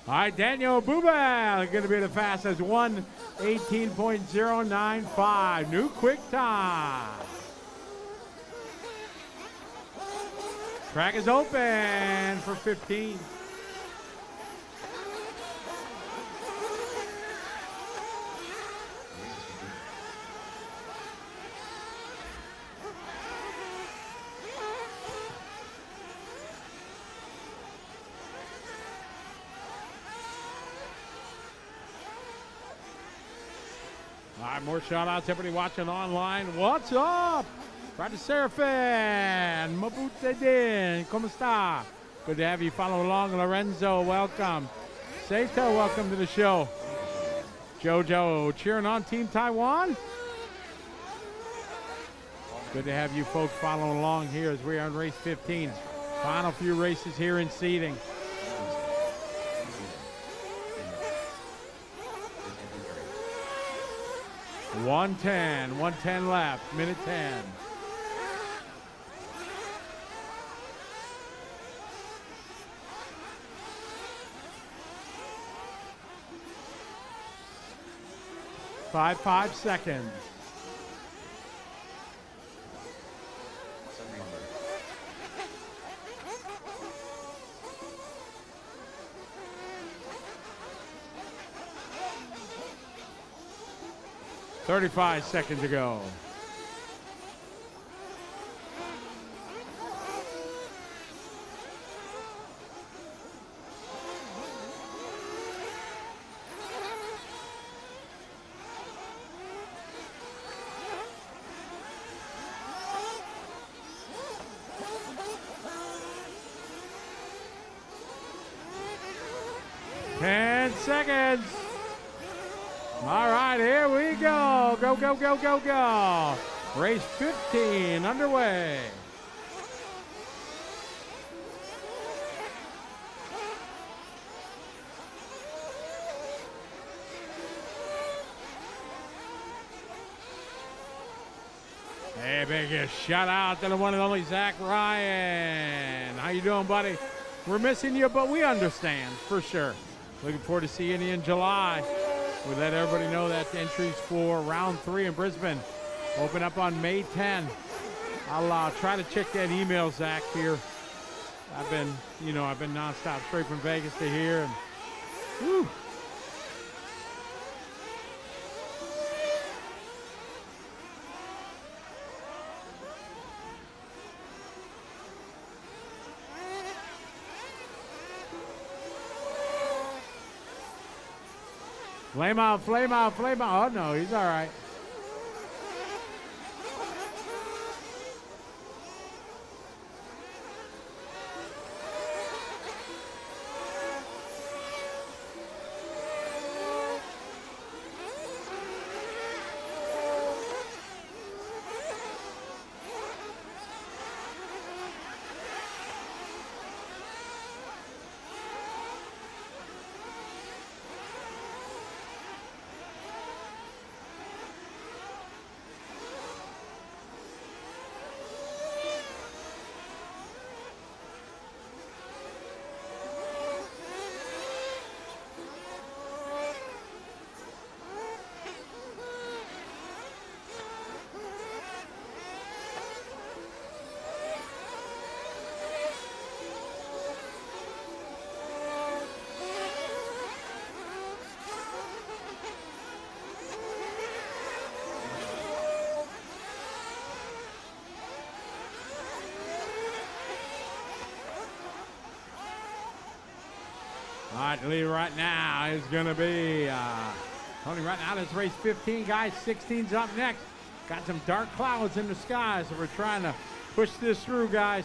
All right, Daniel Bubal going to be the fastest, 1:18.095. New quick time. Track is open for 15. All right, more shout-outs. Everybody watching online. What's up? Brad Serafin. Mabuti din. ¿Cómo está? Good to have you follow along. Lorenzo, welcome. Seito, welcome to the show. Jojo, cheering on Team Taiwan. Good to have you folks following along here as we are on race 15. Final few races here in seeding. $110 left, minute 10. Five seconds. Sunday number. 35 seconds to go. Seconds. All right, here we go. Go, go, go, go, go. Race 15 underway. Hey, big shout out to the one and only Zach Ryan. How you doing, buddy? We're missing you, but we understand for sure. Looking forward to seeing you in July. We let everybody know that entries for round 3 in Brisbane open up on May 10. I'll try to check that email, Zach, here. I've been nonstop straight from Vegas to here. And, whew. Flame out, flame out, flame out. Oh, no, he's all right. All right, the lead right now is going to be Tony. Right now, it's race 15, guys. 16's up next. Got some dark clouds in the sky, so we're trying to push this through, guys.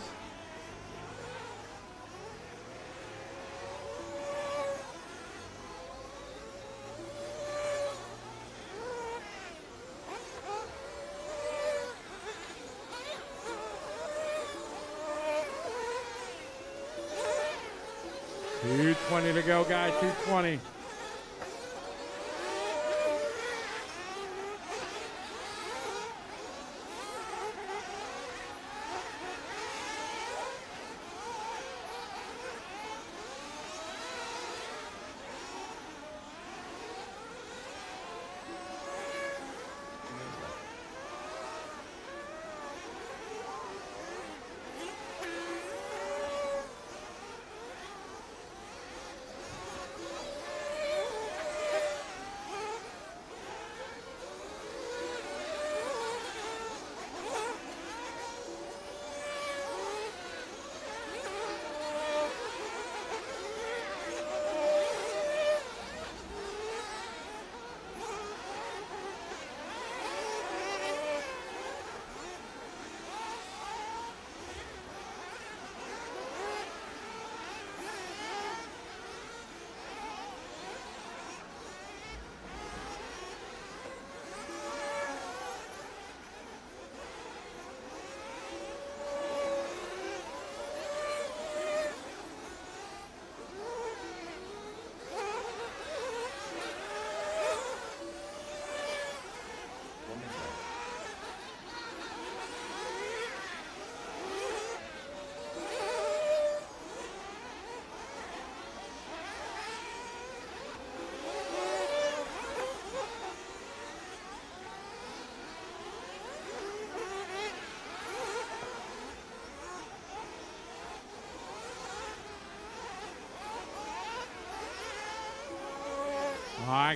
$220 to go, guys. $220.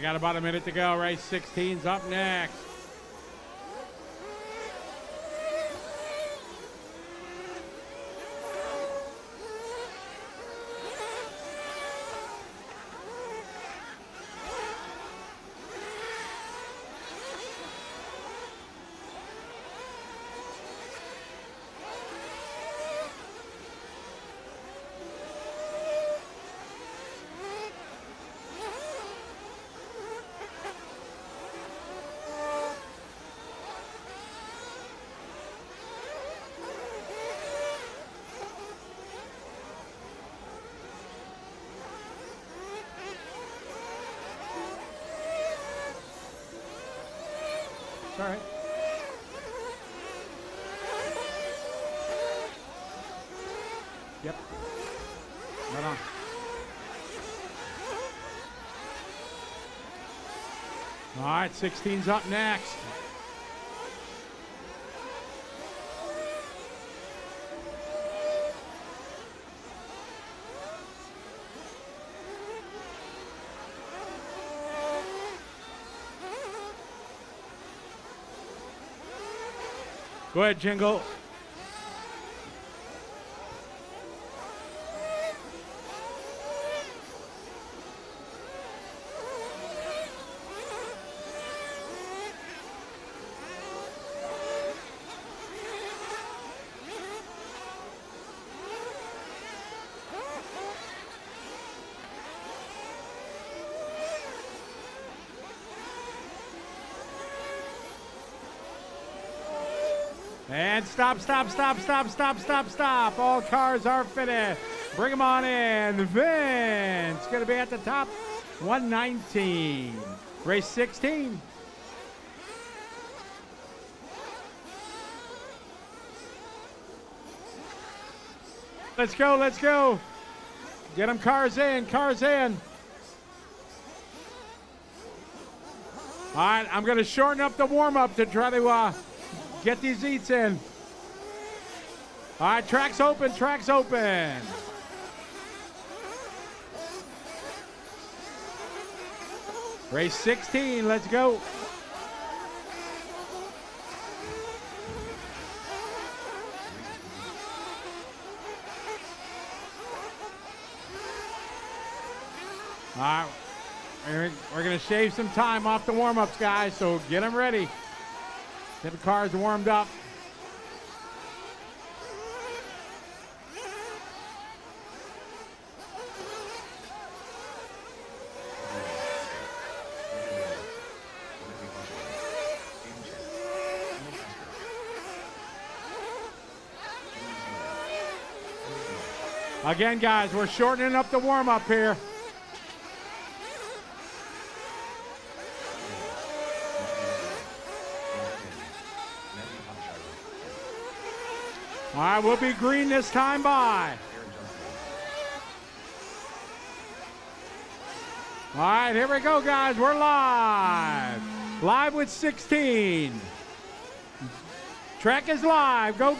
got about a minute to go. Race 16's up next. It's all right. Yep. Right on. All right, 16's up next. Go ahead, Jingle. And stop. All cars are finished. Bring them on in. Vince going to be at the top. 119. Race 16. Let's go. Get them cars in. All right, I'm going to shorten up the warm-up to try to get these eats in. All right, track's open. Race 16, let's go. All right, we're going to shave some time off the warm-ups, guys, so get them ready. Get the cars warmed up. Again, guys, we're shortening up the warm-up here. All right, we'll be green this time by. All right, here we go, guys. We're live. Live with 16. Track is live. Go.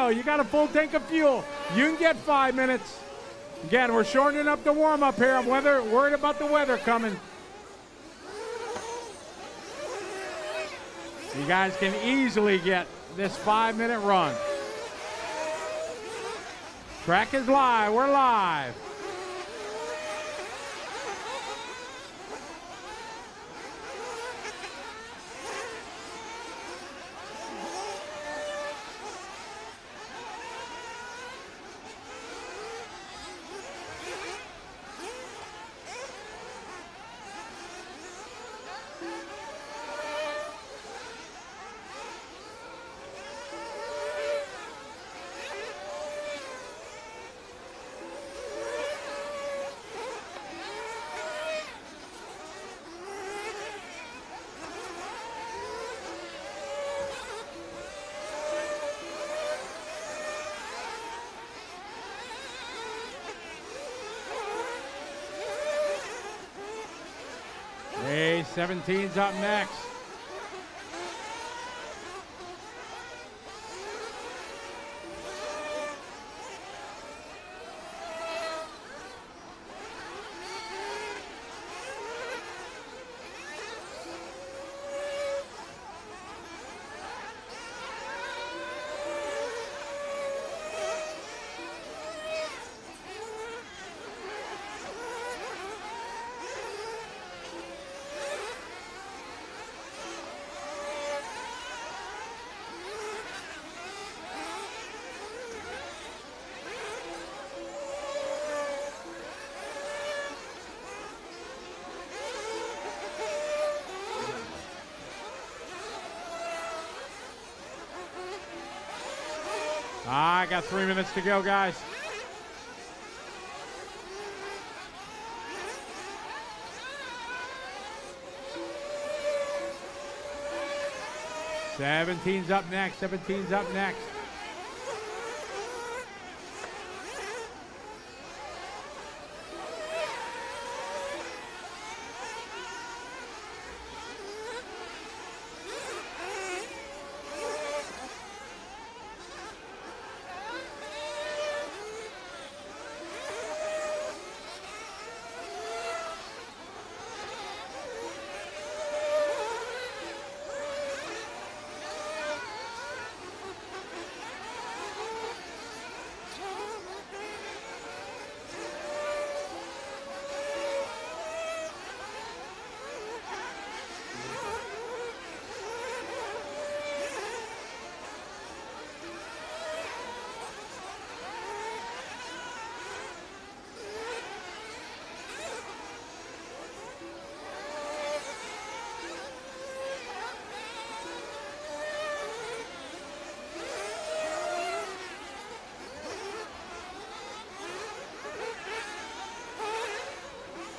You got a full tank of fuel. You can get 5 minutes. Again, we're shortening up the warm-up here. I'm worried about the weather coming. You guys can easily get this 5-minute run. Track is live. We're live. Hey, 17's up next. I got 3 minutes to go, guys. Seventeen's up next. 17's up next.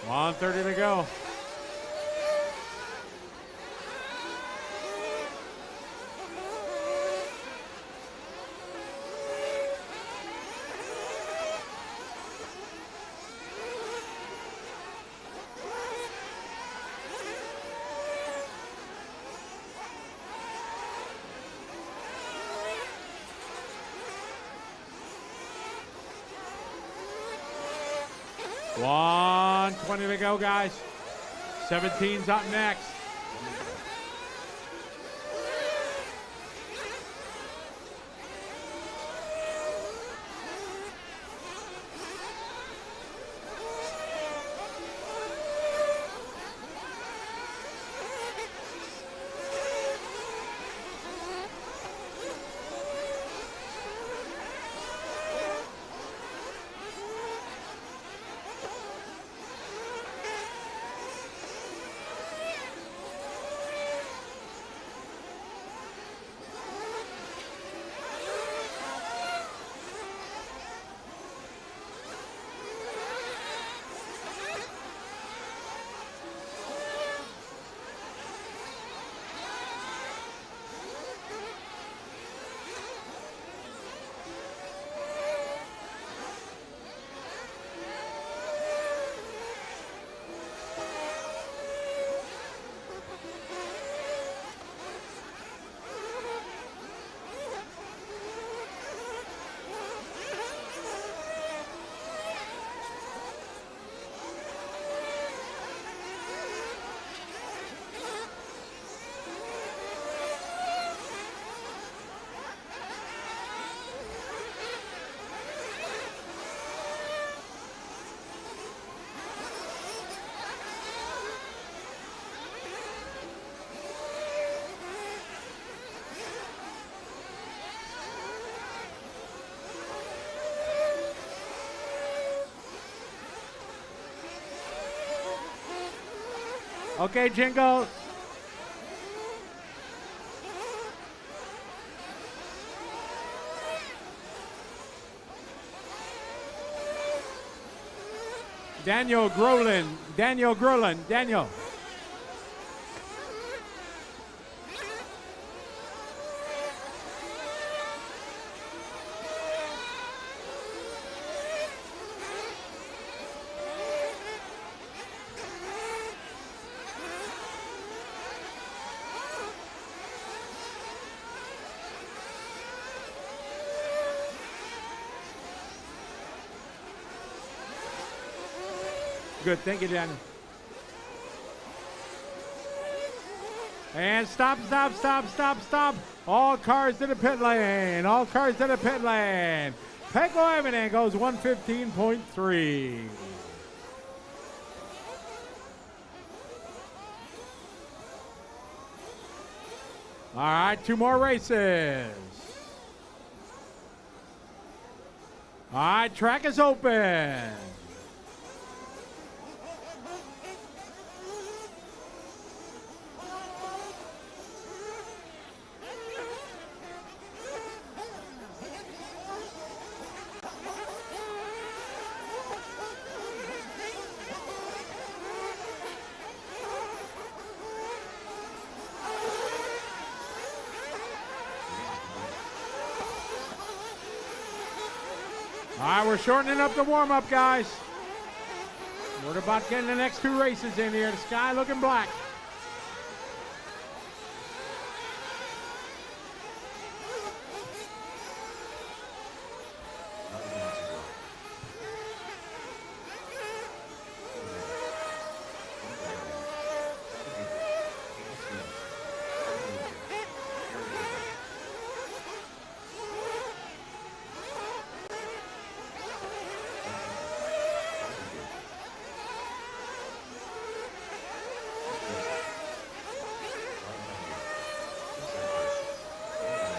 $1:30 to go. $1:20 to go, guys. 17's up next. Okay, Jingle. Daniel Grolin. Daniel. Good, thank you, Daniel. And stop. All cars to the pit lane. Pecco Evans goes 115.3. All right, 2 more races. All right, track is open. All right, we're shortening up the warm-up, guys. We're about getting the next 2 races in here. The sky looking black.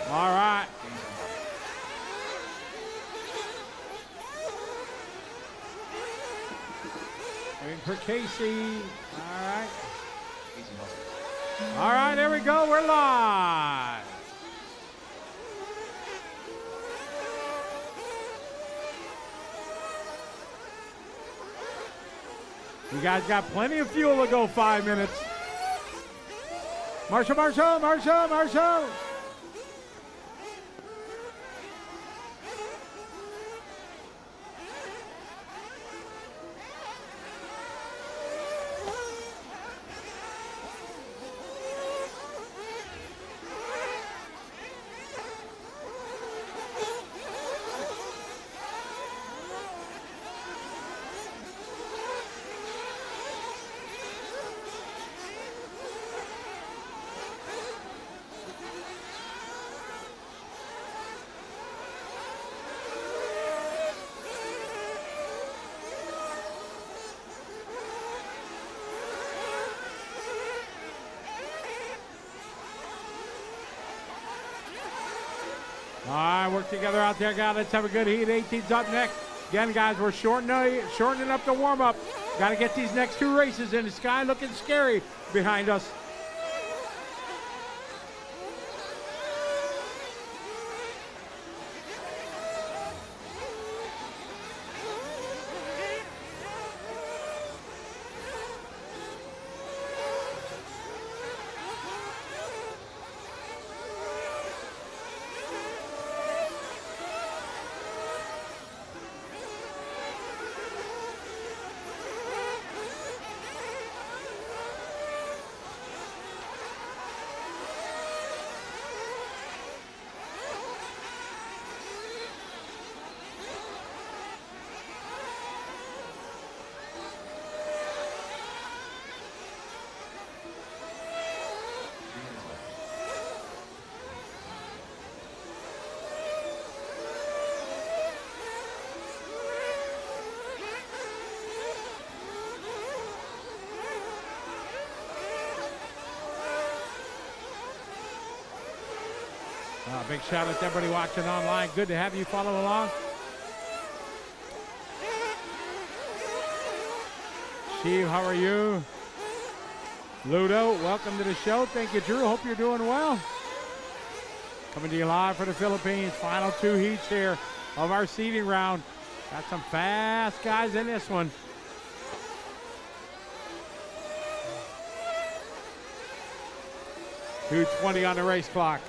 All right. Waiting for Casey. All right. All right, there we go. We're live. You guys got plenty of fuel to go 5 minutes. Marshall, Marshall, Marshall, Marshall. All right, work together out there, guys. Let's have a good heat. 18's up next. Again, guys, we're shortening up the warm-up. Got to get these next 2 races in. The sky looking scary behind us. Big shout out to everybody watching online. Good to have you follow along. Steve, how are you? Ludo, welcome to the show. Thank you, Drew. Hope you're doing well. Coming to you live for the Philippines. Final 2 heats here of our seeding round. Got some fast guys in this one. .220 on the race clock.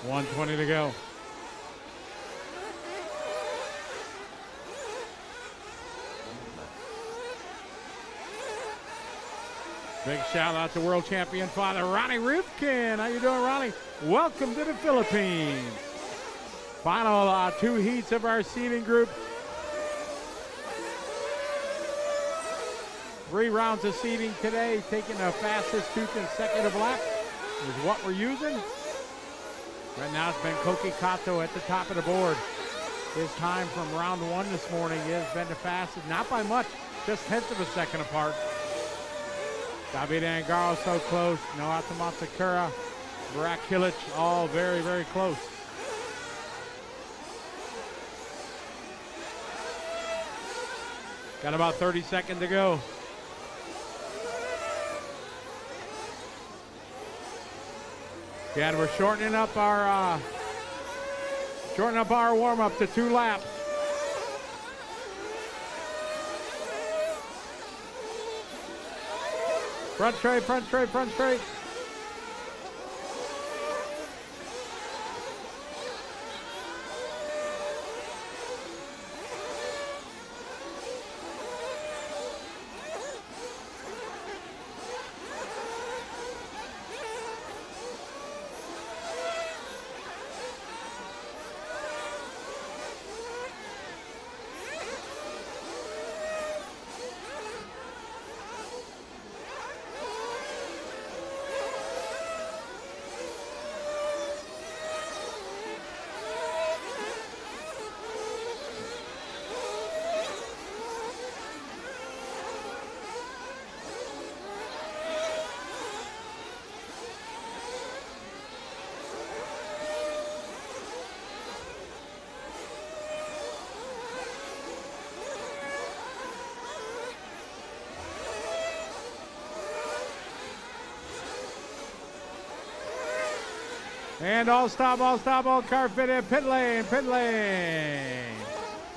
.120 to go. Big shout out to world champion father Ronnie Rivkin. How you doing, Ronnie? Welcome to the Philippines. Final 2 heats of our seeding group. 3 rounds of seeding today. Taking the fastest 2 consecutive laps is what we're using. Right now it's been Koki Kato at the top of the board. His time from round 1 this morning has been the fastest, not by much, just 1/10 of a second apart. David Angaro so close. Noah Matsakura, Barak Kilic, all very, very close. Got about 30 seconds to go. Yeah, and we're shortening up our warm-up to 2 laps. Front straight, front straight, front straight. And all car fit in pit lane.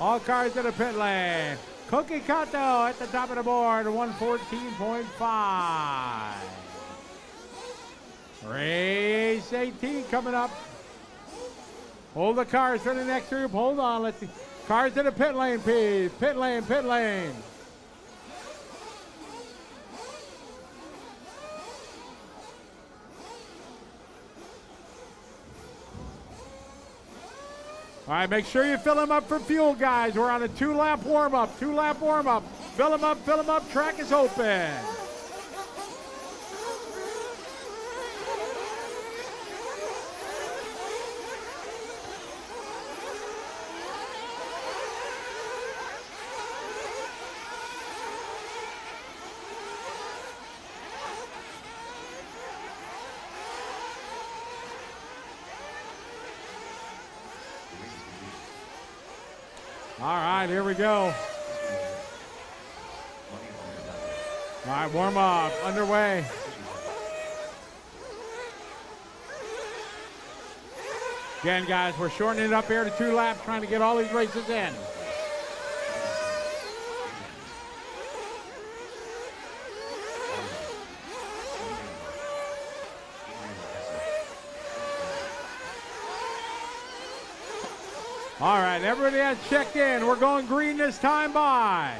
All cars in the pit lane. Koki Kato at the top of the board, 114.5. Race 18 coming up. Hold the cars for the next group. Hold on. Let's see. Cars in the pit lane, please. Pit lane. All right, make sure you fill them up for fuel, guys. We're on a 2-lap warm-up. Fill them up. Track is open. All right, here we go. All right, warm up, underway. Again, guys, we're shortening it up here to 2 laps, trying to get all these races in. All right, everybody has checked in. We're going green this time by.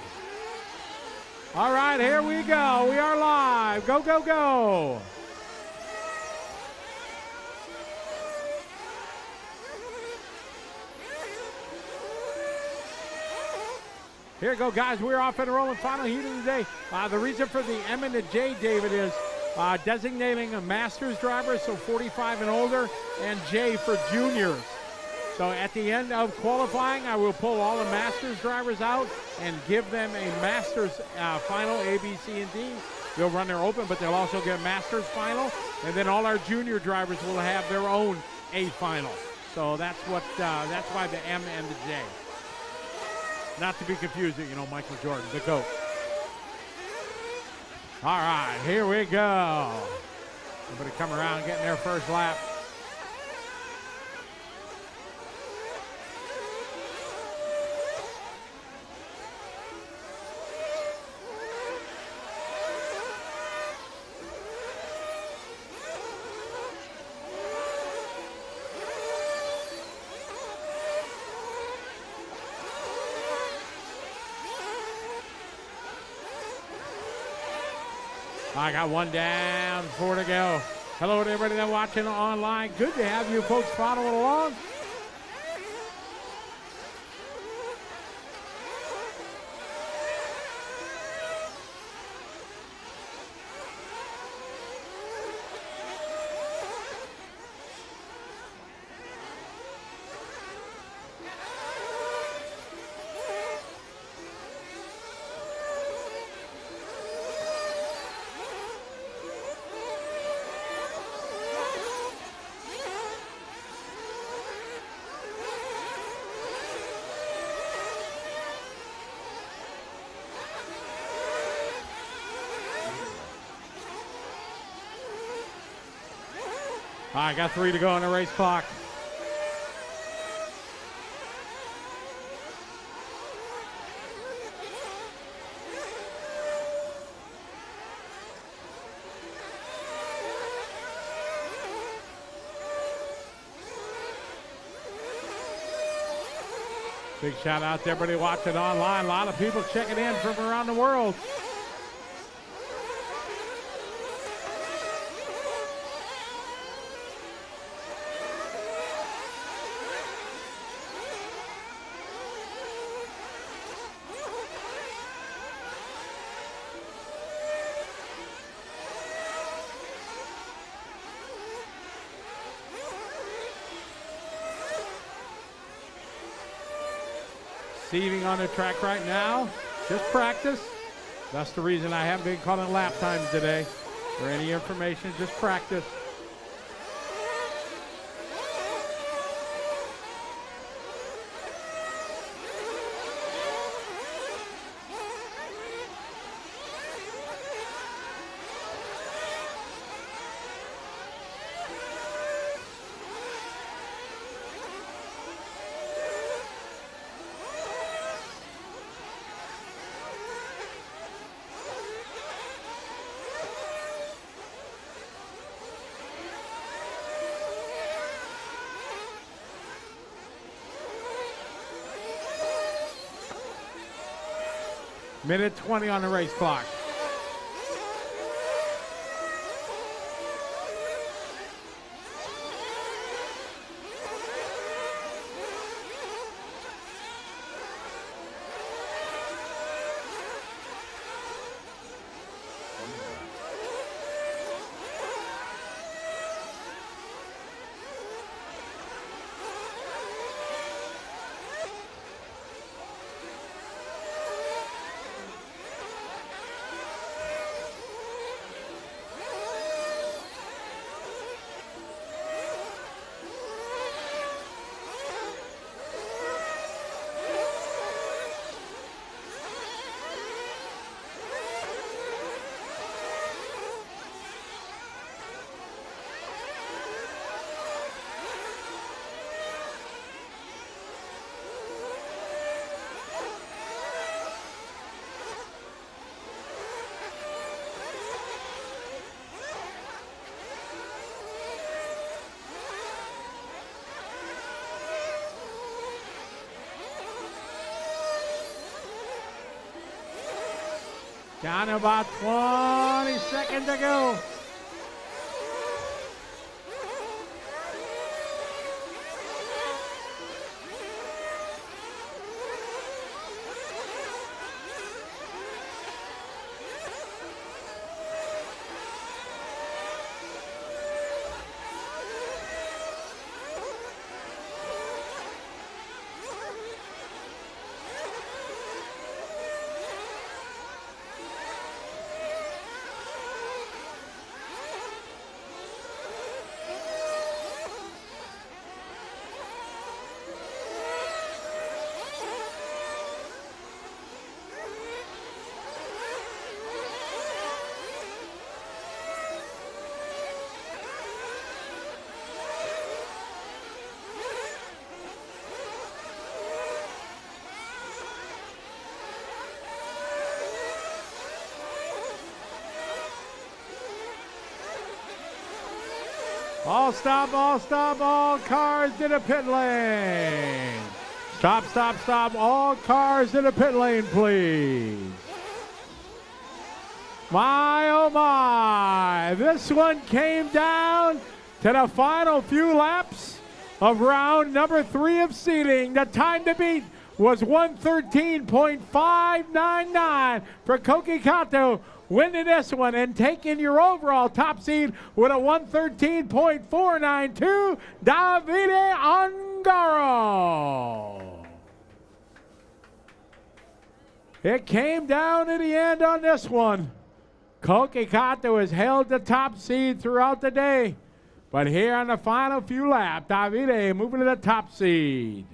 All right, here we go. We are live. Go, go, go. Here we go, guys. We're off and rolling. Final heat of the day. The reason for the M and the J, David, is designating a Masters driver, so 45 and older, and J for juniors. So at the end of qualifying, I will pull all the Masters drivers out and give them a Masters final, A, B, C, and D. They'll run their Open, but they'll also get a Masters final. And then all our junior drivers will have their own A final. So that's why the M and the J. Not to be confusing, Michael Jordan, the GOAT. All right, here we go. Everybody come around, getting their first lap. I got one down, 4 to go. Hello to everybody that's watching online. Good to have you folks following along. I got 3 to go on the race clock. Big shout out to everybody watching online. A lot of people checking in from around the world. Seating on the track right now, just practice. That's the reason I haven't been calling lap times today or any information, just practice. Minute 20 on the race clock. Down to about 20 seconds to go. All stop, all cars to the pit lane. Stop, stop, stop, all cars to the pit lane, please. My, oh my. This one came down to the final few laps of round number 3 of seeding. The time to beat was 1:13.599 for Koki Kato, winning this one and taking your overall top seed with a 1:13.492, Davide Ongaro. It came down to the end on this one. Koki Kato has held the top seed throughout the day, but here on the final few laps, Davide moving to the top seed.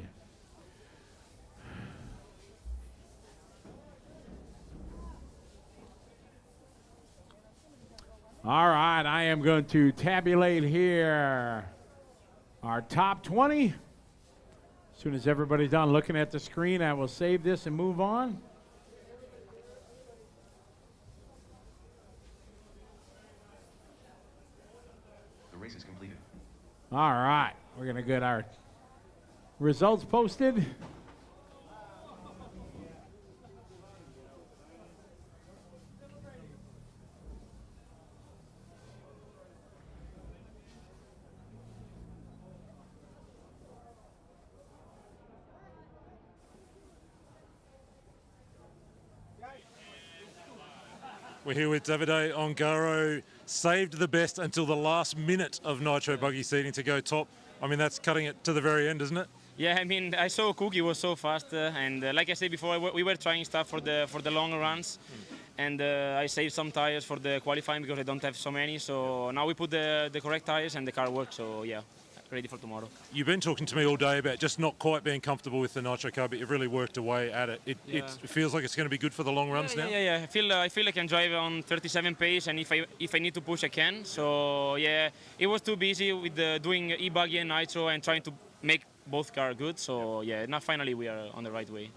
All right, I am going to tabulate here our top 20. As soon as everybody's done looking at the screen, I will save this and move on. The race is completed. All right, we're going to get our results posted. We're here with Davide Ongaro. Saved the best until the last minute of Nitro Buggy seating to go top. I mean, that's cutting it to the very end, isn't it? Yeah, I mean, I saw Cookie was so fast, and like I said before, we were trying stuff for the long runs, and I saved some tires for the qualifying because I don't have so many. So now we put the correct tires, and the car works. So yeah, ready for tomorrow. You've been talking to me all day about just not quite being comfortable with the Nitro car, but you've really worked away at it. It feels like it's going to be good for the long runs now. Yeah. I feel I can drive on 37 pace, and if I need to push, I can. So yeah, it was too busy with doing e-buggy and Nitro and trying to make both cars good. So yeah, now finally we are on the right way.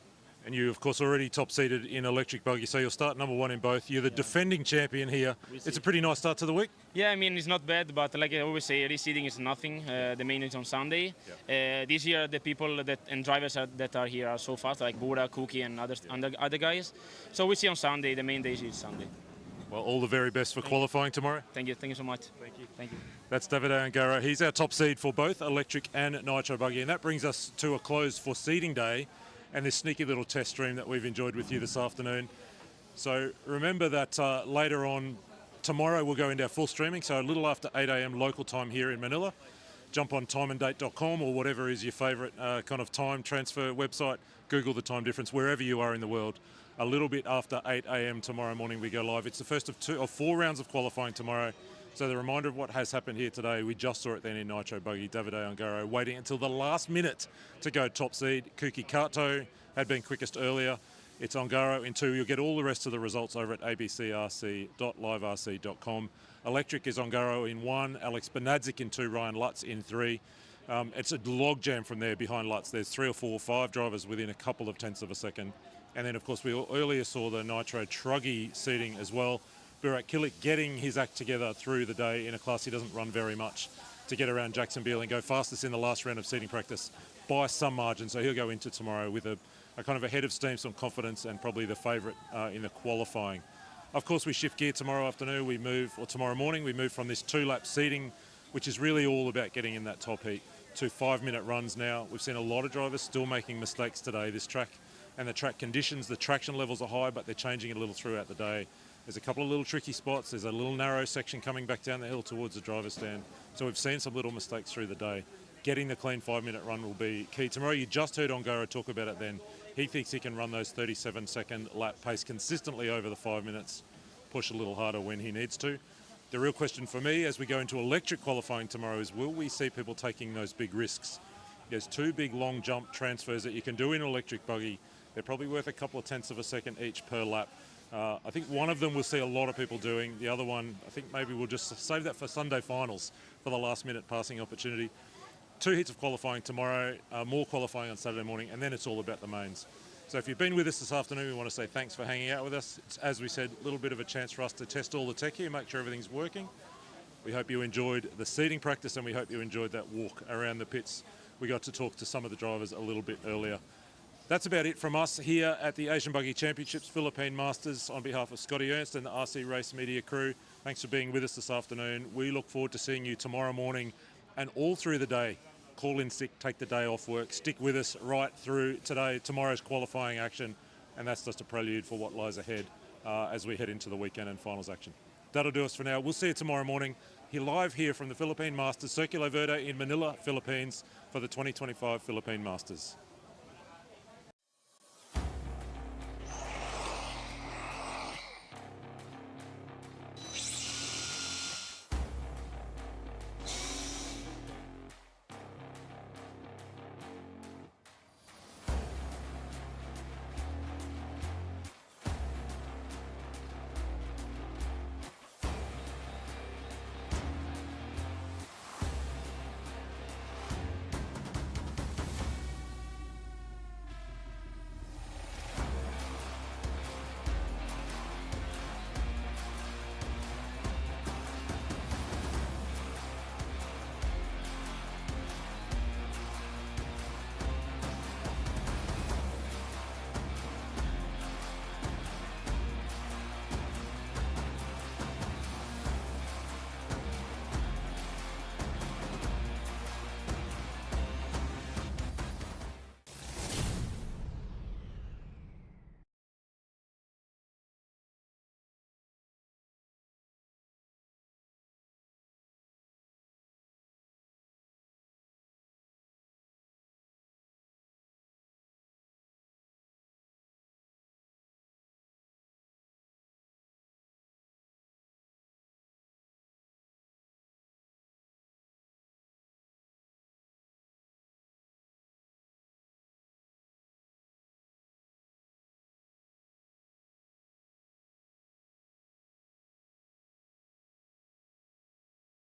And you, of course, already top-seeded in electric buggy, so you'll start number 1 in both. You're the defending champion here. It's a pretty nice start to the week. Yeah, I mean, it's not bad, but like I always say, reseeding is nothing. The main is on Sunday. This year, the people and drivers that are here are so fast, like Bura, Cookie, and other guys. So we see on Sunday. The main day is Sunday. Well, all the very best for qualifying tomorrow. Thank you so much. Thank you. That's Davide Ongaro. He's our top seed for both electric and Nitro buggy, and that brings us to a close for seeding day and this sneaky little test stream that we've enjoyed with you this afternoon. So remember that later on tomorrow we'll go into our full streaming, so a little after 8 a.m. local time here in Manila. Jump on timeanddate.com or whatever is your favourite kind of time transfer website. Google the time difference wherever you are in the world. A little bit after 8 a.m. tomorrow morning we go live. It's the first of 4 rounds of qualifying tomorrow. So the reminder of what has happened here today, we just saw it then in Nitro Buggy. Davide Ongaro waiting until the last minute to go top seed. Koki Kato had been quickest earlier. It's Ongaro in 2. You'll get all the rest of the results over at abcrc.liverc.com. Electric is Ongaro in 1, Alex Benadzik in 2, Ryan Lutz in 3. It's a logjam from there behind Lutz. There's 3 or 4 or 5 drivers within a couple of tenths of a second. And then, of course, we earlier saw the Nitro Truggy seating as well. Burak Kilik getting his act together through the day in a class he doesn't run very much to get around Jacksonville and go fastest in the last round of seating practice by some margin. So he'll go into tomorrow with a kind of a head of steam, some confidence, and probably the favourite in the qualifying. Of course, we shift gear tomorrow afternoon. Tomorrow morning, we move from this 2-lap seating, which is really all about getting in that top heat, to 5-minute runs now. We've seen a lot of drivers still making mistakes today. This track and the track conditions, the traction levels are high, but they're changing it a little throughout the day. There's a couple of little tricky spots. There's a little narrow section coming back down the hill towards the driver's stand. So we've seen some little mistakes through the day. Getting the clean 5-minute run will be key. Tomorrow, you just heard Ongaro talk about it then. He thinks he can run those 37-second lap pace consistently over the 5 minutes, push a little harder when he needs to. The real question for me as we go into electric qualifying tomorrow is, will we see people taking those big risks? There's 2 big long jump transfers that you can do in an electric buggy. They're probably worth a couple of tenths of a second each per lap. I think one of them we'll see a lot of people doing. The other one, I think maybe we'll just save that for Sunday finals for the last minute passing opportunity. 2 heats of qualifying tomorrow, more qualifying on Saturday morning, and then it's all about the mains. So if you've been with us this afternoon, we want to say thanks for hanging out with us. It's, as we said, a little bit of a chance for us to test all the tech here, make sure everything's working. We hope you enjoyed the seating practice, and we hope you enjoyed that walk around the pits. We got to talk to some of the drivers a little bit earlier. That's about it from us here at the Asian Buggy Championships Philippine Masters. On behalf of Scotty Ernst and the RC Race Media crew, thanks for being with us this afternoon. We look forward to seeing you tomorrow morning and all through the day. Call in sick, take the day off work, stick with us right through tomorrow's qualifying action, and that's just a prelude for what lies ahead as we head into the weekend and finals action. That'll do us for now. We'll see you tomorrow morning live here from the Philippine Masters, Circulo Verde in Manila, Philippines, for the 2025 Philippine Masters.